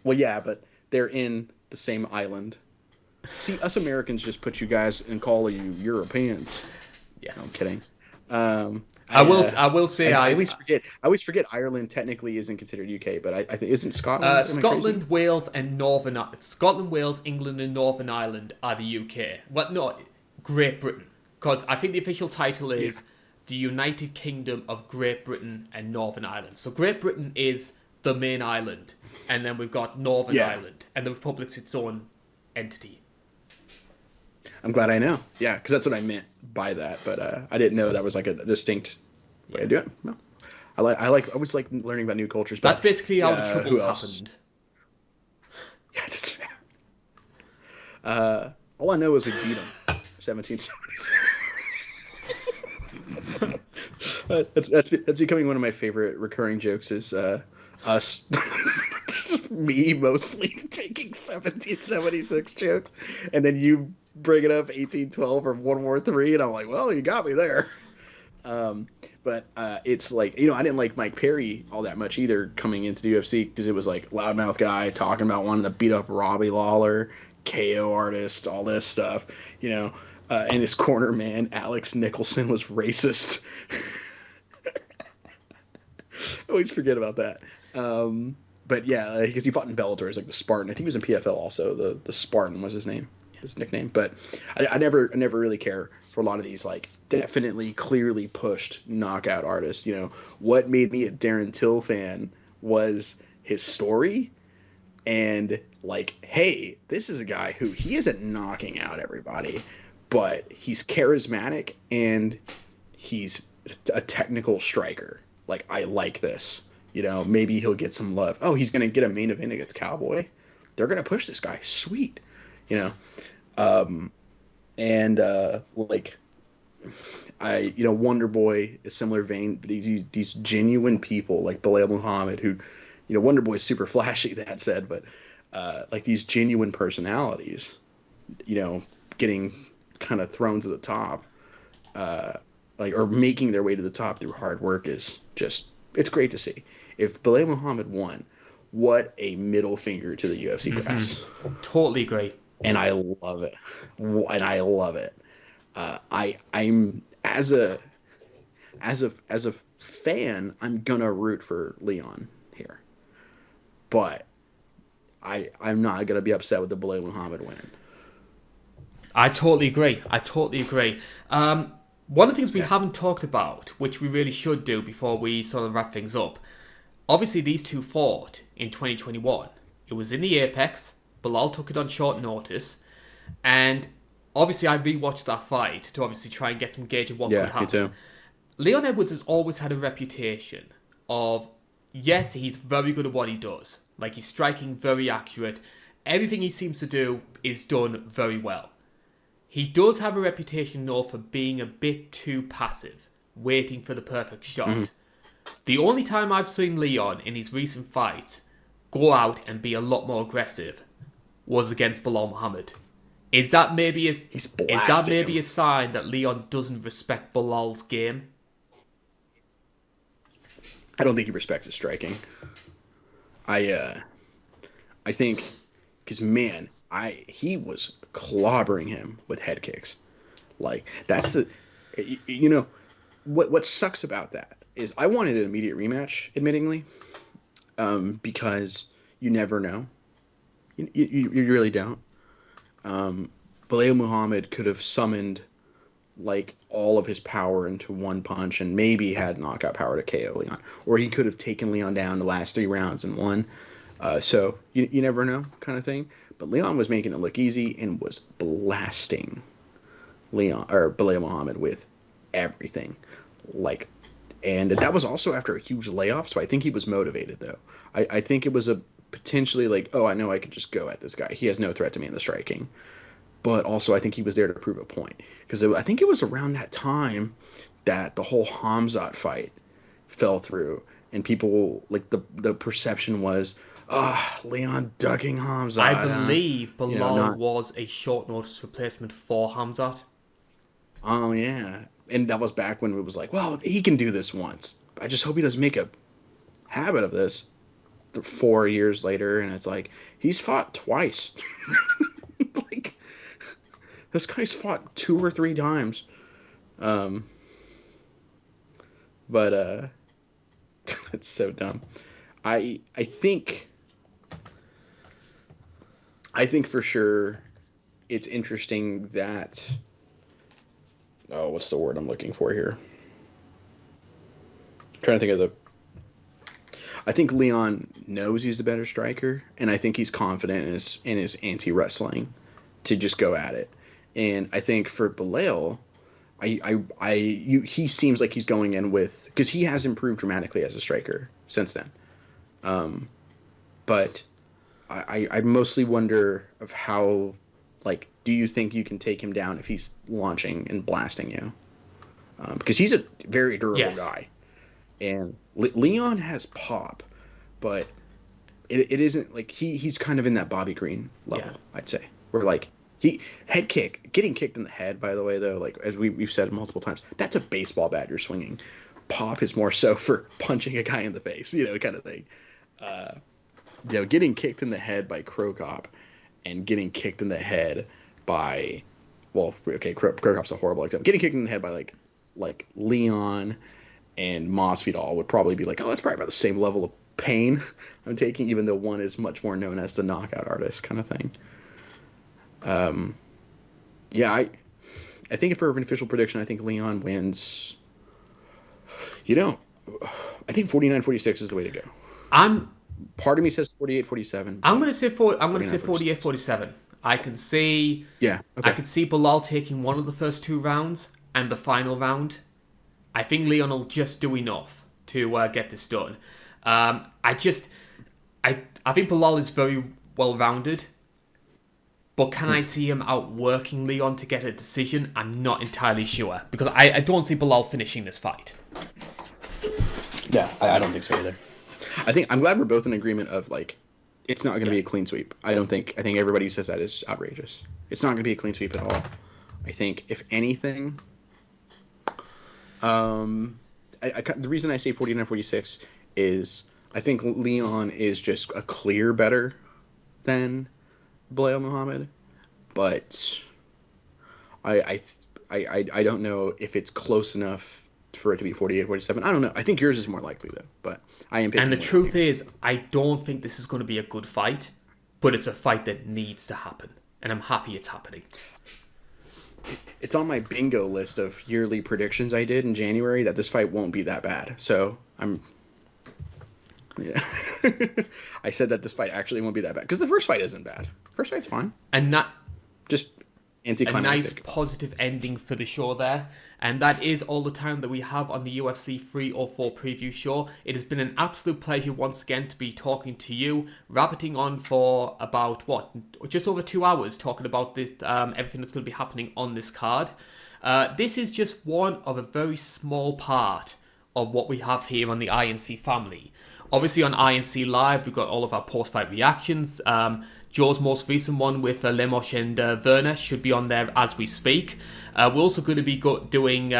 Well, yeah, but they're in the same island. See, us Americans just put you guys and call you Europeans. Yeah, no, I'm kidding. I will say I always forget Ireland technically isn't considered UK, but I think isn't Scotland. Scotland, Wales, England, and Northern Ireland are the UK. Well, no, Great Britain, because I think the official title is the United Kingdom of Great Britain and Northern Ireland. So Great Britain is the main island, and then we've got Northern Ireland, and the Republic's its own entity. I'm glad I know. Yeah, because that's what I meant by that, but I didn't know that was like a distinct way to do it. No. I always like learning about new cultures. But, that's basically how the Troubles happened. Yeah, that's fair. All I know is we beat them. 1770s. That's becoming one of my favorite recurring jokes is us Me mostly making 1776 jokes, and then you bring it up 1812 or World War III, and I'm like, well, you got me there. Um, but it's like, I didn't like Mike Perry all that much either coming into the UFC because it was like loudmouth guy talking about wanting to beat up Robbie Lawler, KO artist, all this stuff, you know. And his corner man, Alex Nicholson, was racist. I always forget about that. But yeah, because he fought in Bellator as like the Spartan. I think he was in PFL also. The Spartan was his name, his nickname. But I never really care for a lot of these like definitely clearly pushed knockout artists. You know what made me a Darren Till fan was his story, and like, hey, this is a guy who he isn't knocking out everybody, but he's charismatic and he's a technical striker. Like, I like this. Maybe he'll get some love. Oh, he's going to get a main event against Cowboy. They're going to push this guy. Sweet. And like, Wonder Boy is similar vein. These genuine people like Belal Muhammad, who, Wonder Boy is super flashy, that said, but like these genuine personalities, getting kind of thrown to the top, or making their way to the top through hard work is just, it's great to see. If Belal Muhammad won, what a middle finger to the UFC press. Totally agree. And I love it. I'm as a fan, I'm gonna root for Leon here, but I'm not gonna be upset with the Belal Muhammad win. I totally agree. One of the things we haven't talked about, which we really should do before we sort of wrap things up, obviously these two fought in 2021. It was in the Apex. Belal took it on short notice, and obviously I rewatched that fight to obviously try and get some gauge of what could happen. Me too. Leon Edwards has always had a reputation of, yes, he's very good at what he does. Like, he's striking very accurate. Everything he seems to do is done very well. He does have a reputation, though, for being a bit too passive, waiting for the perfect shot. Mm-hmm. The only time I've seen Leon in his recent fights go out and be a lot more aggressive was against Belal Muhammad. Is that maybe a sign that Leon doesn't respect Belal's game? I don't think he respects his striking. I think, because man, he was clobbering him with head kicks. Like, that's what sucks about that is I wanted an immediate rematch, admittingly, because you never know. You really don't. Belal Muhammad could have summoned like all of his power into one punch and maybe had knockout power to KO Leon, or he could have taken Leon down the last 3 rounds and won. So you never know, kind of thing. But Leon was making it look easy and was blasting Belal Muhammad with everything, and that was also after a huge layoff. So I think he was motivated, though. I think it was a potentially like, oh, I know I could just go at this guy. He has no threat to me in the striking. But also, I think he was there to prove a point. Because I think it was around that time that the whole Hamzat fight fell through. And people, like, the perception was, Leon ducking Hamzat. I believe Belal was a short notice replacement for Hamzat. Oh, yeah. And that was back when it was like, well, he can do this once. I just hope he doesn't make a habit of this 4 years later. And it's like, he's fought twice. Like, this guy's fought 2 or 3 times. But it's so dumb. I think for sure it's interesting that, what's the word I'm looking for here? I'm trying to think of I think Leon knows he's the better striker, and I think he's confident in his anti-wrestling to just go at it. And I think for Belal, he seems like he's going in with, because he has improved dramatically as a striker since then. But I mostly wonder of how, like, do you think you can take him down if he's launching and blasting you? Because he's a very durable guy. And Leon has pop, but it isn't like he's kind of in that Bobby Green level, Yeah. I'd say. Where like getting kicked in the head, by the way, though, like as we've said multiple times, that's a baseball bat you're swinging. Pop is more so for punching a guy in the face, kind of thing. Getting kicked in the head by Crow Cop and getting kicked in the head by, well, okay, Crow Cop's a horrible example. Getting kicked in the head by like Leon and Masvidal would probably be like, oh, that's probably about the same level of pain I'm taking, even though one is much more known as the knockout artist kind of thing. Yeah, I think for an official prediction, I think Leon wins. I think 49-46 is the way to go. Part of me says 48-47. I'm going to say 48-47. I can see. Yeah. Okay. I could see Belal taking one of the first two rounds and the final round. I think Leon will just do enough to get this done. I think Belal is very well rounded, but can I see him outworking Leon to get a decision? I'm not entirely sure because I don't see Belal finishing this fight. Yeah, I don't think so either. I'm glad we're both in agreement of like, it's not going to be a clean sweep. I think everybody who says that is outrageous. It's not going to be a clean sweep at all. I think if anything, the reason I say 49-46 is I think Leon is just a clear better than Belal Muhammad, but I don't know if it's close enough for it to be 48-47. I don't know. I think yours is more likely though, but I am picking. And the truth is, I don't think this is going to be a good fight, but it's a fight that needs to happen, and I'm happy it's happening. It's on my bingo list of yearly predictions I did in January that this fight won't be that bad. So yeah. I said that this fight actually won't be that bad because the first fight isn't bad. First fight's fine. And that just anticlimactic. A nice positive ending for the show there. And that is all the time that we have on the UFC 304 preview show. It has been an absolute pleasure once again to be talking to you, rabbiting on for about, just over 2 hours talking about this, everything that's going to be happening on this card. This is just one of a very small part of what we have here on the INC family. Obviously on INC Live, we've got all of our post-fight reactions. Joe's most recent one with Lemos and Werner should be on there as we speak. We're also going to be doing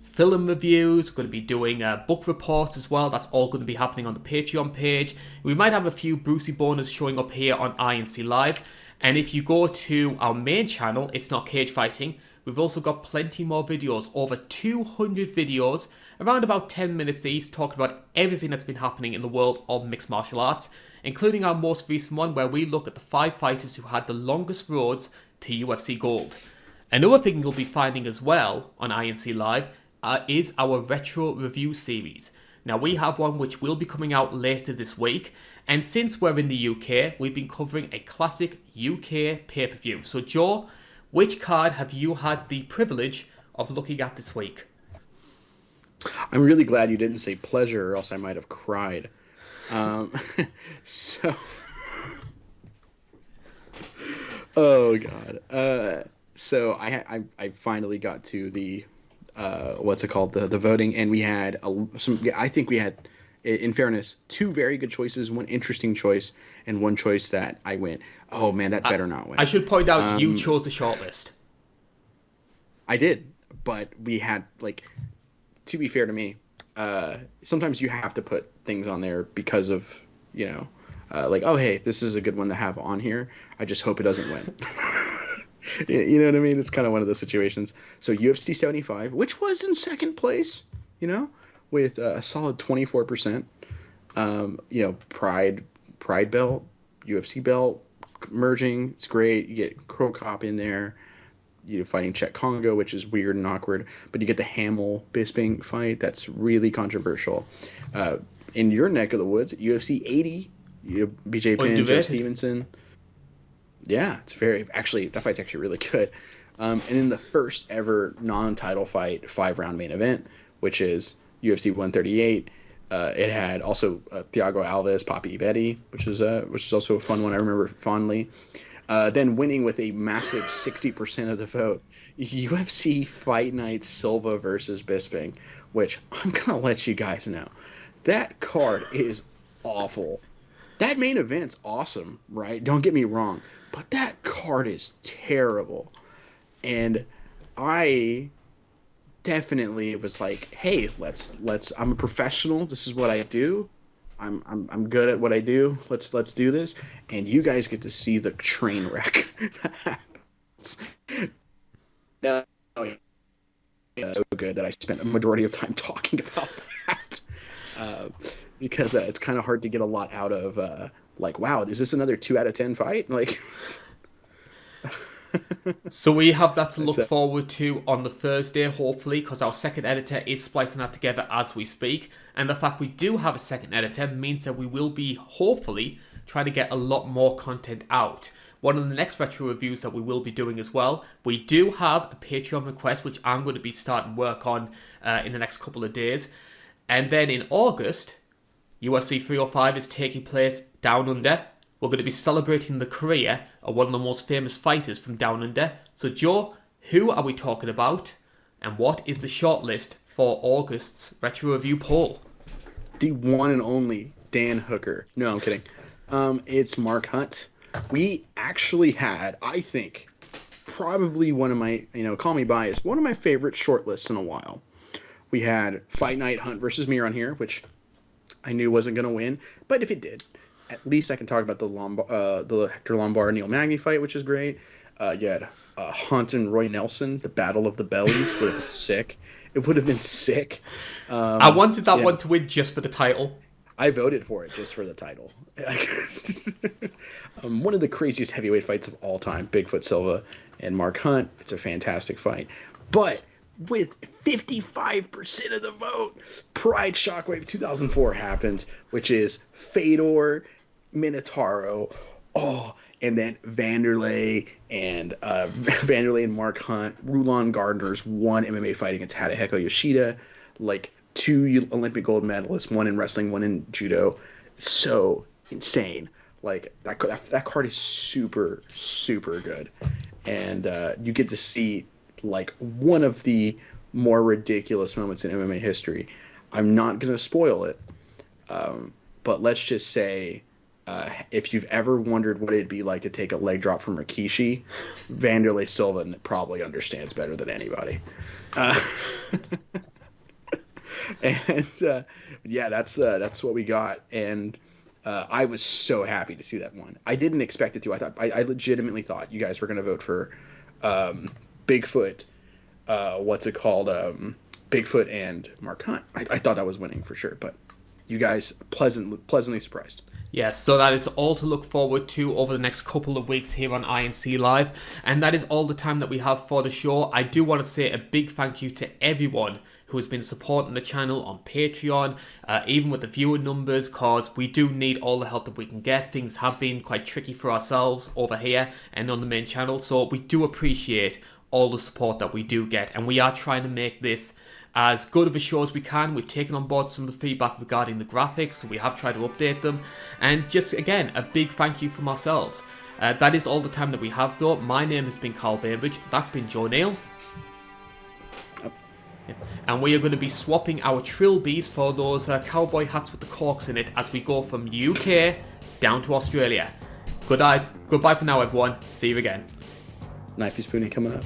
film reviews. We're going to be doing book reports as well. That's all going to be happening on the Patreon page. We might have a few Brucey bonus showing up here on INC Live. And if you go to our main channel, It's Not Cagefighting, we've also got plenty more videos, over 200 videos, around about 10 minutes each, talking about everything that's been happening in the world of mixed martial arts, including our most recent one where we look at the 5 fighters who had the longest roads to UFC Gold. Another thing you'll be finding as well on INC Live is our retro review series. Now we have one which will be coming out later this week, and since we're in the UK, we've been covering a classic UK pay-per-view. So Joe, which card have you had the privilege of looking at this week? I'm really glad you didn't say pleasure, or else I might have cried. So, oh god. So I finally got to the what's it called, the voting, and we had I think we had, in fairness, 2 very good choices, one interesting choice, and one choice that I went, oh man, that better not win. I should point out you chose the shortlist. I did, but we had, like, to be fair to me, sometimes you have to put things on there because of, like, oh hey, this is a good one to have on here. I just hope it doesn't win. You know what I mean? It's kind of one of those situations. So UFC 75, which was in second place, with a solid 24%. Pride belt, UFC belt merging. It's great. You get Crow Cop in there. You're fighting Czech Congo, which is weird and awkward. But you get the Hamill Bisping fight. That's really controversial. In your neck of the woods, UFC 80, BJ Penn, Joe Stevenson. Yeah, it's that fight's actually really good. And in the first ever non-title fight, 5-round main event, which is UFC 138, it had also Thiago Alves, Papi Betty, which is also a fun one I remember fondly. Then winning with a massive 60% of the vote, UFC Fight Night Silva versus Bisping, which I'm gonna let you guys know, that card is awful. that main event's awesome, right? Don't get me wrong, but that card is terrible. And I definitely was like, hey, let's I'm a professional. This is what I do. I'm good at what I do. Let's do this. And you guys get to see the train wreck. No, so good that I spent a majority of time talking about that. Because it's kind of hard to get a lot out of like, wow, is this another 2 out of 10 fight? Like So we have that to look forward to on the Thursday, hopefully, because our second editor is splicing that together as we speak. And the fact we do have a second editor means that we will be, hopefully, trying to get a lot more content out. One of the next retro reviews that we will be doing as well, we do have a Patreon request, which I'm going to be starting work on in the next couple of days. And then in August, UFC 305 is taking place down under. We're going to be celebrating the career of one of the most famous fighters from down under. So Joe, who are we talking about? And what is the shortlist for August's Retro Review poll? The one and only Dan Hooker. No, I'm kidding. It's Mark Hunt. We actually had, I think, probably one of my, call me biased, one of my favorite shortlists in a while. We had Fight Night Hunt versus Mir on here, which I knew wasn't going to win, but if it did, at least I can talk about the Hector Lombard Neal Magny fight, which is great. You had Hunt and Roy Nelson, the Battle of the Bellies, would have been sick. It would have been sick. I wanted that one to win just for the title. I voted for it just for the title. One of the craziest heavyweight fights of all time, Bigfoot Silva and Mark Hunt. It's a fantastic fight. But with 55% of the vote, Pride Shockwave 2004 happens, which is Fedor, Minotauro, and then Vanderlei and Mark Hunt. Rulon Gardner's one MMA fight against Tadahiko Yoshida, like 2 Olympic gold medalists, one in wrestling, one in judo. So insane. Like that card is super, super good. And you get to see like one of the more ridiculous moments in MMA history. I'm not going to spoil it. But let's just say, if you've ever wondered what it'd be like to take a leg drop from Rikishi, Vanderlei Silva probably understands better than anybody. And yeah, that's what we got. And I was so happy to see that one. I didn't expect it to. I legitimately thought you guys were going to vote for Bigfoot. Bigfoot and Mark Hunt. I thought that was winning for sure, but you guys pleasantly surprised. Yes, so that is all to look forward to over the next couple of weeks here on INC Live, and that is all the time that we have for the show. I do want to say a big thank you to everyone who has been supporting the channel on Patreon, even with the viewer numbers, because we do need all the help that we can get. Things have been quite tricky for ourselves over here and on the main channel, so we do appreciate all the support that we do get, and we are trying to make this as good of a show as we can. We've taken on board some of the feedback regarding the graphics, so we have tried to update them. And just again, a big thank you from ourselves. That is all the time that we have though. My name has been Karl Bainbridge. That's been Joe Neal. And we are going to be swapping our trilbies for those cowboy hats with the corks in it as we go from UK down to Australia. Goodbye for now, everyone. See you again. Knifey Spoonie coming up.